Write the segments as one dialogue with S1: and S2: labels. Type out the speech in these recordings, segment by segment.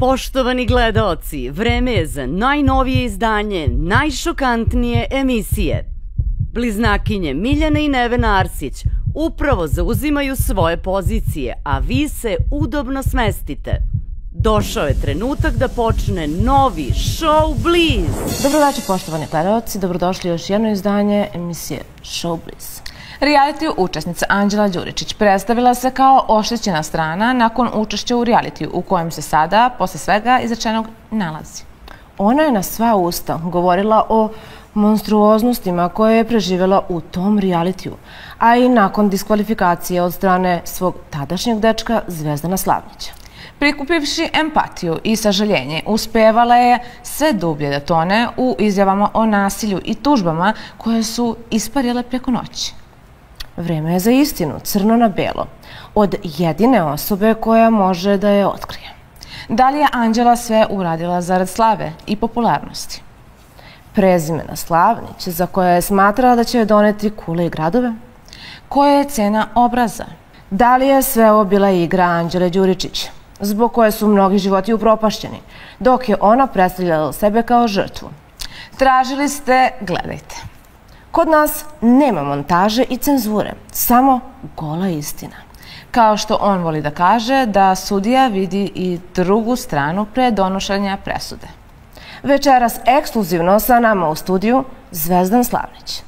S1: Poštovani gledaoci, vreme je za najnovije izdanje najšokantnije emisije. Bliznakinje Miljana i Nevena Arsić upravo zauzimaju svoje pozicije, a vi se udobno smestite. Došao je trenutak da počne novi Showbiz.
S2: Dobroveče poštovani gledaoci, dobrodošli u još jedno izdanje emisije Showbiz. Realitiju učesnica Anđela Đuričić predstavila se kao oštećena strana nakon učešća u realitiju u kojem se sada, posle svega izrečenog, nalazi. Ona je na sva usta govorila o monstruoznostima koje je preživjela u tom realitiju, a i nakon diskvalifikacije od strane svog tadašnjeg dečka Zvezdana Slavnića. Prikupivši empatiju i sažaljenje, uspevala je sve dublje da tone u izjavama o nasilju i tužbama koje su isparile preko noći. Vreme je za istinu, crno na belo, od jedine osobe koja može da je otkrije. Da li je Anđela sve uradila zarad slave i popularnosti? Prezimena Slavnić, za koje je smatrala da će joj doneti kule i gradove? Koja je cena obraza? Da li je sve ovo bila igra Anđele Đuričić, zbog koje su mnogi životi upropašćeni, dok je ona predstavljala sebe kao žrtvu? Tražili ste, gledajte. Kod nas nema montaže i cenzure, samo gola istina. Kao što on voli da kaže, da sudija vidi i drugu stranu pre donošenja presude. Večeras ekskluzivno sa nama u studiju Zvezdan Slavnić.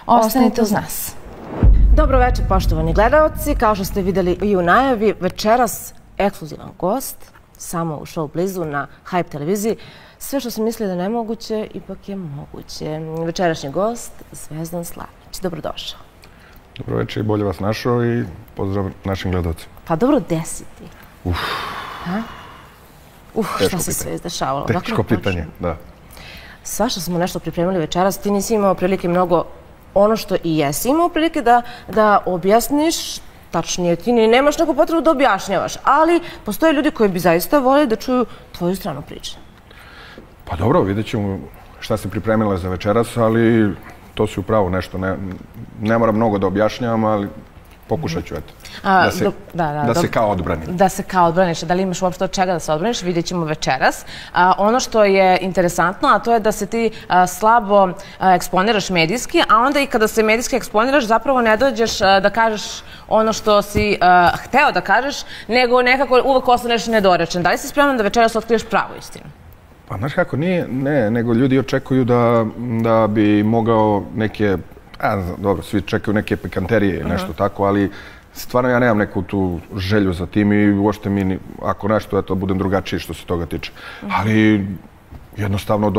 S2: Ostanite uz nas. Dobro večer, poštovani gledaoci. Kao što ste videli i u najavi, večeras ekskluzivan gost, samo u Showbizu na Hype televiziji. Sve što sam mislila da je nemoguće, ipak je moguće. Večerašnji gost, Zvezdan Slavnić. Dobrodošao.
S3: Dobro večer i bolje vas našao i pozdrav našim gledalcima.
S2: Pa dobro, gde si ti? Šta se sve izdešavalo?
S3: Teško pitanje, da.
S2: Svašta smo nešto pripremili večeras. Ti nisi imao prilike mnogo, ono što i jesi imao prilike da objasniš. Tačnije, ti nemaš neku potrebu da objašnjavaš, ali postoje ljudi koji bi zaista voleli da čuju tvoju stranu priče.
S3: Pa dobro, vidjet ćemo šta se pripremila za večeras, ali to si upravo nešto. Ne moram mnogo da objašnjavam, ali pokušat ću, eto. Da se kao odbranim.
S2: Da se kao odbraniš. Da li imaš uopšte od čega da se odbraniš, vidjet ćemo večeras. Ono što je interesantno, a to je da se ti slabo eksponiraš medijski, a onda i kada se medijski eksponiraš, zapravo ne dođeš da kažeš ono što si hteo da kažeš, nego nekako uvek ostaneš nedorečen. Da li si spreman da večeras otkriješ pravu istinu?
S3: Pa znaš kako, ne, nego ljudi očekuju da bi mogao neke, dobro, svi čekaju neke pikanterije ili nešto tako, ali stvarno ja nemam neku tu želju za tim i uopšte mi, ako nešto, eto, budem drugačiji što se toga tiče. Ali jednostavno,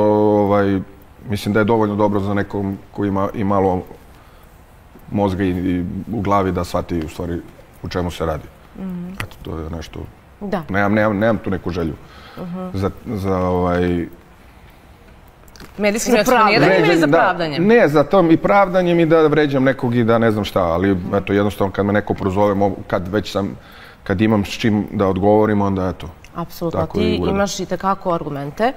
S3: mislim da je dovoljno dobro za nekom koji ima i malo mozga i u glavi da shvati u stvari u čemu se radi. Eto, to je nešto, nemam tu neku želju za
S2: medijskim eksponiranjem ili za pravdanjem?
S3: Ne, za tom i pravdanjem i da vređam nekog i da ne znam šta, ali eto, jednostavno kad me neko prozove, kad imam s čim da odgovorim, onda eto.
S2: Apsolutno, ti imaš i tekako argumente,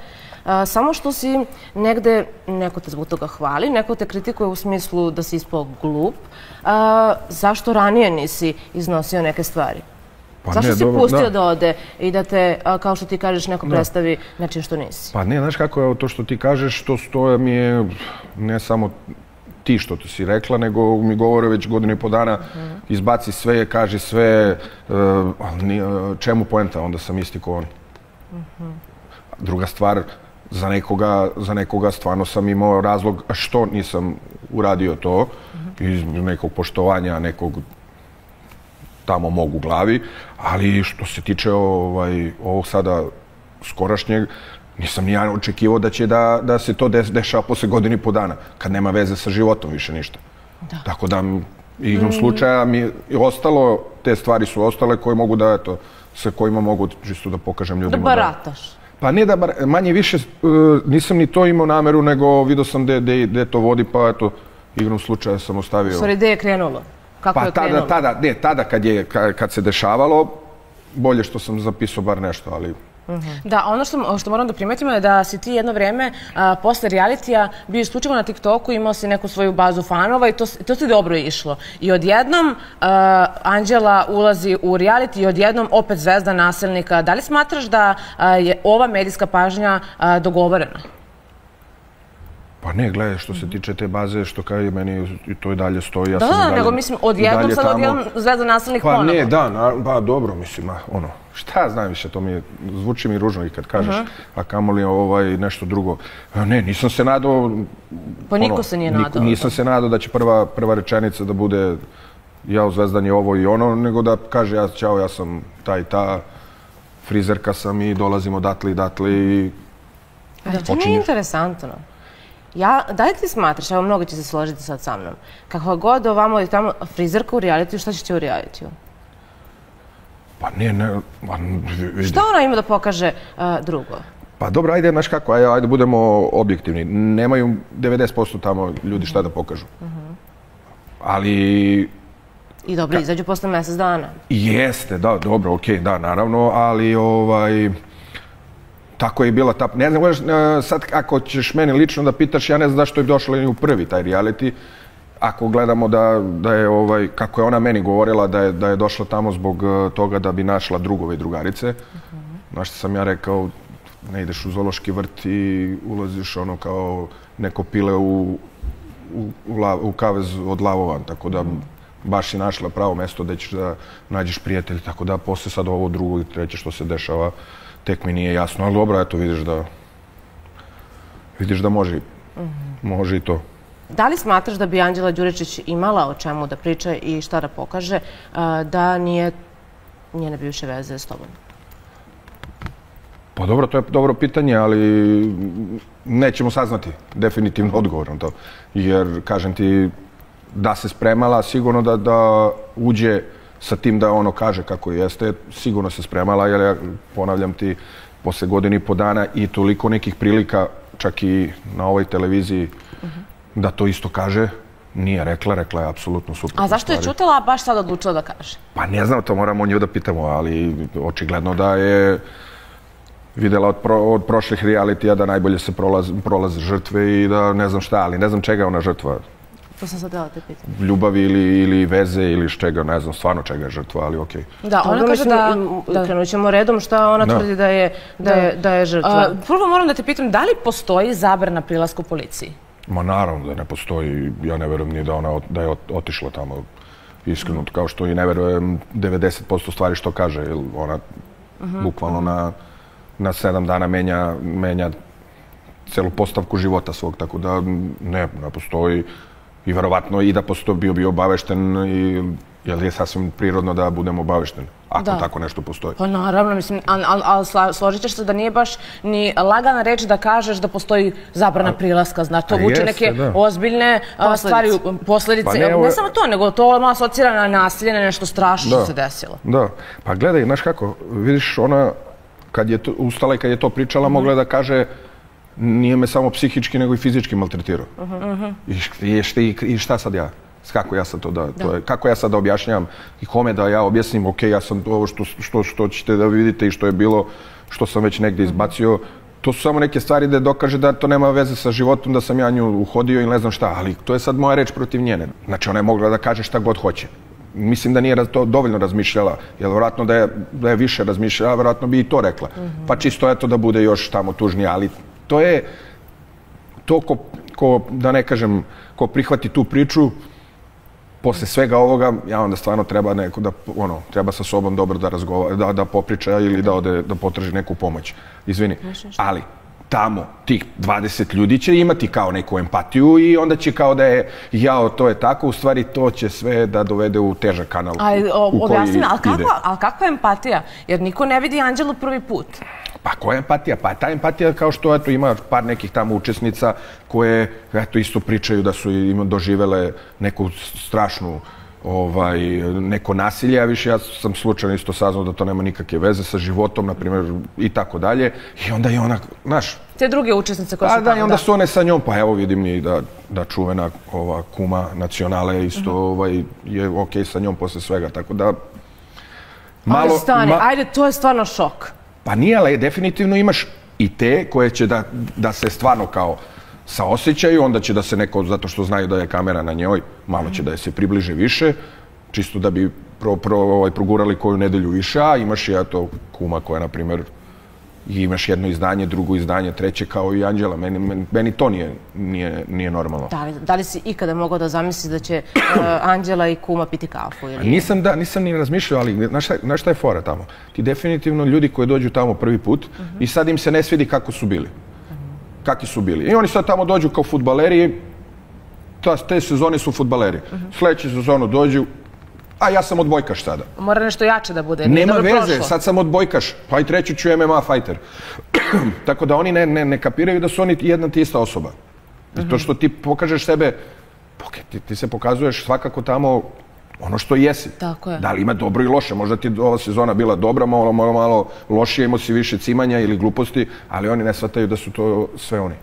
S2: samo što si negde, neko te zbog toga hvali, neko te kritikuje u smislu da si ispao glup, zašto ranije nisi iznosio neke stvari? Zašto si pustio da ode i da te, kao što ti kažeš, neko predstavi nečim što nisi?
S3: Pa ne, znaš kako je to što ti kažeš, to mi je ne samo ti što ti si rekla, nego mi govore već godinu i po dana, izbaci sve, kaži sve, čemu poenta, onda sam isti ko oni. Druga stvar, za nekoga stvarno sam imao razlog što nisam uradio to, iz nekog poštovanja, nekog tamo mogu u glavi, ali što se tiče ovog sada skorašnjeg, nisam ni ja očekivao da će da se to dešava posle godinu i po dana, kad nema veze sa životom više ništa. Tako da, igrom slučaja mi je ostalo, te stvari su ostale koje mogu da, eto, sa kojima mogu čisto da pokažem ljudima.
S2: Da barataš?
S3: Pa ne da manje više, nisam ni to imao nameru, nego vidio sam gde to vodi, pa eto, igrom slučaja sam ostavio.
S2: U stvari, gde je krenulo?
S3: Pa tada kad se dešavalo, bolje što sam zapisao bar nešto, ali
S2: Da, ono što moram da primetimo je da si ti jedno vreme posle realitija bio isključivo na TikToku, imao si neku svoju bazu fanova i to ti dobro išlo. I odjednom Anđela ulazi u reality i odjednom opet zvezda nasilnika. Da li smatraš da je ova medijska pažnja dogovorena?
S3: Pa ne, gledaj, što se tiče te baze, što kaže meni, to i dalje stoji.
S2: Da, nego mislim, odjednom sad odjednom zvezda nasilnik ponovo.
S3: Pa ne, da, pa dobro, mislim, ono, šta znam više, to mi zvuči mi ružno i kad kažeš, a kamoli nešto drugo. Ne, nisam se nadao...
S2: Pa niko se nije nadao.
S3: Nisam se nadao da će prva rečenica da bude jao, Zvezdan je ovo i ono, nego da kaže, ćao, ja sam ta i ta, frizerka sam i dolazim odatle i datle i...
S2: Ali to nije interesantno. Da li ti smatraš, evo mnogo će se složiti sad sa mnom, kako god ovamo i tamo frizerka u realitiju, šta će ti u realitiju?
S3: Pa ne...
S2: Šta ona ima da pokaže drugo?
S3: Pa dobro, ajde, znaš kako, ajde budemo objektivni. Nemaju 90% tamo ljudi šta da pokažu. Ali...
S2: I dobro, izađu posle mjesec dana.
S3: Jeste, da, dobro, okej, da, naravno, ali tako je bila ta... Ne znam, sad ako ćeš meni lično da pitaš, ja ne znam zašto je došla i u prvi taj reality. Ako gledamo da je, kako je ona meni govorila, da je došla tamo zbog toga da bi našla drugove i drugarice. Znaš što sam ja rekao, ne ideš u zoološki vrt i ulaziš ono kao neko pile u kavez od lavova, tako da baš si našla pravo mesto gde ćeš da nađeš prijatelj, tako da posle sad ovo drugo i treće što se dešava, tek mi nije jasno, ali dobro, eto, vidiš da može i to.
S2: Da li smatraš da bi Anđela Đuričić imala o čemu da priča i šta da pokaže da nije njene bivše veze s tobom?
S3: Pa dobro, to je dobro pitanje, ali nećemo saznati definitivno odgovor na to. Jer, kažem ti, da se spremala, sigurno da uđe sa tim da ono kaže kako jeste, sigurno se spremala, jer ja ponavljam ti, posle godinu i po dana i toliko nekih prilika, čak i na ovoj televiziji, da to isto kaže, nije rekla je apsolutno suprotno.
S2: A zašto je čutala, a baš sad odlučila da kaže?
S3: Pa ne znam, to moramo nju da pitamo, ali očigledno da je videla od prošlih realitija da najbolje se prolaze žrtve i da ne znam šta, ali ne znam čega je ona žrtva.
S2: To sam sad dala te pitanje.
S3: Ljubavi ili veze ili čega, ne znam stvarno čega je žrtva, ali okej.
S2: Da, ona kaže da krenut ćemo redom šta ona tvrdi da je žrtva. Prvo moram da te pitam, da li postoji zabrana prilaska u policiji?
S3: Ma naravno da ne postoji, ja ne verujem ni da je otišla tamo iskreno, kao što i ne verujem 90% stvari što kaže, jer ona bukvalno na 7 dana menja celu postavku života svog, tako da ne postoji i verovatno i da postoji bio obavešten, jer je sasvim prirodno da budemo obavešteni, ako tako nešto postoji.
S2: Pa naravno, mislim, ali složit ćeš se da nije baš ni lagana reč da kažeš da postoji zabrana prilaska, znači to vuče neke ozbiljne stvari, posljedice. Ne samo to, nego to malo asocira na nasilje, na nešto strašno što se desilo.
S3: Da, pa gledaj, znaš kako, vidiš, ona kad je ustala i kad je to pričala, mogla da kaže nije me samo psihički, nego i fizički maltretirao. I šta sad ja? Kako ja sad kako ja sad da objašnjam i kome da ja objasnim, ok, ja sam ovo što ćete da vidite i što je bilo, što sam već negdje izbacio, to su samo neke stvari da dokaže da to nema veze sa životom, da sam ja nju uhodio ili ne znam šta, ali to je sad moja reč protiv njene. Znači ona je mogla da kaže šta god hoće. Mislim da nije to dovoljno razmišljala, jer vjerojatno da je više razmišljala, vjerojatno bi i to rekla. Pa čisto eto da bude još tamo tužnije, ali to je to da ne kažem, ko prihvati tu priču, posle svega ovoga, ja onda stvarno treba neko da, treba sa sobom dobro da razgovara, da popriča ili da ode da potraži neku pomoć. Izvini, ali tamo tih 20 ljudi će imati kao neku empatiju i onda će kao da je, jao, to je tako, u stvari to će sve da dovede u težak kanal u koji ide.
S2: Ali kakva empatija? Jer niko ne vidi Anđelu prvi put.
S3: Pa koja empatija? Pa ta empatija kao što ima par nekih tamo učesnica koje isto pričaju da su im doživele neku strašnu neko nasilje, a više ja sam slučajno isto saznao da to nema nikakve veze sa životom, na primjer, i tako dalje. I onda je ona, znaš...
S2: Te druge učesnice koje su tamo,
S3: da. I onda su one sa njom, pa evo vidim i da čuvena kuma nacionale isto je okej sa njom posle svega, tako da...
S2: Ali stani, ajde, to je stvarno šok.
S3: Pa nije, ali definitivno imaš i te koje će da se stvarno kao saosećaju, onda će da se neko, zato što znaju da je kamera na njoj, malo će da je se približe više, čisto da bi progurali koju nedelju više, a imaš i ja to kuma koja, na primjer, imaš jedno izdanje, drugo izdanje, treće kao i Anđela. Meni to nije normalno.
S2: Da li si ikada mogao da zamisliš da će Anđela i kuma piti kafu?
S3: Nisam ni razmišljao, ali znaš šta je fora tamo? Ti definitivno ljudi koji dođu tamo prvi put i sad im se ne svidi kako su bili. Kakvi su bili. I oni sad tamo dođu kao fudbaleri, te sezone su fudbaleri. Sljedeću sezonu dođu, a ja sam odbojkaš sada.
S2: Mora nešto jače da bude.
S3: Nema veze, sad sam odbojkaš, pa i treći ću MMA fighter. Tako da oni ne kapiraju da su oni jedna ti ista osoba. To što ti pokažeš sebe, ti se pokazuješ svakako tamo ono što jesi.
S2: Tako je.
S3: Da li ima dobro i loše, možda ti ova sezona bila dobra, malo lošije, imao si više cimanja ili gluposti, ali oni ne shvataju da su to sve oni.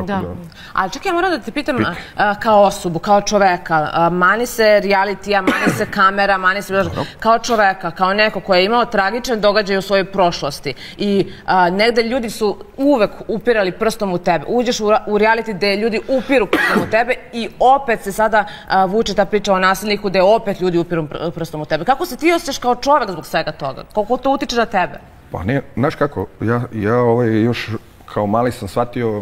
S2: Da. Ali čekaj, ja moram da te pitam kao osobu, kao čoveka, mani se realitija, mani se kamera, mani se kao čoveka, kao neko koji je imao tragičan događaj u svojoj prošlosti i negde ljudi su uvek upirali prstom u tebe. Uđeš u reality gde ljudi upiru prstom u tebe i opet se sada vuče ta priča o nasilniku gde opet ljudi upiru prstom u tebe. Kako se ti osjećaš kao čovek zbog svega toga? Koliko to utiče na tebe?
S3: Pa ne, znaš kako, ja još kao mali sam shvatio,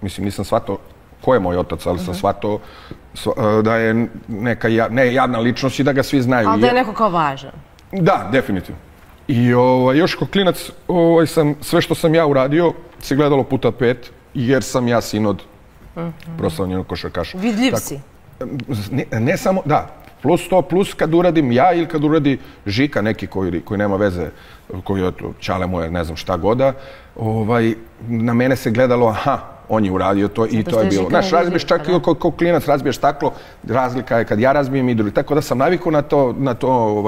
S3: mislim, nisam shvatao ko je moj otac, ali sam shvatao da je neka javna ličnost i da ga svi znaju.
S2: Ali da je neko kao važan.
S3: Da, definitivno. I još kao klinac sam, sve što sam ja uradio se gledalo puta 5, jer sam ja sin od proslavljenog košarkaša.
S2: Vidljiv si.
S3: Ne samo, da. Plus to, plus kad uradim ja ili kad uradi Žika neki koji nema veze, koji je čale moje, ne znam šta goda, na mene se gledalo, aha, on je uradio to i to je bilo. Znaš, razbiješ čak i kao klinac, razbiješ staklo, razlika je kad ja razbijem i drugi. Tako da sam navikao na to...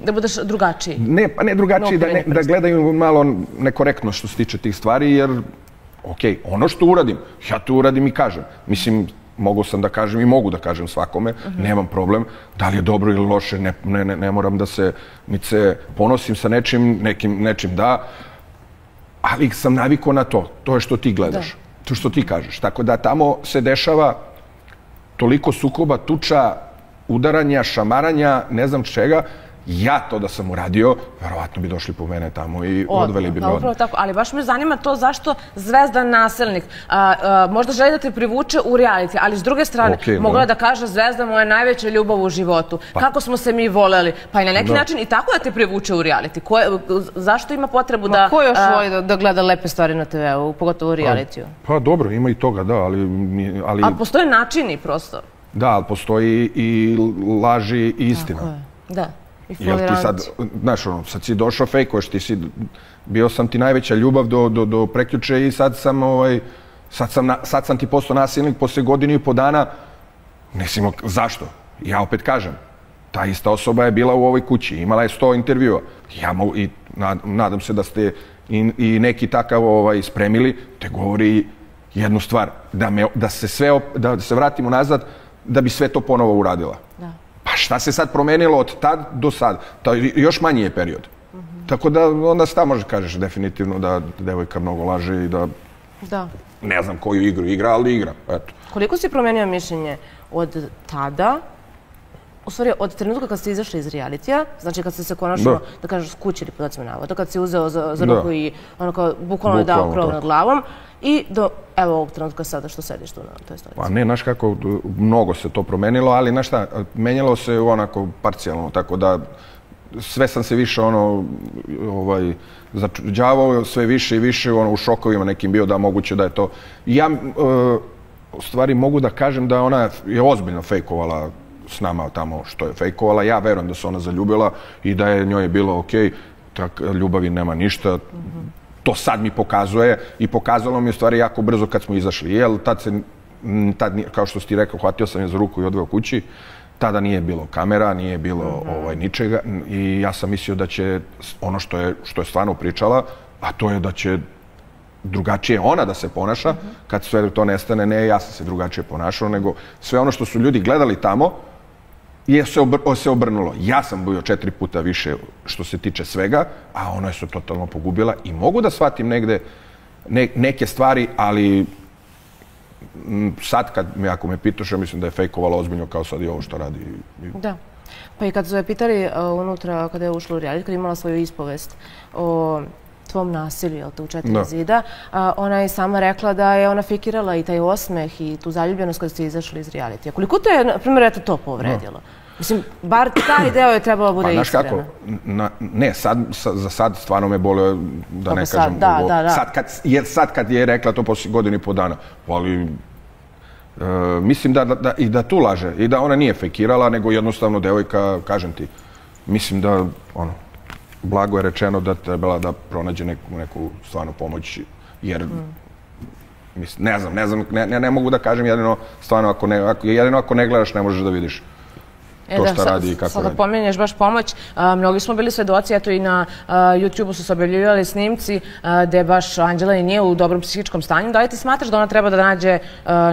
S2: Da budeš drugačiji.
S3: Pa ne drugačiji, da gledaju malo nekorektno što se tiče tih stvari, jer, okej, ono što uradim, ja to uradim i kažem. Mislim, mogu sam da kažem i mogu da kažem svakome, nemam problem. Da li je dobro ili loše, ne moram da se ponosim sa nečim da, ali sam navikao na to. To je što ti gledaš, to što ti kažeš. Tako da tamo se dešava toliko sukoba, tuča, udaranja, šamaranja, ne znam čega. Ja to da sam uradio, verovatno bi došli po mene tamo i odveli bi me odmah.
S2: Ali baš me zanima to zašto Zvezdan nasilnik možda želi da te privuče u reality, ali s druge strane mogla da kaže Zvezda moja najveća ljubav u životu. Kako smo se mi voleli? Pa i na neki način i tako da te privuče u reality. Zašto ima potrebu da... Ko još voli da gleda lepe stvari na TV-u, pogotovo u realitiju?
S3: Pa dobro, ima i toga, da, ali...
S2: Ali postoje načini prosto.
S3: Da, ali postoji i laži i istina.
S2: Tako je, da.
S3: Jel ti sad, znaš, sad si došao, fejkuješ, bio sam ti najveća ljubav do prekjuče i sad sam ti postao nasilnik posle godinu i po dana. Mislim, zašto? Ja opet kažem, ta ista osoba je bila u ovoj kući, imala je 100 intervjua. I nadam se da ste i neki takav spremili, te govori jednu stvar, da se vratimo nazad, da bi sve to ponovo uradila. Da. Pa šta se sad promenilo od tad do sad? Još manji je period. Tako da onda se možeš kažeš definitivno da devojka mnogo laže i da ne znam koju igru igra, ali igra.
S2: Koliko si promenio mišljenje od tada, u stvari od trenutka kad ste izašli iz realitija, znači kad ste se konačno, da kažeš, skućili podacima navoda, kad si uzeo za ruku i ono kao bukvalno je dao krov nad glavom i do evo ovog trenutka sada što sediš tu na toj stolici.
S3: Pa ne, znaš kako, mnogo se to promenilo, ali znaš šta, menjalo se onako parcijalno, tako da sve sam se više začuđavao, sve više i više u šokovima nekim bio da moguće da je to. Ja u stvari mogu da kažem da ona je ozbiljno fejkovala s nama tamo što je fejkovala. Ja verujem da se ona zaljubila i da je njoj bilo okej, ljubavi nema ništa. To sad mi pokazuje i pokazalo mi je u stvari jako brzo kad smo izašli. Jer tad, kao što si ti rekao, hvatio sam je za ruku i odveo kući. Tada nije bilo kamera, nije bilo ničega i ja sam mislio da će ono što je stvarno pričala, a to je da će drugačije ona da se ponaša, kad sve to nestane, ne, ja sam se drugačije ponašao, nego sve ono što su ljudi gledali tamo se obrnulo. Ja sam bio 4 puta više što se tiče svega, a ona je se totalno pogubila i mogu da shvatim negde neke stvari, ali sad ako me pitaš, ja mislim da je fejkovala ozbiljno kao sad i ovo što radi.
S2: Da. Pa i kad su je pitali unutra, kada je ušla u reality, kada je imala svoju ispovest o tvom nasilju, jel te, u 4 zida, ona je sama rekla da je ona fikirala i taj osmeh i tu zaljubljenost kada ste izašli iz realitija. Koliko te je, na primjer, eto to povredilo? Mislim, bar taj deo je trebalo bude iskreno.
S3: Pa, znaš kako, ne, za sad stvarno me bole, da ne kažem, sad kad je rekla to poslije godinu i po dana, ali mislim i da tu laže i da ona nije fejkirala, nego jednostavno devojka, kažem ti, mislim da, blago je rečeno da trebala da pronađe neku stvarno pomoć, jer ne mogu da kažem jedino stvarno, ako ne gledaš ne možeš da vidiš to šta radi i kako radi.
S2: Sada pominješ baš pomoć, mnogi smo bili svedoci, eto i na YouTube-u su se objavljivali snimci gde baš Anđela i nije u dobrom psihičkom stanju. Da li ti smatraš da ona treba da nađe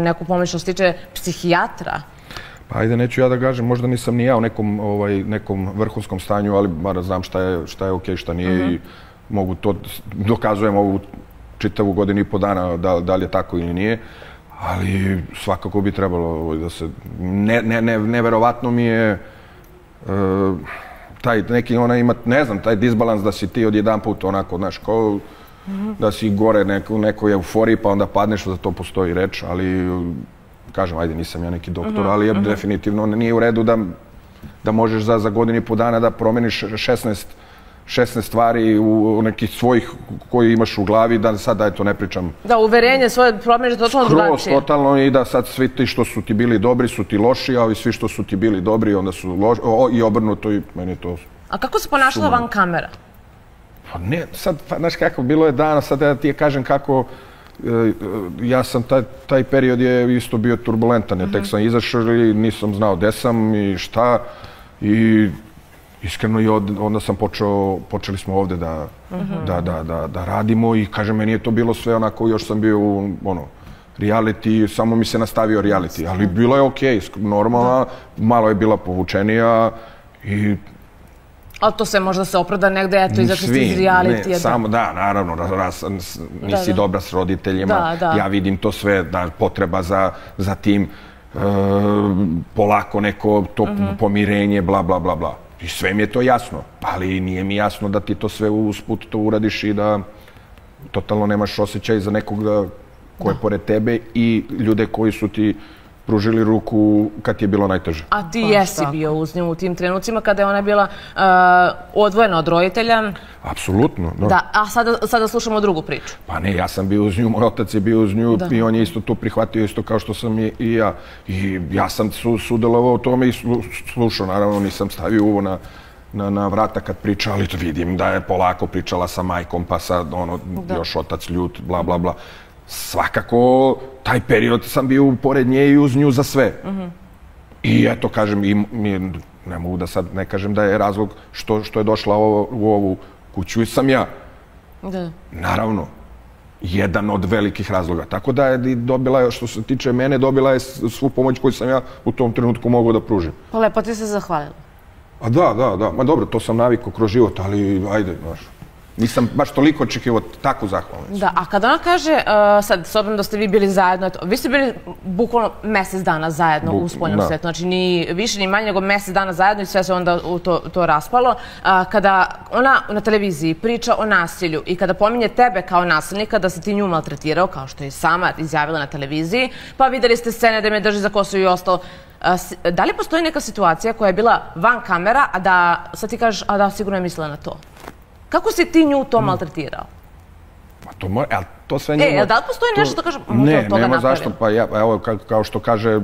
S2: neku pomoć što se tiče psihijatra?
S3: Pa ajde, neću ja da kažem, možda nisam ni ja u nekom vrhunskom stanju, ali bar znam šta je okej, šta nije i mogu to, dokazujem ovu čitavu godinu i po dana da li je tako ili nije, ali svakako bi trebalo da se, neverovatno mi je taj neki, ona ima, ne znam, taj disbalans da si ti odjedan put onako, znaš, kao da si gore nekoj euforiji pa onda padneš, za to postoji reč, ali kažem, ajde, nisam ja neki doktor, ali definitivno nije u redu da možeš za godinu i po dana da promeniš 16 stvari u nekih svojih koji imaš u glavi, da sad, eto, ne pričam.
S2: Da, uverenje svoje promeniš totalno drugačije.
S3: Skroz, totalno, i da sad svi ti što su ti bili dobri su ti loši, a svi što su ti bili dobri onda su loši, i obrnuto, i meni je to...
S2: A kako se ponašala van kamera?
S3: Pa ne, sad, znaš kako, bilo je dana, sad ja ti kažem kako... Ja sam, taj period je isto bio turbulentan, ja tek sam izašao i nisam znao gde sam i šta, i iskreno i onda sam počeli smo ovde da radimo i kažem, meni je to bilo sve onako, još sam bio u reality, samo mi se nastavio reality, ali bilo je okej, normalno, malo je bila povučenija i...
S2: Ali to se možda se opravda negde, eto, izašli ste iz realitija.
S3: Samo, da, naravno, nisi dobra s roditeljima, ja vidim to sve, da potreba za tim, polako neko to pomirenje, bla, bla, bla, bla. I sve mi je to jasno, ali nije mi jasno da ti to sve usput to uradiš i da totalno nemaš osjećaj za nekog ko je pored tebe i ljude koji su ti pružili ruku kad je bilo najteže.
S2: A ti jesi bio uz nju u tim trenucima kada je ona bila odvojena od roditelja?
S3: Apsolutno.
S2: Da, a sada slušamo drugu priču.
S3: Pa ne, ja sam bio uz nju, moj otac je bio uz nju i on je isto to prihvatio, isto kao što sam i ja. I ja sam sudelovao u tome i slušao, naravno nisam stavio uvo na vrata kad priča, ali vidim da je polako pričala sa majkom, pa sad još otac ljut, bla, bla, bla. Svakako, taj period sam bio pored nje i uz nju za sve. I eto, kažem, ne mogu da sad ne kažem da je razlog što je došla u ovu kuću i sam ja. Naravno, jedan od velikih razloga. Tako da je dobila, što se tiče mene, dobila je svu pomoć koju sam ja u tom trenutku mogao da pružim.
S2: Pa lepo ti se zahvalila.
S3: A da. Ma dobro, to sam navikao kroz život, ali ajde, znaš. Nisam baš toliko očekivao takvu zahvalnicu.
S2: Da, a kada ona kaže, sad, s obzirom da ste vi bili zajedno, vi ste bili bukvalno mesec dana zajedno u spoljnom svetu, znači ni više ni manje nego mesec dana zajedno i sve se onda u to raspalo. Kada ona na televiziji priča o nasilju i kada pominje tebe kao nasilnika da si ti nju maltretirao, kao što je sama izjavila na televiziji, pa videli ste scene da me drži za kosu i ostalo, da li postoji neka situacija koja je bila van kamera, a da, sad ti kažeš, a da sigurno je mislila na to? Kako si ti nju to maltretirao?
S3: To sve njemu...
S2: Da li postoji nešto što kaže, možda od toga napravila?
S3: Ne, nema zašto. Pa evo, kao što kaže,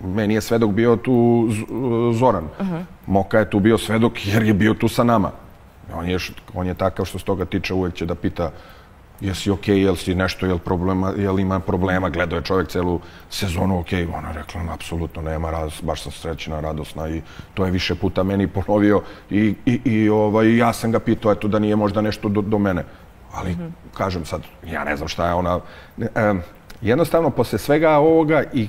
S3: meni je svedok bio tu Zoran. Moka je tu bio svedok jer je bio tu sa nama. On je takav što s toga tiče, uvek će da pita jesi okej, jel si nešto, jel ima problema, gledao je čovjek celu sezonu okej. Ona je rekla, apsolutno nema, baš sam srećna, radosna i to je više puta meni ponovio i ja sam ga pitao, eto, da nije možda nešto do mene. Ali, kažem sad, ja ne znam šta je ona... Jednostavno, posle svega ovoga i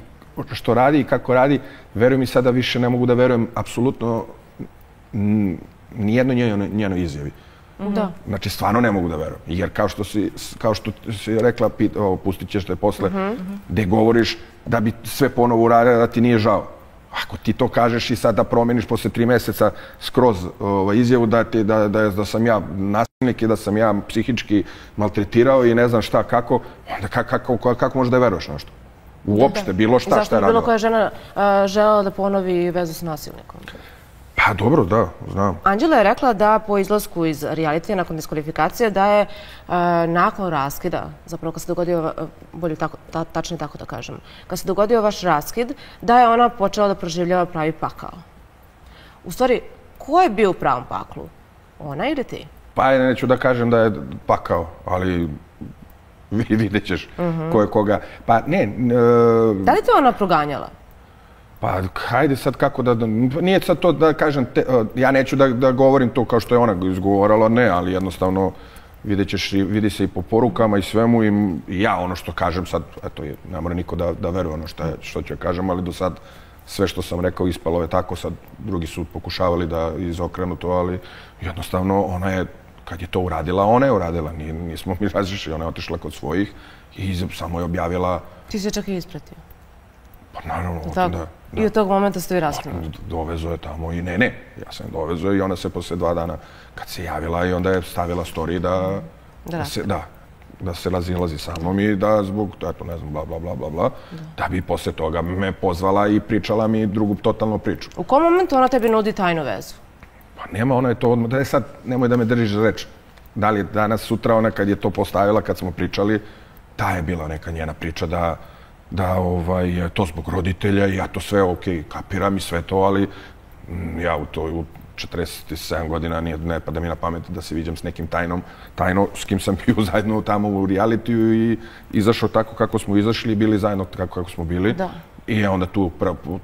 S3: što radi i kako radi, veruj mi sada više ne mogu da verujem apsolutno nijednoj njenoj izjavi.
S2: Da.
S3: Znači, stvarno ne mogu da verujem. Jer kao što si rekla, pustit ćeš te posle, gde govoriš da bi sve ponovo uradila, da ti nije žao. Ako ti to kažeš i sad da promeniš posle 3 meseca skroz izjavu da sam ja nasilnik i da sam ja psihički maltretirao i ne znam šta, kako, onda kako možeš da je veruješ na što? Uopšte, bilo šta je radila.
S2: Zašto bi bilo koja žena želela da ponovi vezu sa nasilnikom?
S3: Pa dobro, da, znam.
S2: Anđela je rekla da po izlasku iz realitija nakon diskvalifikacije da je nakon raskida, zapravo kad se dogodio, bolje tačnije tako da kažem, kad se dogodio vaš raskid, da je ona počela da proživljava pravi pakao. U stvari, ko je bio u pravom paklu? Ona ili ti?
S3: Pa neću da kažem da je pakao, ali vidjet ćeš ko je koga. Pa ne...
S2: Da li te ona proganjala?
S3: Pa, hajde sad kako da... Nije sad to da kažem... Ja neću da govorim to kao što je ona izgovorala, ne, ali jednostavno vidi se i po porukama i svemu i ja ono što kažem sad, eto, ne mora niko da veruje ono što ću kažem, ali do sad sve što sam rekao ispalo je tako, sad drugi su pokušavali da izokrenu to, ali jednostavno ona je, kad je to uradila, ona je uradila, nismo mi različili, ona je otišla kod svojih i samo je objavila...
S2: Ti se čak i ispratio?
S3: Pa naravno, da.
S2: I od tog momenta ste vi raskrenuli?
S3: Dovezo je tamo i ne, ja sam dovezo i ona se posle 2 dana kad se javila i onda je stavila story da se razilazi sa mnom i da zbog, eto ne znam, bla, bla, bla, bla, bla, da bi posle toga me pozvala i pričala mi drugu totalnu priču.
S2: U kom momentu ona tebi nudi tajnu vezu?
S3: Pa nema, ona je to odmah, da je sad, nemoj da me držiš za reč. Da li je danas, sutra, ona kad je to postavila, kad smo pričali, ta je bila neka njena priča da je to zbog roditelja i ja to sve, okej, kapiram i sve to, ali ja u 47 godina ne pada mi na pamet da se viđam s nekim tajno s kim sam bio zajedno tamo u realitiju i izašao tako kako smo izašli i bili zajedno tako kako smo bili. I onda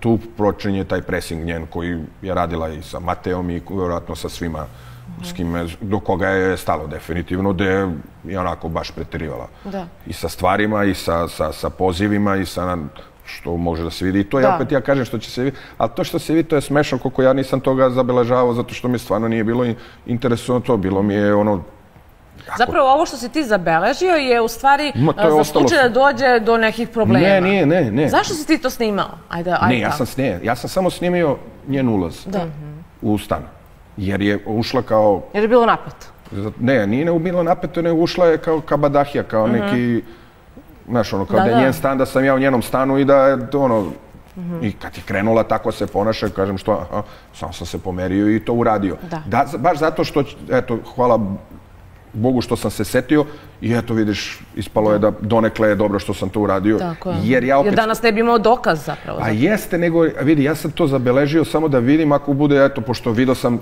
S3: tu počinje taj pressing njen koji je radila i sa Mateom i vjerojatno sa svima do koga je stalo definitivno, gde je onako baš preterivala. I sa stvarima, i sa pozivima, i sa što može da se vidi. I to je opet, ja kažem što će se vidi, ali to što se vidi to je smešno koliko ja nisam toga zabeležavao zato što mi stvarno nije bilo interesujuće to, bilo mi je ono...
S2: Zapravo ovo što si ti zabeležio je u stvari za slučaj da dođe do nekih problema.
S3: Ne.
S2: Zašto si ti to snimao?
S3: Ne, ja sam samo snimio njen ulaz u stan. Jer je ušla kao...
S2: Jer je bilo napeto?
S3: Ne, nije bilo napeto, ne ušla je kao kabadahija, kao neki... Znaš, ono, kao da je njen stan, da sam ja u njenom stanu i da je ono... I kad je krenula tako se ponaša, kažem što, samo sam se pomerio i to uradio. Baš zato što, eto, hvala Bogu što sam se setio i eto vidiš, ispalo je da donekle je dobro što sam to uradio.
S2: Jer danas ne bi imao dokaz zapravo.
S3: A jeste, nego vidi, ja sam to zabeležio samo da vidim ako bude, eto, pošto vidio sam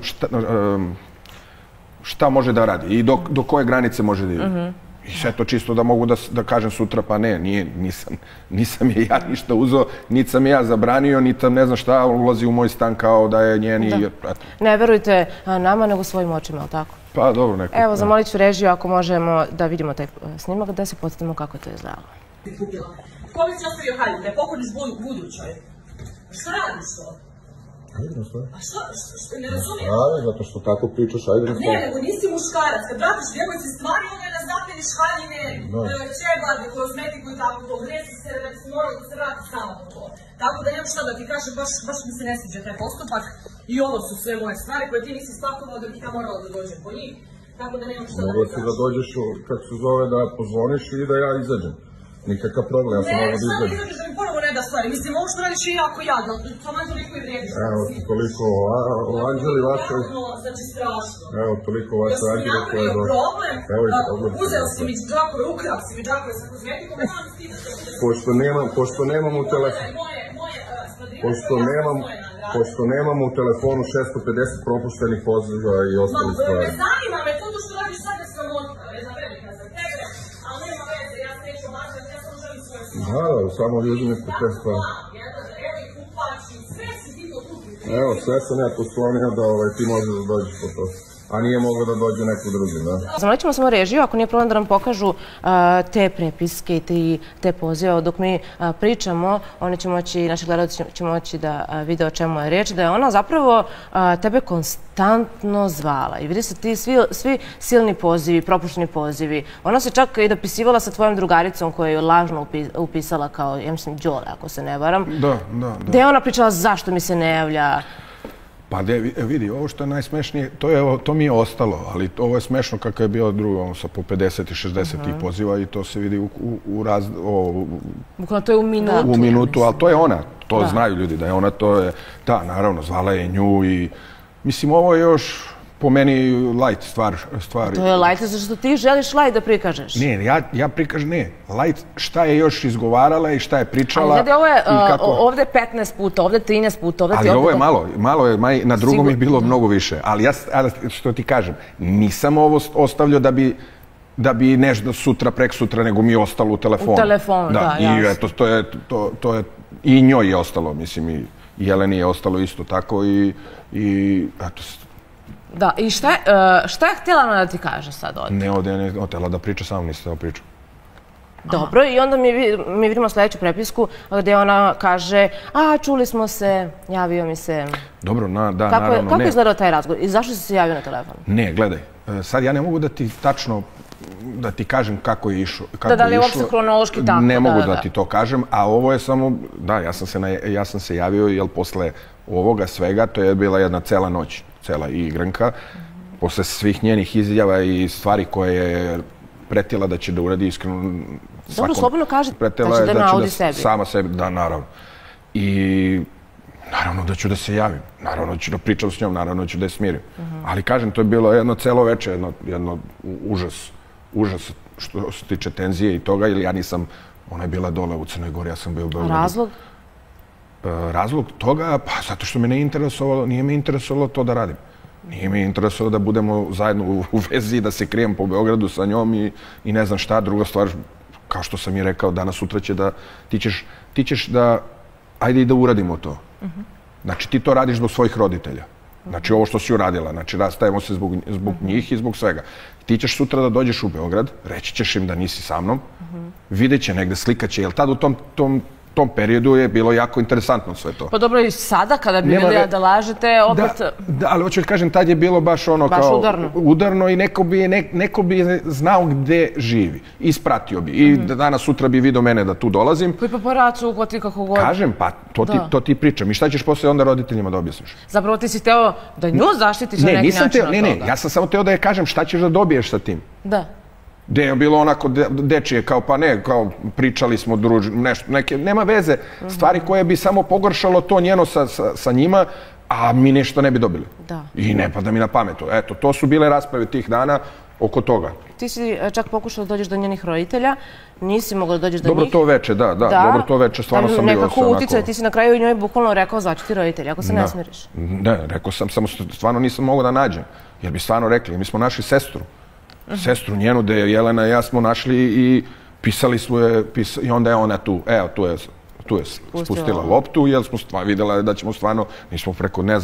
S3: šta može da radi i do koje granice može da ide. I sve to čisto da mogu da kažem sutra, pa ne, nisam je ja ništa uzeo, niti sam je ja zabranio, niti ne znam šta, ulazi u moj stan kao da je njeni...
S2: Ne verujte nama, nego svojim očima, ali tako?
S3: Pa dobro, neko.
S2: Evo, zamolit ću režiju ako možemo da vidimo taj snimak, da se podsjetimo kako je to izgledalo.
S4: Ko bi se ostavio haljinu, da je pokloniš budućoj? Šta radiš to?
S3: Ajde na stvari.
S4: A što, ne razumijem?
S3: Ajde, zato što tako pričaš, ajde na stvari.
S4: Ne, nego nisi muškarac. Kad vratiš djevojci stvari, onda je naznapljeniš haljine, čebade, kozmetiku i tako to. Gresi se, da bi se moralo da se vrati samo to. Tako da nemam šta da ti kažem, baš mi se ne sviđa taj postupak. I ovo su sve moje stvari koje ti nisi spakovao da bi ja morala da dođem po njih. Tako da nemam šta da ti kažem.
S3: Mogu ti da dođeš, kako se zove, da pozvoniš i da ja izađem. Nikakav problem, ja sam mogu da izađem.
S4: Ne, šta da mi prvo ne da stvari. Mislim, ovo što radiš je jako jadno. Samo je toliko i vrijediš.
S3: Evo, toliko o Anđeli vašoj.
S4: Znači, strašno.
S3: Evo, toliko o vašoj Anđeli koja je došla.
S4: Problem, uzeo si mi džakove, ukrao si mi džakove sa kozmetikom, ja vam stida se.
S3: Pošto nemam u telefonu. Pošto nemam u telefonu 650 propuštenih poziva i ostalih stvari.
S4: Ne zanima me to što radiš sad je sramota, ne znam velika za tebe, ali nema veze, ja se neću mažati, ja samo želim svoje stvari.
S3: Da, samo uzimite te stvari.
S4: Evo i kupači, sve si ti to kupiti.
S3: Evo, sve sam ja poslonio da ti možeš da dođeš po to. a nije mogao da dođe neko drugi, da?
S2: Zamolit ćemo samo režiju, ako nije problem da nam pokažu te prepiske i te pozive. Dok mi pričamo, oni će moći, naši gledalci će moći da vide o čemu je reč, da je ona zapravo tebe konstantno zvala. I vidi se ti svi silni pozivi, propušteni pozivi. Ona se čak i dopisivala sa tvojom drugaricom koja je lažno upisala kao, ja mislim, Đole, ako se ne varam.
S3: Da.
S2: Gde je ona pričala zašto mi se ne javlja?
S3: Pa vidi, ovo što je najsmešnije, to mi je ostalo, ali ovo je smešno kako je bio drugo, sa po 50 i 60 tih poziva i to se vidi
S2: Bukvalno to je u minutu.
S3: U minutu, ali to je ona, to znaju ljudi da je ona, to je, da, naravno, zvala je nju i, mislim, ovo je još po meni light stvar.
S2: To je light, zato što ti želiš light da prikažeš.
S3: Ne, ja prikažem, ne, light šta je još izgovarala i šta je pričala.
S2: Ali ovo je ovde 15 puta, ovde 13 puta, ovde ti...
S3: Ali ovo je malo je, na drugom je bilo mnogo više. Ali ja, što ti kažem, nisam ovo ostavljao da bi nešto sutra, prek sutra, nego mi je ostalo u telefonu.
S2: U telefonu, da, jasno.
S3: I eto, to je, i njoj je ostalo, mislim, i Jeleni je ostalo isto tako i eto,
S2: da, i šta je htjela ona da ti kaže sad ovdje?
S3: Ne, ovdje je htjela da priča, samo niste da priča.
S2: Dobro, i onda mi vidimo sljedeću prepisku gdje ona kaže, čuli smo se, javio mi se.
S3: Dobro, da, naravno, ne.
S2: Kako je izgledao taj razgovor i zašto si se javio na telefon?
S3: Ne, gledaj, sad ja ne mogu da ti tačno, da ti kažem kako je išlo.
S2: Da li je uopšte hronološki tako?
S3: Ne mogu da ti to kažem, a ovo je samo, da, ja sam se javio, jer posle ovoga svega, to je bila jedna cela noć, cela igranka, posle svih njenih izjava i stvari koje je pretila da će da uradi iskreno.
S2: Dobro, slobodno kaže
S3: da će da naudi sebi. Sama sebi, da, naravno. I naravno da ću da se javim, naravno da ću da pričam s njom, naravno da ću da je smirim. Ali kažem, to je bilo jedno celo veče, jedno užas što se tiče tenzije i toga, ili ja nisam, ona je bila dole u Crnoj Gori, ja sam bio u Beogradu.
S2: Razlog?
S3: Razlog toga, pa zato što me nije me interesovalo to da radim. Nije me interesovalo da budemo zajedno u vezi, da se krijem po Beogradu sa njom i ne znam šta. Druga stvar, kao što sam i rekao, danas sutra će da, ti ćeš da, ajde i da uradimo to. Znači ti to radiš zbog svojih roditelja. Znači ovo što si uradila, znači rastajemo se zbog njih i zbog svega. Ti ćeš sutra da dođeš u Beograd, reći ćeš im da nisi sa mnom, vidjet će negde, slikat će, jer tad u tom periodu je bilo jako interesantno sve to.
S2: Pa dobro, i sada kada bi vidjela da lažete, opet...
S3: Da, ali hoću da kažem, tad je bilo baš ono kao... Udarno i neko bi znao gde živi. Ispratio bi. I danas sutra bi vidio mene da tu dolazim.
S2: Koji paparacu uhvati kako god.
S3: Kažem, pa to ti pričam. I šta ćeš posle onda roditeljima da objasniš?
S2: Zapravo ti si teo da nju zaštitiš na neki način od toga.
S3: Ne, ja sam samo teo da je kažem šta ćeš da dobiješ sa tim.
S2: Da.
S3: Gde je bilo onako dečije, kao pa ne, kao pričali smo, nešto, neke, nema veze, stvari koje bi samo pogoršalo to njeno sa njima, a mi nešto ne bi dobili.
S2: Da.
S3: I ne pada mi na pametu. Eto, to su bile rasprave tih dana oko toga.
S2: Ti si čak pokušao da dođeš do njenih roditelja, nisi mogao da dođeš do njih.
S3: Dobro to veče, da, dobro to veče, stvarno sam bio onako...
S2: Nekako uticao, ti si na kraju njoj bukvalno rekao zvaću ti roditelji, ako se ne smiriš.
S3: Ne, rekao sam, samo stvarno nisam mogao da nađem, jer bi stvarno rekli, mi smo našli sestru njenu, gde je Jelena i ja smo našli i pisali smo je, i onda je ona tu, evo, tu je spustila loptu, jer smo vidjela da ćemo stvarno, nismo preko, ne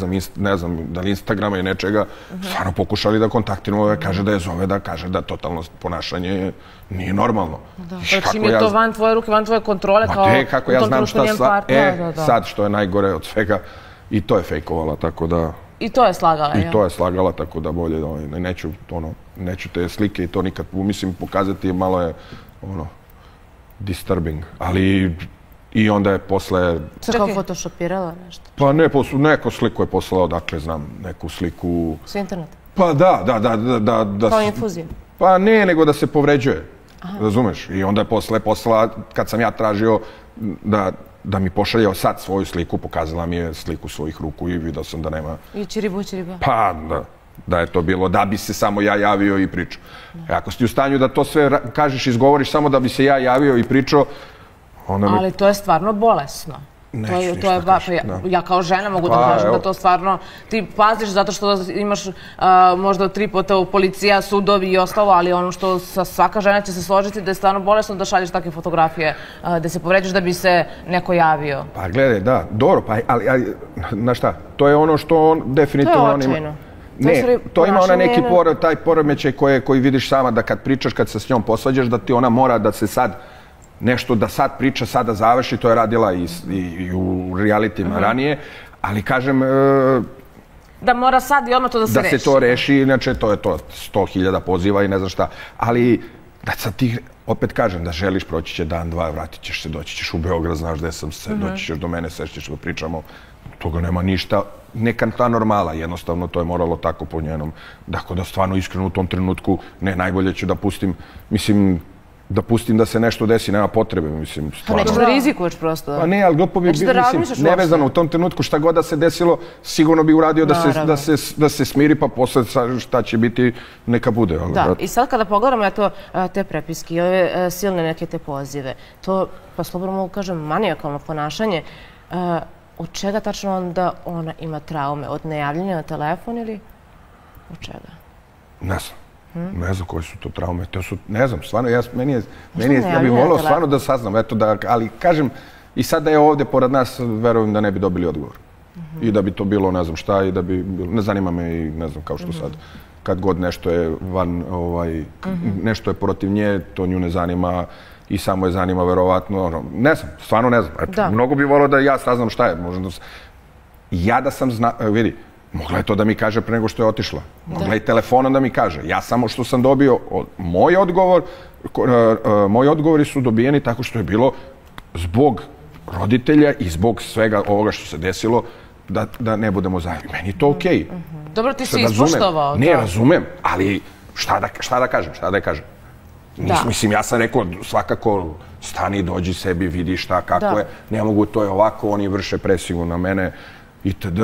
S3: znam, da li Instagrama i nečega, stvarno pokušali da kontaktiramo, kaže da je zove, da kaže da totalno ponašanje nije normalno.
S2: Znači mi je to van tvoje ruke, van tvoje kontrole, kao
S3: kako ja znam šta sad, što je najgore od svega, i to je fejkovala, tako da...
S2: I to je slagala,
S3: I to je slagala, tako da bolje, neću te slike i to nikad, mislim, pokazati, malo je, disturbing, ali i onda je posle...
S2: Sve kao photoshopirala nešto?
S3: Pa neku sliku je poslala, dakle, znam, neku sliku...
S2: S interneta?
S3: Pa da.
S2: Kao infuzija?
S3: Pa ne, nego da se povređuje, razumeš? I onda je poslala, kad sam ja tražio da mi pošalje sad svoju sliku, pokazala mi je sliku svojih ruku i vidio sam da nema...
S2: I čiribu.
S3: Pa da je to bilo, da bi se samo ja javio i pričao. Ako si u stanju da to sve kažeš i izgovoriš samo da bi se ja javio i pričao, onda mi...
S2: Ali to je stvarno bolesno.
S3: Neću ništa kažem.
S2: Ja kao žena mogu da kažem da to stvarno ti paziš zato što imaš možda 3 puta policija, sudovi i ostalo, ali ono što svaka žena će se složiti da je stvarno bolesno da šalješ takve fotografije, da se povređaš da bi se neko javio.
S3: Pa gledaj, da, dobro, ali znaš šta, to je ono što on definitivno...
S2: To je očajno.
S3: Ne, to ima ona neki taj poremećaj koji vidiš sama da kad pričaš, kad se s njom posvađaš, da ti ona mora da se sad nešto, da sad priča, sad da završi, to je radila i u realitima ranije, ali kažem...
S2: Da mora sad i odmah to da se reši.
S3: Da se to reši, inače to je to 100.000 poziva i ne znam šta, ali da sad ti, opet kažem, da želiš, proći će dan, dva, vratit ćeš se, doći ćeš u Beograd, znaš gde sam se, doći ćeš do mene, sešćeš da pričamo, toga nema ništa, neka ta normala, jednostavno to je moralo tako po njenom, dakle da stvarno iskreno u tom trenutku, ne, najbolje ću da pustim, mislim, da pustim da se nešto desi, nema potrebe, mislim, stvarno.
S2: Pa nećeš da rizikuješ prosto.
S3: Pa ne, ali glupo bi bilo, mislim, nevezano u tom trenutku šta god da se desilo, sigurno bi uradio da se smiri, pa posle šta će biti, neka bude.
S2: Da, i sad kada pogledamo te prepiske i ove silne neke te pozive, to, pa slobodno mogu kažem, manijakalno ponašanje, od čega tačno onda ona ima traume? Od nejavljanja na telefon ili od čega?
S3: Ne znam. Ne znam koje su to traume. Ne znam, stvarno, ja bih volao stvarno da saznam, ali kažem, i sad da je ovdje pored nas, verujem da ne bi dobili odgovor. I da bi to bilo ne znam šta, i da bi, ne zanima me i ne znam, kao što sad, kad god nešto je van, nešto je protiv nje, to nju ne zanima i samo je zanima, verovatno, ne znam, stvarno ne znam. Mnogo bi volao da ja saznam šta je. Ja da sam znao, vidi, mogla je to da mi kaže pre nego što je otišla. Mogla je telefonom da mi kaže. Ja samo što sam dobio moji odgovori su dobijeni tako što je bilo zbog roditelja i zbog svega ovoga što se desilo da ne budemo zajedno. Meni je to okej.
S2: Dobro, ti si ispoštovao.
S3: Ne, razumem, ali šta da kažem? Mislim, ja sam rekao svakako stani, dođi sebi, vidi šta, kako je. Ne mogu, to je ovako, oni vrše presiju na mene. itd.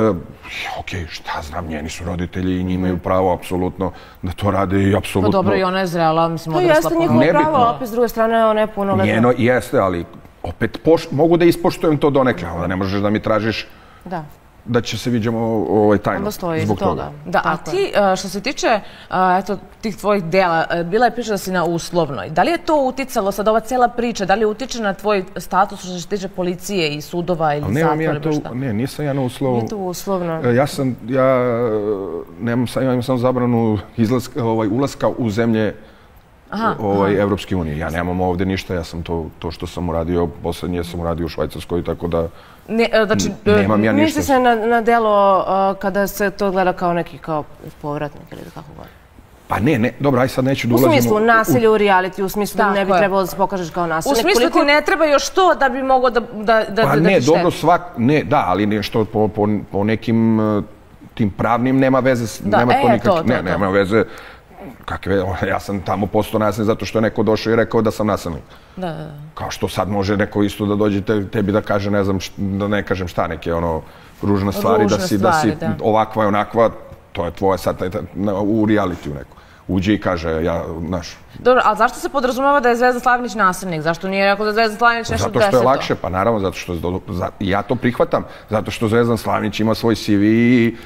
S3: Okej, šta znam, njeni su roditelji i njima imaju pravo apsolutno da to rade i apsolutno...
S2: Pa dobro, i ona je zrela, mislim, odrasla puno. To jeste njihovo pravo, opet s druge strane ona je punoletna.
S3: Njeno jeste, ali opet mogu da ispoštujem to donekle, ali ne možeš da mi tražiš da će se viđamo tajno zbog toga.
S2: Da, a ti, što se tiče tih tvojih dela, bila je priča da si na uslovnoj. Da li je to uticalo, sad ova cijela priča, da li utiče na tvoj status što se tiče policije i sudova ili zatvora ili šta?
S3: Ne, nisam ja na uslovu.
S2: Nije to uslovno.
S3: Ja imam samo zabranu ulaska u zemlje Evropske unije. Ja nemam ovdje ništa, ja sam to što sam uradio, poslednje sam uradio u Švajcarskoj, tako da nemam ja ništa.
S2: Misli se na delo kada se to gleda kao neki povratnik ili kako god?
S3: Pa ne, dobro, aj sad neću da ulazimo...
S2: U smislu nasilje u reality, u smislu da ne bi trebalo da se pokažeš kao nasilje. U smislu ti ne treba još to da bi mogo da ti šteti.
S3: Pa ne, dobro, da, ali nešto po nekim tim pravnim nema veze, nema to nikakve, nema veze. Ja sam tamo postao nasilnik zato što je neko došao i rekao da sam nasilnik. Kao što sad može neko isto da dođe tebi da kaže, ne znam, da ne kažem šta, neke ružne stvari, da si ovakva i onakva, to je tvoje sad u realitiju neko. Uđe i kaže, znaš...
S2: Dobro, ali zašto se podrazumeva da je Zvezdan Slavinić nasilnik? Zašto nije rekao da Zvezdan Slavinić nešto deseto?
S3: Zato što je lakše, pa naravno, zato što ja to prihvatam. Zato što Zvezdan Slavinić ima svoj CV i...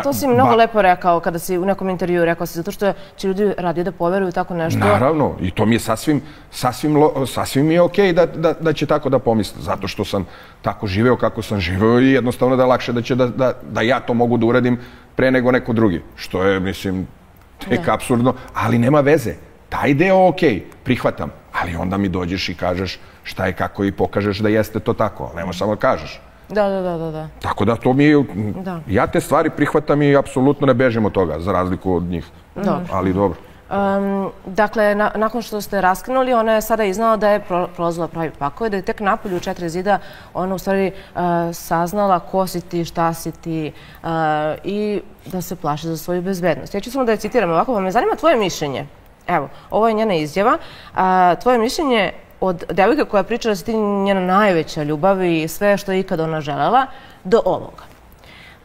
S2: To si mnogo lepo rekao kada si u nekom intervju rekao si, zato što će ljudi radije da poveruju tako nešto.
S3: Naravno, i to mi je sasvim je okej da će tako da pomisle. Zato što sam tako živeo kako sam živeo i jednostavno da je lakše da ja to mogu da uradim pre nego neko drugi. Što je, mislim... tek apsurdno, ali nema veze. Taj deo okej, prihvatam, ali onda mi dođeš i kažeš šta je kako i pokažeš da jeste to tako, ali nema samo da kažeš.
S2: Da.
S3: Tako da to mi je... Ja te stvari prihvatam i apsolutno ne bežim od toga, za razliku od njih. Ali dobro.
S2: Dakle, nakon što ste raskinuli, ona je sada iznala da je prolazila pravi pakao i da je tek napolju u 4 zida ona u stvari saznala ko si ti, šta si ti i da se plaši za svoju bezbednost. Ja ću samo da je citiram ovako, pa me zanima tvoje mišljenje. Evo, ovo je njena izjava. Tvoje mišljenje od devojke koja priča da si ti njena najveća ljubav i sve što je ikada ona želela, do ovoga.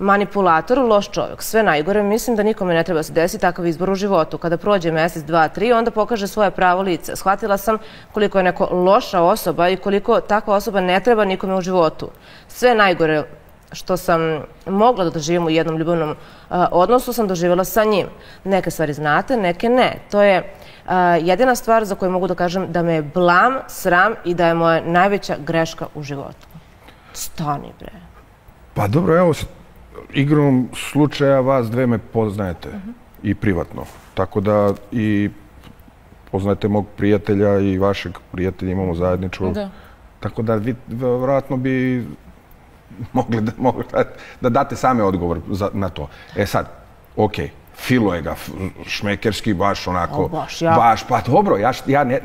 S2: Manipulator, loš čovjek, sve najgore, mislim da nikome ne treba da se desi takav izbor u životu. Kada prođe mjesec, 2, 3, onda pokaže svoje pravo lice. Shvatila sam koliko je neko loša osoba i koliko takva osoba ne treba nikome u životu. Sve najgore što sam mogla da doživim u jednom ljubavnom odnosu sam doživjela sa njim. Neke stvari znate, neke ne. To je jedina stvar za koju mogu da kažem da me je blam, sram i da je moja najveća greška u životu. Stani, bre.
S3: Pa dobro, evo, igrom slučaja vas dve me poznajete i privatno. Tako da i poznajete mog prijatelja i vašeg prijatelja, imamo zajedničku. Tako da vi vjerojatno bi mogli da date same odgovor na to. E sad, okej, filuje ga šmekerski, baš onako, baš, pa dobro,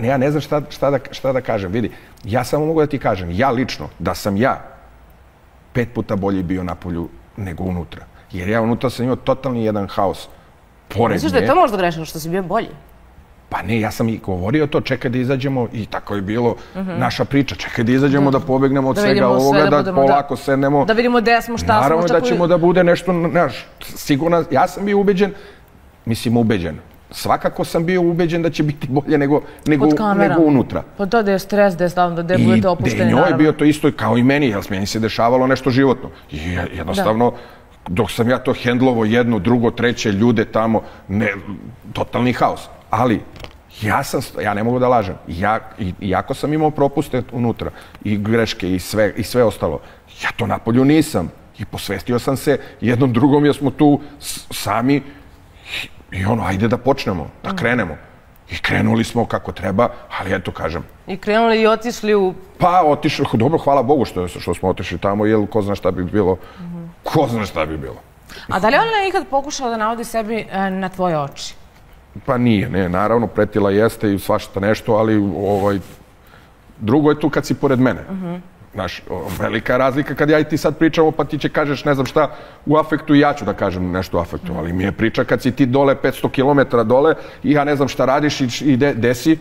S3: ja ne znam šta da kažem, vidi, ja samo mogu da ti kažem, ja lično, da sam ja 5 puta bolji bio napolju nego unutra, jer ja unutra sam imao totalni jedan haos.
S2: Misliš da je to možda grešno, što si bio bolji?
S3: Pa ne, ja sam i govorio to, čekaj da izađemo i tako je bilo naša priča, čekaj da izađemo, da pobegnemo od svega ovoga, da polako sednemo.
S2: Da vidimo gde smo, šta smo.
S3: Naravno da ćemo da bude nešto, sigurno, ja sam bio ubeđen, svakako sam bio ubeđen da će biti bolje nego unutra.
S2: Pa to da je stres, da je stavno, da je budete opušteni, naravno.
S3: I njoj je bio to isto kao i meni, jer meni se dešavalo nešto životno. I jednostavno, dok sam ja to hendlovo jedno, drugo, treće, ljude tamo, totalni haos. Ali, ja ne mogu da lažem, iako sam imao propuste unutra, i greške, i sve ostalo, ja to napolju nisam. I posvestio sam se jednom drugom, jer smo tu sami i ajde da počnemo, da krenemo. I krenuli smo kako treba, ali eto kažem.
S2: I krenuli i otišli u...
S3: Pa otišli, dobro, hvala Bogu što smo otišli tamo, jer ko zna šta bi bilo. Ko zna šta bi bilo.
S2: A da li ona ikad pokušala da navodi sebi na tvoje oči?
S3: Pa nije, ne, naravno, pretila jeste i svašta nešto, ali drugo je tu kad si pored mene. Znaš, velika je razlika kad ja i ti sad pričamo, pa ti će kažeš ne znam šta u afektu i ja ću da kažem nešto u afektu, ali mi je priča kad si ti dole 500 km dole i ja ne znam šta radiš i desi,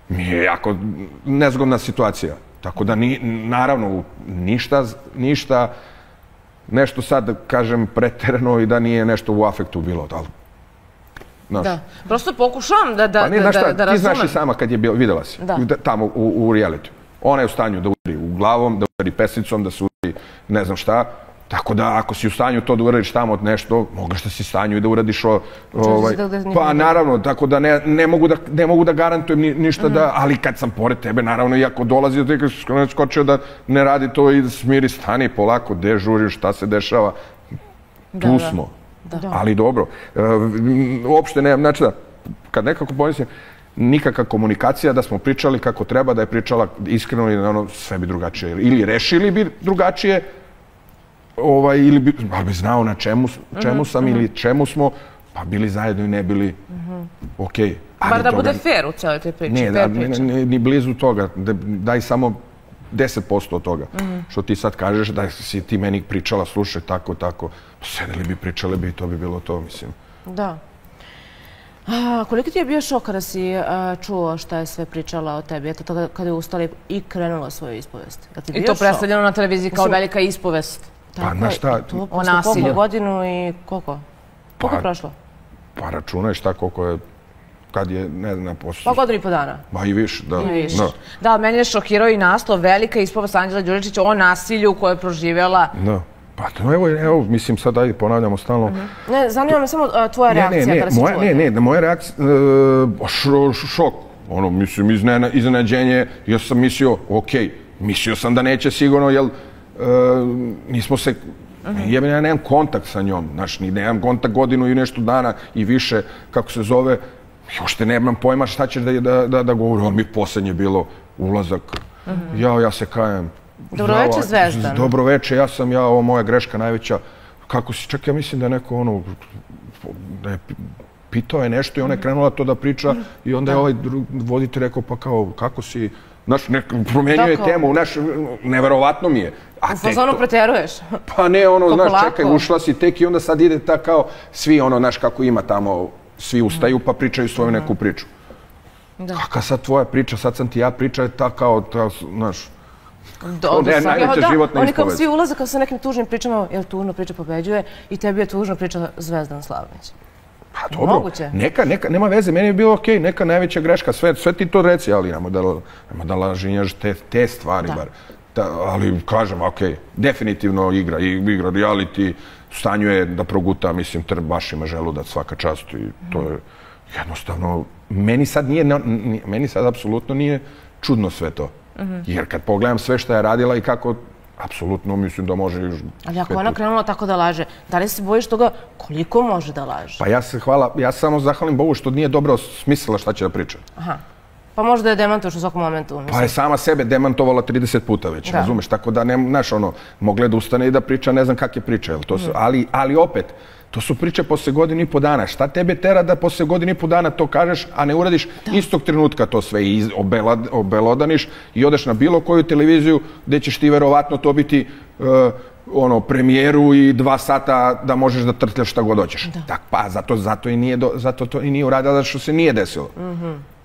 S3: mi je jako nezgodna situacija. Tako da, naravno, ništa, nešto sad, kažem, preterano i da nije nešto u afektu bilo,
S2: da, prosto pokušavam da razumem.
S3: Ti znaš i sama kad je bilo, videla si, tamo u realitiju. Ona je u stanju da udari u glavom, da udari pesnicom, da se udari ne znam šta. Tako da ako si u stanju to da uradiš tamo nešto, mogaš da si u stanju i da uradiš pa naravno, tako da ne mogu da garantujem ništa da, ali kad sam pored tebe, naravno, i ako dolazi od tega skočio da ne radi to i smiri, stani polako, gde žuriš, šta se dešava, tu smo. Ali dobro, uopšte ne, znači da, kad nekako pomislim, nikakva komunikacija, da smo pričali kako treba, da je pričala iskreno i sve bi drugačije. Ili rešili bi drugačije, ili bi znao na čemu sam ili čemu smo, pa bili zajedno i ne bili okej.
S2: Bar da bude fair u cijeloj toj priči.
S3: Ne, ni blizu toga. Daj samo 10% od toga. Što ti sad kažeš da si ti meni pričala, slušaj, tako, sedeli bi, pričali bi i to bi bilo to, mislim.
S2: Da. Koliko ti je bio šok kada si čuo šta je sve pričala o tebi? Eto, kada je ustala i krenula svoju ispovest. I to predstavljeno na televiziji kao velika ispovest.
S3: Pa, znaš šta?
S2: O nasilju. Koliko godinu i koliko? Koliko je prošlo?
S3: Pa, računaj šta koliko je, kad je, ne znam, posle.
S2: Pa, godinu i po dana.
S3: Ma i više, da.
S2: Da, meni je šokirao i naslov velika ispovest Anđela Đuričića o nasilju koje je proživjela.
S3: Da. Pa evo, mislim sad, ajde, ponavljamo stalno.
S2: Ne, zanima me samo tvoja reakcija kada si čula.
S3: Ne, moja reakcija, šok, mislim, iznenađenje, ja sam mislio, okej, mislio sam da neće sigurno, jer nismo se, ja nemam kontakt sa njom, znaš, nemam kontakt godinu i nešto dana i više, kako se zove, još te nemam pojma šta ćeš da govori, on mi poslednje bilo ulazak, ja se kajem.
S2: Dobroveče, Zvezdan.
S3: Dobroveče, ovo moja greška najveća. Kako si, čak ja mislim da je neko pitao je nešto i ona je krenula to da priča i onda je ovaj voditelj rekao, pa kao, kako si, znaš, promenio je temu, znaš, neverovatno mi je.
S2: U fazonu preteruješ?
S3: Pa ne, znaš, čekaj, ušla si tek i onda sad ide ta kao, svi znaš, kako ima tamo, svi ustaju pa pričaju svoju neku priču. Kakva sad tvoja priča, sad sam ti ja priča, ta kao, znaš, najveća životna
S2: ispovest. Oni kao svi ulaze kao sa nekim tužnim pričama, jer tužna priča pobeđuje i tebi je tužna priča Zvezdan Slavnić.
S3: Pa dobro, nema veze, meni je bilo okej, neka najveća greška, sve ti to reci, ali nema da lažinjaš te stvari bar. Ali kažem, okej, definitivno igra reality, u stanju je da proguta, mislim, baš ima želudac svaka čast i to je jednostavno, meni sad apsolutno nije čudno sve to. Jer kad pogledam sve što je radila i kako apsolutno mislim da može još...
S2: Ali ako ona krenula tako da laže, da li se bojiš toga koliko može da laže?
S3: Pa ja samo zahvalim Bogu što nije dobro smislila šta će da priča.
S2: Aha. Pa možda je demantovaš u svakom momentu.
S3: Pa je sama sebe demantovala 30 puta već, razumeš? Tako da, znaš, mogle da ustane i da priča, ne znam kak je priča, ali opet, to su priče posle godinu i po dana. Šta tebe tera da posle godinu i po dana to kažeš, a ne uradiš istog trenutka to sve i obelodaniš i odeš na bilo koju televiziju gde ćeš ti verovatno to biti premijeru i 2 sata da možeš da trtljaš šta god hoćeš. Pa zato to i nije uradila, zato što se nije desilo.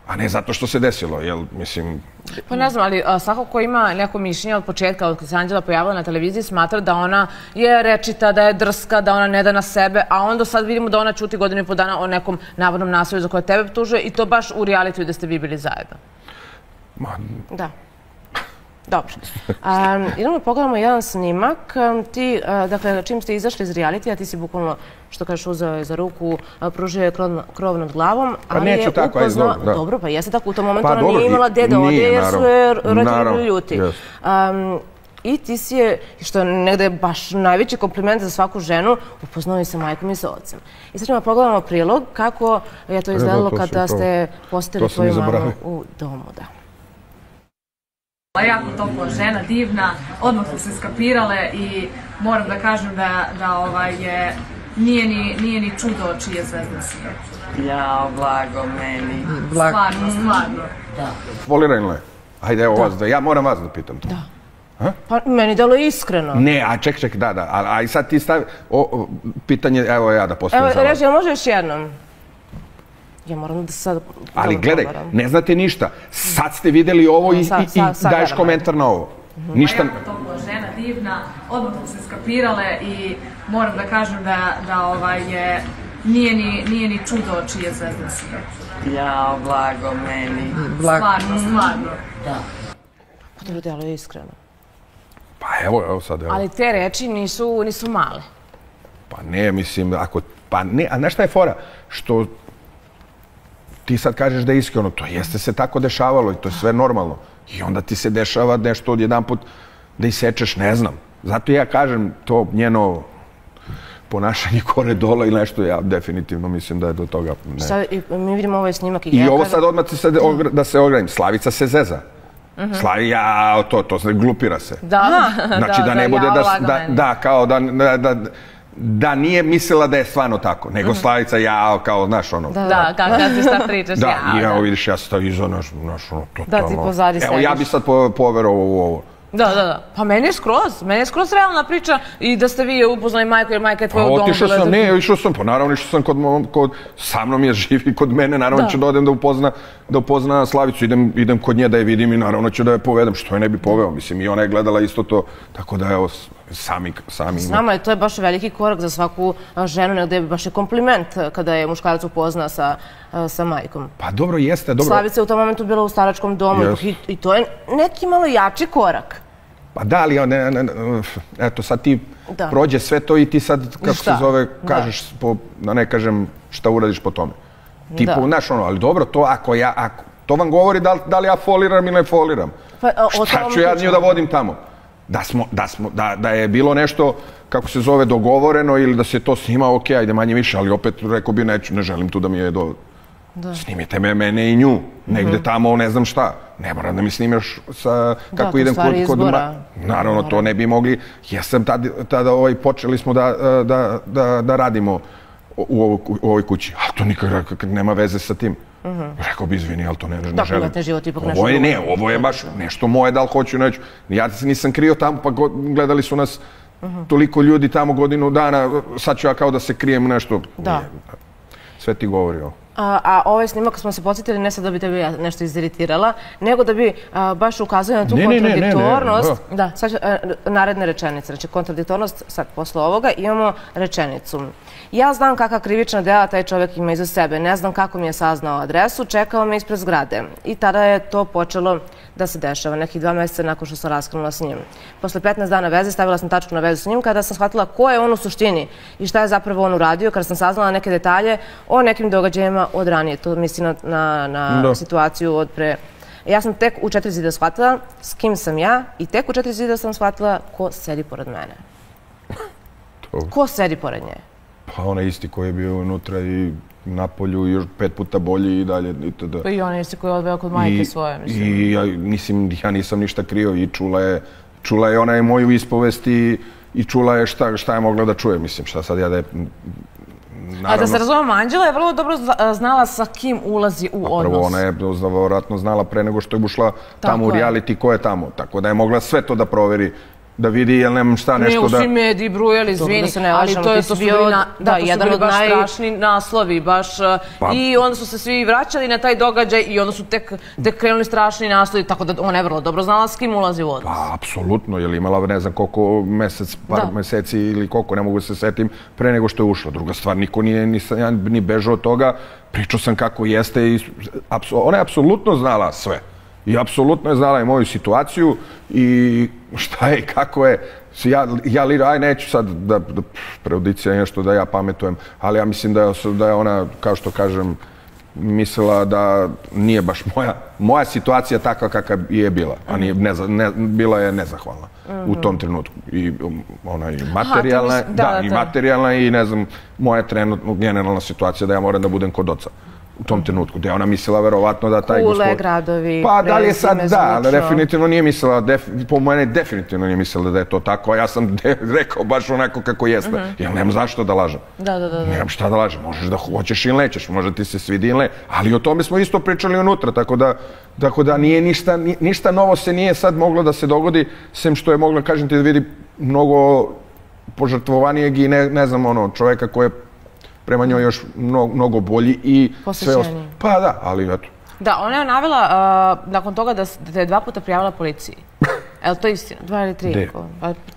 S3: A ne zato što se desilo, jel, mislim...
S2: Pa ne znam, ali svako ko ima neko mišljenje od početka, od kada se Anđela pojavila na televiziji, smatra da ona je rečita, da je drska, da ona ne da na sebe, a onda sad vidimo da ona ćuti godinu i po dana o nekom navodnom nasilju za koje tebe tužuje i to baš u realitiju da ste vi bili zajedno. Da. Dobro. Idemo pogledamo jedan snimak. Ti, dakle, čim ste izašli iz realitija, ti si bukvalno, što kažeš, uzeo je za ruku, pružio je krov nad glavom, ali je upoznao... Dobro, pa jeste tako, u tom momentu ona nije imala gde da ode jer su je roditelji ljuti. I ti si je, što je negde baš najveći kompliment za svaku ženu, upoznao i sa majkom i sa ocem. I sad ćemo pogledamo prilog kako je to izgledalo kada ste posjetili tvoju mamu u domu, da.
S5: Jako topla žena, divna, odmah su se skapirale i moram da kažem da nije ni čudo čije zvezda si.
S6: Jao, blago meni.
S5: Stvarno.
S3: Folirajno je. Ajde, evo vas, ja moram vas da pitam to.
S2: Da. Pa meni delo je iskreno.
S3: Ne, a ček, da. A i sad ti stavi, pitanje, evo ja da postavim za vas.
S2: Evo, reži, može još jednom? Ja moram da sad...
S3: Ali gledaj, ne znate ništa. Sad ste videli ovo i daješ komentar na ovo. Ništa...
S5: Jako topla žena, divna, odmah su se skapirale i moram da kažem da nije ni čudo čije zvezda si.
S6: Jao, blago meni.
S5: Stvarno.
S2: Pa to delo je iskreno.
S3: Pa evo sad, evo.
S2: Ali te reči nisu male.
S3: Pa ne, mislim, pa ne, a znaš šta je fora? Što... Ti sad kažeš da je iskreno, to jeste se tako dešavalo i to je sve normalno. I onda ti se dešava nešto odjedanput da isečeš, ne znam. Zato ja kažem to njeno ponašanje kore dola ili nešto, ja definitivno mislim da je do toga...
S2: Sad mi vidimo ovaj snimak
S3: i ovo sad odmah da se ogradim. Slavica se zeza. Slavija, to se glupira se.
S2: Da,
S3: znači da ne bude da, kao da nije mislila da je stvarno tako, nego Slavica, ja, kao, znaš, ono...
S2: Da, kad ti šta pričaš, ja.
S3: Da, i evo vidiš, ja sam iza, znaš, ono, totalno...
S2: Da, ti pozadi sediš.
S3: Evo, ja bi sad poverovao u ovo.
S2: Da. Pa meni je skroz realna priča i da ste vi upoznali majku, jer majka je tvoja u domu.
S3: Otišao sam, išao sam, pa naravno išao sam sa mnom je živi kod mene, naravno ću da odem da upozna Slavicu, idem kod nje da je vidim i naravno ću da je povedem, što je ne bi poveo, mislim, i ona je gledala isto to, tako da evo, sami...
S2: Znamo, ali to je baš veliki korak za svaku ženu, negdje baš je kompliment kada je muškarac upozna sa majkom.
S3: Pa dobro, jeste, dobro.
S2: Slavica je u tom momentu bila u staračkom domu i to je neki malo jači korak.
S3: Pa da, ali eto sad ti prođe sve to i ti sad, kako se zove, kažeš, da ne kažem šta uradiš po tome. Tipu, znaš ono, ali dobro, to vam govori da li ja foliram ili ne foliram. Šta ću ja nju da vodim tamo? Da je bilo nešto, kako se zove, dogovoreno ili da se to snima, ok, ajde manje više, ali opet rekao bi ne želim tu da mi je snimite mene i nju, negde tamo, ne znam šta. Ne moram da mi snimaš kako idem kod... Naravno, to ne bi mogli. Jesam tada počeli smo da radimo u ovoj kući. A to nikak nema veze sa tim. Rekao bi, izvini, ali to ne želim.
S2: Da, privatni život ipak nešto...
S3: Ne, ovo je baš nešto moje, da li hoću, neću. Ja se nisam krio tamo, pa gledali su nas toliko ljudi tamo godinu dana, sad ću ja kao da se krijem nešto. Sve ti govori ovo.
S2: A ovaj snimak smo se podsjetili ne sad da bi tebi nešto iziritirala, nego da bi baš ukazali na tu kontradiktornost. Da, sad naredne rečenice. Znači, kontradiktornost, sad posle ovoga imamo rečenicu. Ja znam kakva krivična dela taj čovjek ima iza sebe. Ne znam kako mi je saznao adresu, čekao me ispred zgrade. I tada je to počelo da se dešava, nekih 2 mjeseca nakon što sam raskrenula s njim. Posle 15 dana veze stavila sam tačku na vezu s njim kada sam shvatila ko je on u suštini i šta je zapravo on uradio, kada sam saznala neke detalje o nekim događajima od ranije. To misli na situaciju od pre Ja sam tek u 4 zida shvatila s kim sam ja i tek u 4 zida sam shvatila ko sedi pored mene. Ko sedi pored nje?
S3: Pa onaj isti koji je bio unutra i na polju i još 5 puta bolji i dalje.
S2: Pa i onaj isti koji je odveo kod majke svoje, mislim.
S3: I ja nisam ništa krio i čula je ona je moju ispovest i čula je šta je mogla da čuje. Mislim, šta sad ja da je...
S2: A da se razumemo, Anđela je vrlo dobro znala sa kim ulazi u odnos.
S3: Prvo, ona je vjerojatno znala pre nego što je ušla tamo u reality ko je tamo. Tako da je mogla sve to da proveri, da vidi jel nemam šta nešto da...
S2: Nije u svim mediji brujali, izvini, ali to su bili jedan od najstrašniji naslovi, baš. I onda su se svi vraćali na taj događaj i onda su tek krenuli strašni naslovi, tako da ona je vrlo dobro znala s kim ulazi u odnos.
S3: Pa, apsolutno, jer imala ne znam koliko par meseci ili koliko, ne mogu se setim, pre nego što je ušla. Druga stvar, niko nije ni bežao od toga, pričao sam kako jeste i ona je apsolutno znala sve. I apsolutno je znala i moju situaciju i šta je i kako je. Aj neću sad da prejudiciram nešto da ja pametujem, ali ja mislim da je ona, kao što kažem, mislila da nije baš moja situacija takva kakva je bila, a bila je nezahvalna u tom trenutku. I ona i materijalna i ne znam, moja trenutno generalna situacija da ja moram da budem kod oca. U tom trenutku, gdje ona mislila verovatno da taj gospod...
S2: Kule, gradovi,
S3: pa da li je sad da, ali definitivno nije mislila, po mene definitivno nije mislila da je to tako, a ja sam rekao baš onako kako jeste, jer nemam zašto da lažem. Nemam šta da lažem, možeš da hoćeš ili nećeš, možda ti se svidi ili ne, ali o tome smo isto pričali unutra, tako da nije ništa novo se nije sad moglo da se dogodi, sem što je moglo, kažem ti, da vidi mnogo požrtvovanijeg i ne znam, čoveka koji je prema njoj još mnogo bolji i sve ostalo. Pa da, ali eto.
S2: Da, ona je navela nakon toga da te je 2 puta prijavila policiji. Je li to istina? 2 ili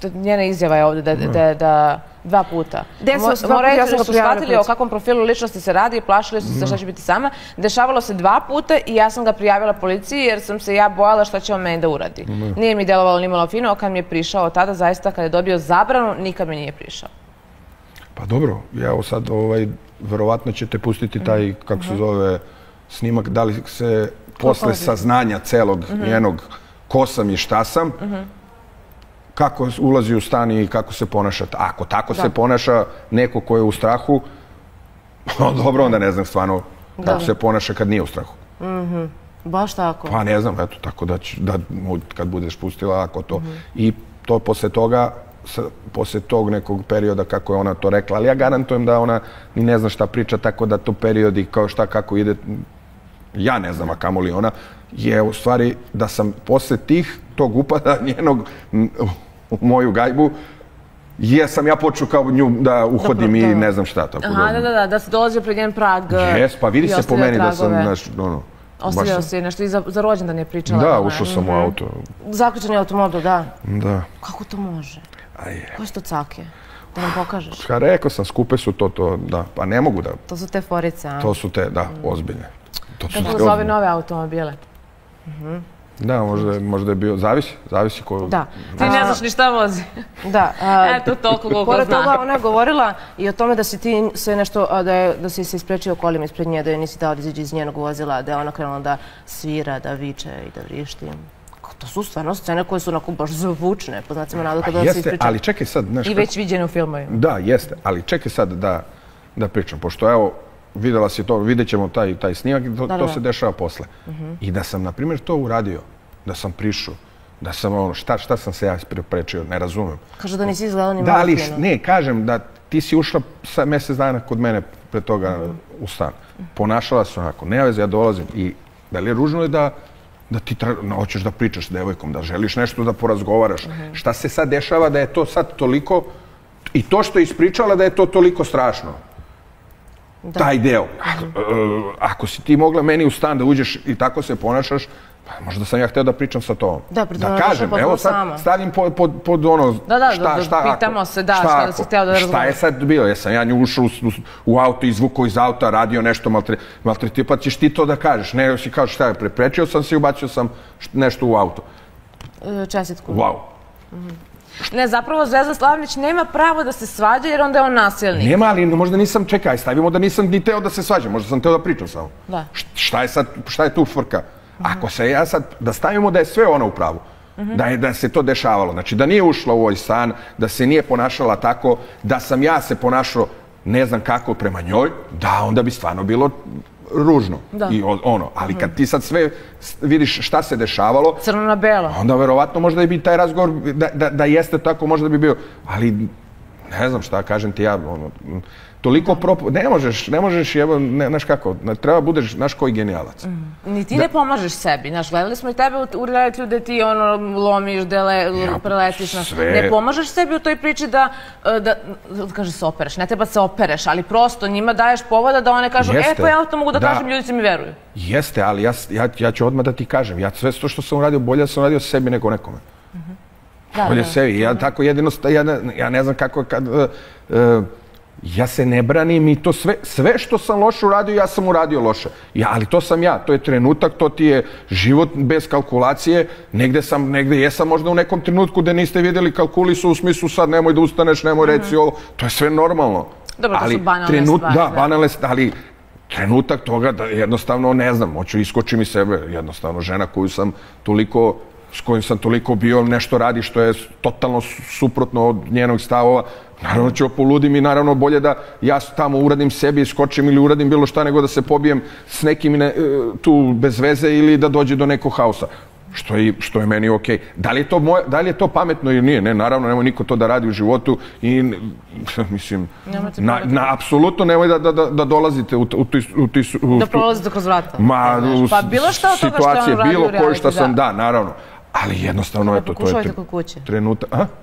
S2: 3? Njena izjava je ovdje da 2 puta. Moram reći da su shvatili o kakvom profilu ličnosti se radi i plašili su se šta će biti sama. Dešavalo se 2 puta i ja sam ga prijavila policiji jer sam se ja bojala šta će on meni da uradi. Nije mi delovalo nimalo fino, kad mi je prišao tada, zaista kad je dobio zabranu, nikad mi nije prišao.
S3: Pa dobro, evo sad, verovatno ćete pustiti taj, kako se zove, snimak, da li se posle saznanja celog njenog ko sam i šta sam, kako ulazi u stan i kako se ponaša. Ako tako se ponaša neko ko je u strahu, dobro, onda ne znam stvarno kako se ponaša kad nije u strahu.
S2: Baš tako?
S3: Pa ne znam, eto, tako da kad budeš pustila, ako to. I to posle tog nekog perioda kako je ona to rekla, ali ja garantujem da ona ni ne zna šta priča, tako da to periodi kao šta kako ide, ja ne znam, a kamoli ona, je u stvari da sam posle tog upada njenog u moju gajbu, jesam ja počeo kao nju da uhodim i ne znam šta.
S2: Aha, da se dolazio pred njen prag.
S3: Jes, pa vidi se po meni da sam,
S2: ostavljao si nešto i za rođendan je pričala.
S3: Da, ušao sam u auto.
S2: Zaključan je automobil, da.
S3: Da.
S2: Kako to može? Koje su to cake? Da nam pokažeš?
S3: Rekao sam, skupe su to, da. Pa ne mogu da...
S2: To su te forice, a?
S3: To su te, da, ozbiljne.
S2: Kako za ove nove automobile?
S3: Da, možda je bio, zavisi ko...
S2: Da.
S5: Ti ne znaš ni šta vozi.
S2: Da.
S5: Eto, toliko koliko
S2: pored
S5: zna.
S2: toga, ona je govorila i o tome da si ti sve nešto, da si se isprečio kolima ispred nje, da je nisi dao da izađe iz njenog vozila, da je ona krenula da svira, da viče i da vrišti. To su stvarno scene koje su onako baš zvučne, po znacima navoda kada se ispriča.
S3: Ali čekaj sad, znaš...
S2: I već viđene u filmovima.
S3: Da, jeste, ali čekaj sad da pričam, pošto evo, videla si to, vidjet ćemo taj snimak, to se dešava posle. I da sam, na primjer, to uradio, da sam prišao, da sam ono, šta sam se ja prečio, ne razumem.
S2: Kaže da nisi izgledao ni
S3: malo
S2: malo fino.
S3: Da, ali ne, kažem da ti si ušla mjesec dana kod mene pre toga u stan. Ponašala se onako, ne veze, ja dolazim i da li je ružno je da ti hoćeš da pričaš s devojkom, da želiš nešto da porazgovaraš. Šta se sad dešava da je to sad toliko, i to što je ispričala da je to toliko strašno. Taj deo. Ako si ti mogla meni u stan da uđeš i tako se ponašaš, pa možda sam ja hteo da pričam sa tobom.
S2: Da
S3: kažem, evo sad stavim pod ono,
S2: šta pitamo se, šta si hteo da razumiješ.
S3: Šta je sad bilo? Jesam ja nju ušao u auto, izvukao iz auta, radio nešto, maltretio, pa ćeš ti to da kažeš. Ne, si kažeš šta je, preprečio sam se i ubacio sam nešto u auto.
S2: Čestitku.
S3: Wow.
S2: Ne, zapravo Zvezdan Slavnić nema pravo da se svađa jer onda je on nasilnik.
S3: Nema, ali možda nisam, čekaj, stavimo da nisam ni teo da se svađam, možda sam teo da pričam samo.
S2: Da.
S3: Šta je tu frka? Ako se ja sad, da stavimo da je sve ona u pravu, da se to dešavalo, znači da nije ušla u ovaj stan, da se nije ponašala tako, da sam ja se ponašao ne znam kako prema njoj, da, onda bi stvarno bilo ružno. I ono, ali kad ti sad sve vidiš šta se dešavalo,
S2: crno na belo,
S3: onda verovatno možda bi taj razgovor, da jeste tako, možda bi bio, ali ne znam šta, kažem ti ja, toliko ne možeš, znaš kako, treba budeš, znaš koji genijalac.
S2: Ni ti ne pomažeš sebi, znaš, gledali smo i tebe u realitiju da ti lomiš, preletiš, ne pomažeš sebi u toj priči da kaže se opereš, ne treba se opereš, ali prosto njima daješ povoda da one kažu, pa ja to mogu da kažem, ljudi se mi veruju.
S3: Jeste, ali ja ću odmah da ti kažem, ja sve što sam uradio, bolje sam uradio sebi nego nekome. Bolje sebi, ja tako jedino, ja ne znam kako kad... Ja se ne branim i to sve što sam loše uradio, ja sam uradio loše. Ali to sam ja, to je trenutak, to ti je život bez kalkulacije. Negde jesam možda u nekom trenutku da niste vidjeli kalkulisu u smislu sad nemoj da ustaneš, nemoj reci ovo. To je sve normalno.
S2: Dobro, to su banalne stvari.
S3: Da, banalne stvari, ali trenutak toga da jednostavno ne znam, hoću iskočim iz sebe. Jednostavno žena s kojim sam toliko bio, nešto radi što je totalno suprotno od njenog stavova. Naravno ću poludim i naravno bolje da ja tamo uradim sebi, skočim ili uradim bilo šta nego da se pobijem s nekim tu bez veze ili da dođe do nekog haosa. Što je meni okej. Da li je to pametno ili nije? Ne, naravno, nemoj niko to da radi u životu i, mislim, apsolutno nemoj da dolazite u
S2: da prolazite kroz vrata.
S3: Pa bilo šta od toga što je on radio u reality, da, naravno. Ali jednostavno, eto, to je trenutak. Ne pokušavajte kod kuće.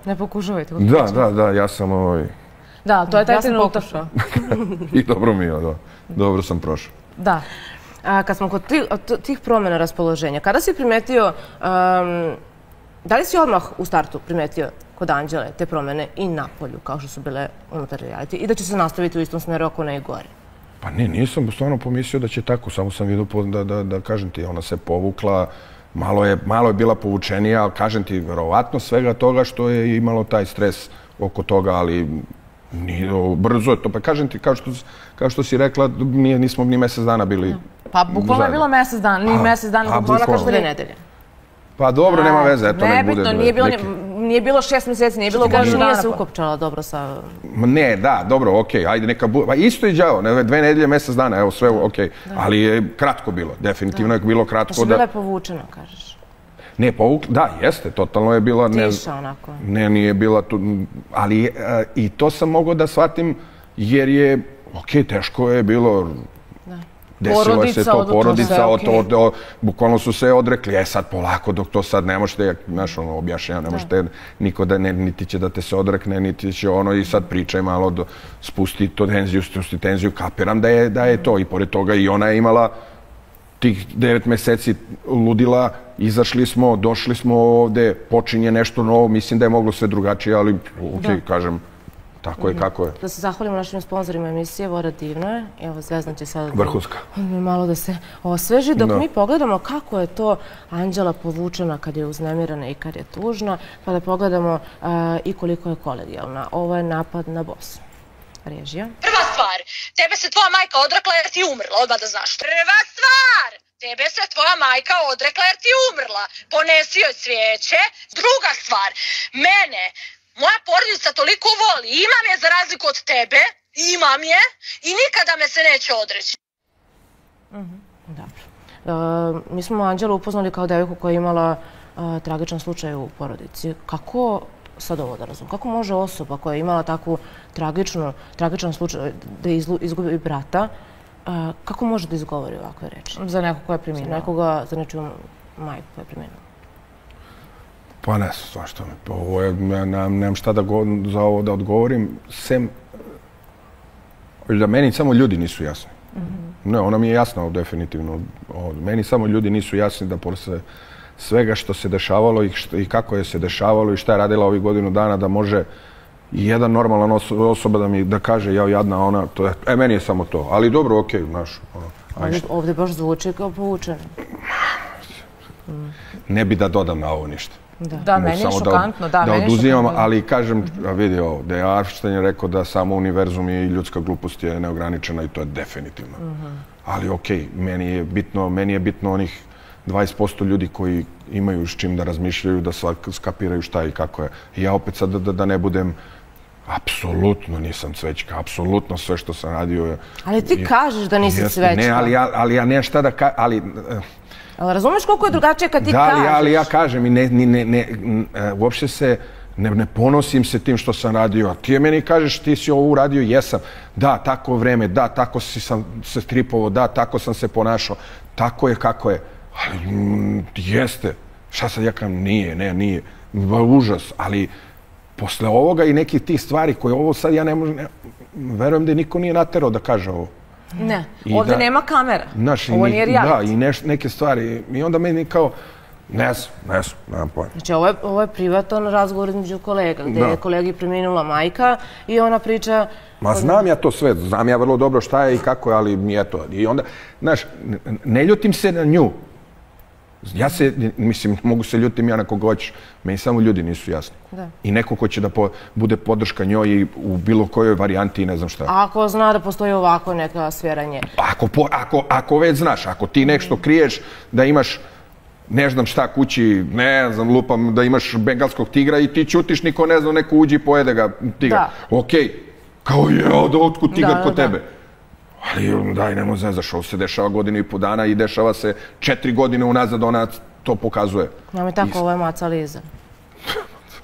S2: Ne pokušavajte kod kuće.
S3: Da, ja sam
S2: Da, to je taj trenutak.
S3: I dobro mi je, da. Dobro sam prošao.
S2: Da. Kad smo kod tih promjena raspoloženja, kada si primetio, da li si odmah u startu primetio kod Anđele te promjene i na polju, kao što su bile unutar reality, i da će se nastaviti u istom smeru ako ne i gore?
S3: Pa ne, nisam stvarno pomislio da će tako, samo sam vidio da kažem ti, ona se povukla, malo je bila povučenija, ali kažem ti, verovatno svega toga što je imalo taj stres oko toga, ali brzo je to. Pa kažem ti, kao što si rekla, nismo ni mjesec dana bili zajedno.
S2: Pa bukvalno je bilo mjesec dana, ni mjesec dana, bukvalno kaže 3 nedelje.
S3: Pa dobro, nema veze, eto nek bude.
S2: Nije bilo 6 mjeseci, nije bilo godinu dana. Nije se ukopčala dobro sa...
S3: Ne, da, dobro, okej, ajde neka bude. Pa isto i đavo, 2 nedelje, mjesec dana, evo sve okej. Ali je kratko bilo, definitivno je bilo kratko.
S2: Pa si bila je povučena, kažeš.
S3: Ne, da, jeste, totalno je bila...
S2: Tiša onako.
S3: Ne, nije bila tu, ali i to sam mogao da shvatim jer je, okej, teško je bilo... Desilo se to, porodica, bukvalno su se odrekli, sad polako, dok to sad ne možete, znaš, objašnjam, ne možete, niko da niti će da te se odrekne, niti će i sad pričaj malo, spusti tenziju, kapiram da je to, i pored toga i ona je imala tih 9 meseci ludila, izašli smo, došli smo ovde, počinje nešto novo, mislim da je moglo sve drugačije, ali okej, kažem, tako je kako je.
S2: Da se zahvalimo našim sponzorima emisije, Vora divno je. Evo, Zvezdan će sad malo da se osveži. Dok mi pogledamo kako je to Anđela povučena kad je uznemirana i kad je tužna, pa da pogledamo i koliko je kolegijalna. Ovo je napad na Bosnu. Režija.
S7: Prva stvar, tebe se tvoja majka odrekla jer ti umrla, odmah da znaš. Prva stvar, tebe se tvoja majka odrekla jer ti umrla. Ponesi joj cvijeće. Druga stvar, mene moja porodica toliko voli, imam je za razliku od tebe, imam je i nikada me se neće odreći.
S2: Dobro. Mi smo Anđelu upoznali kao devojku koja je imala tragičan slučaj u porodici. Kako, sad ovo da razumem, kako može osoba koja je imala takvu tragičan slučaj da izgubi brata, kako može da izgovori ovakve reči? Za nekog koja je preminula. Za nečiju majku koja je preminula.
S3: Pa ne, svašta me. Ovo je, nemam šta za ovo da odgovorim, sem da meni samo ljudi nisu jasni. Ne, ona mi je jasna definitivno. Meni samo ljudi nisu jasni da posle svega što se dešavalo i kako je se dešavalo i šta je radila ovih godinu dana da može i jedan normalan osoba da kaže jao jadna ona, meni je samo to. Ali dobro, okej, znaš.
S2: Ovdje baš zvuči kao povučeno.
S3: Ne bi da dodam na ovo ništa.
S2: Da, meni je šokantno.
S3: Da oduzimam, ali kažem, vidi ovo, da je Einstein je rekao da samo univerzum i ljudska glupost je neograničena i to je definitivno. Ali okej, meni je bitno onih 20% ljudi koji imaju s čim da razmišljaju, da skapiraju šta i kako je. I ja opet sad da ne budem, apsolutno nisam cvećka, apsolutno sve što sam radio je...
S2: Ali ti kažeš da nisi cvećka.
S3: Ne, ali ja nemam šta da kažem, ali...
S2: Ali razumeš koliko je drugačije kad ti
S3: kažeš? Da, ali ja kažem i uopšte se ne ponosim se tim što sam radio. A ti meni kažeš ti si ovo uradio, jesam. Da, tako vreme, da, tako sam se stripovao, da, tako sam se ponašao. Tako je kako je. Ali jeste. Šta sad ja kažem? Nije. Užas, ali posle ovoga i nekih tih stvari koje ovo sad ja ne možem... Verujem da niko nije naterao da kaže ovo.
S2: Ne, ovdje nema kamera. Ovo nije reality.
S3: Da, i neke stvari. I onda meni kao, ne znam, nemam pojma.
S2: Znači, ovo je privatan razgovor između kolega, gdje je kolegi preminula majka i ona priča...
S3: Ma znam ja to sve, znam ja vrlo dobro šta je i kako je, ali mi je to. I onda, znaš, ne ljutim se na nju. Ja se, mislim, mogu se ljutim ja na koga hoćeš. Meni samo ljudi nisu jasni. I neko ko će da bude podrška njoj i u bilo kojoj varijanti i ne znam šta.
S2: Ako zna da postoji ovako neka sfera nje.
S3: Ako već znaš, ako ti nešto kriješ da imaš ne znam šta kući, ne znam, lupam da imaš bengalskog tigra i ti ćutiš, niko ne znam, neko uđi i pojede ga tigra. Okej, kao je, otkud tigar kod tebe? Ali daj, nemoj zezaš, ovo se dešava 1,5 dana i dešava se 4 godine unazad, ona to pokazuje.
S2: Nemoj tako, ovo je Maca Liza.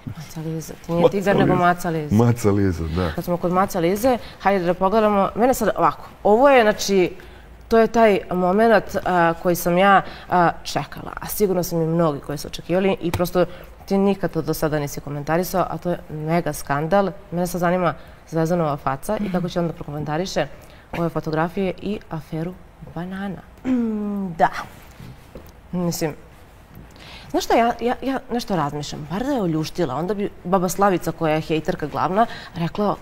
S2: Maca Liza, ti nije tigar nego Maca Liza.
S3: Maca Liza, da.
S2: Kad smo kod Maca Lize, hajde da pogledamo, mene sad ovako, ovo je, znači, to je taj moment koji sam ja čekala, a sigurno sam i mnogi koji su očekivali i prosto ti nikad to do sada nisi komentarisao, a to je mega skandal. Mene sad zanima Zvezdanova faca i kako će onda prokomentariše ove fotografije i aferu banana. Da. Mislim, znaš šta, ja nešto razmišljam. Bar da je oljuštila, onda bi baba Slavica, koja je hejterka glavna, rekla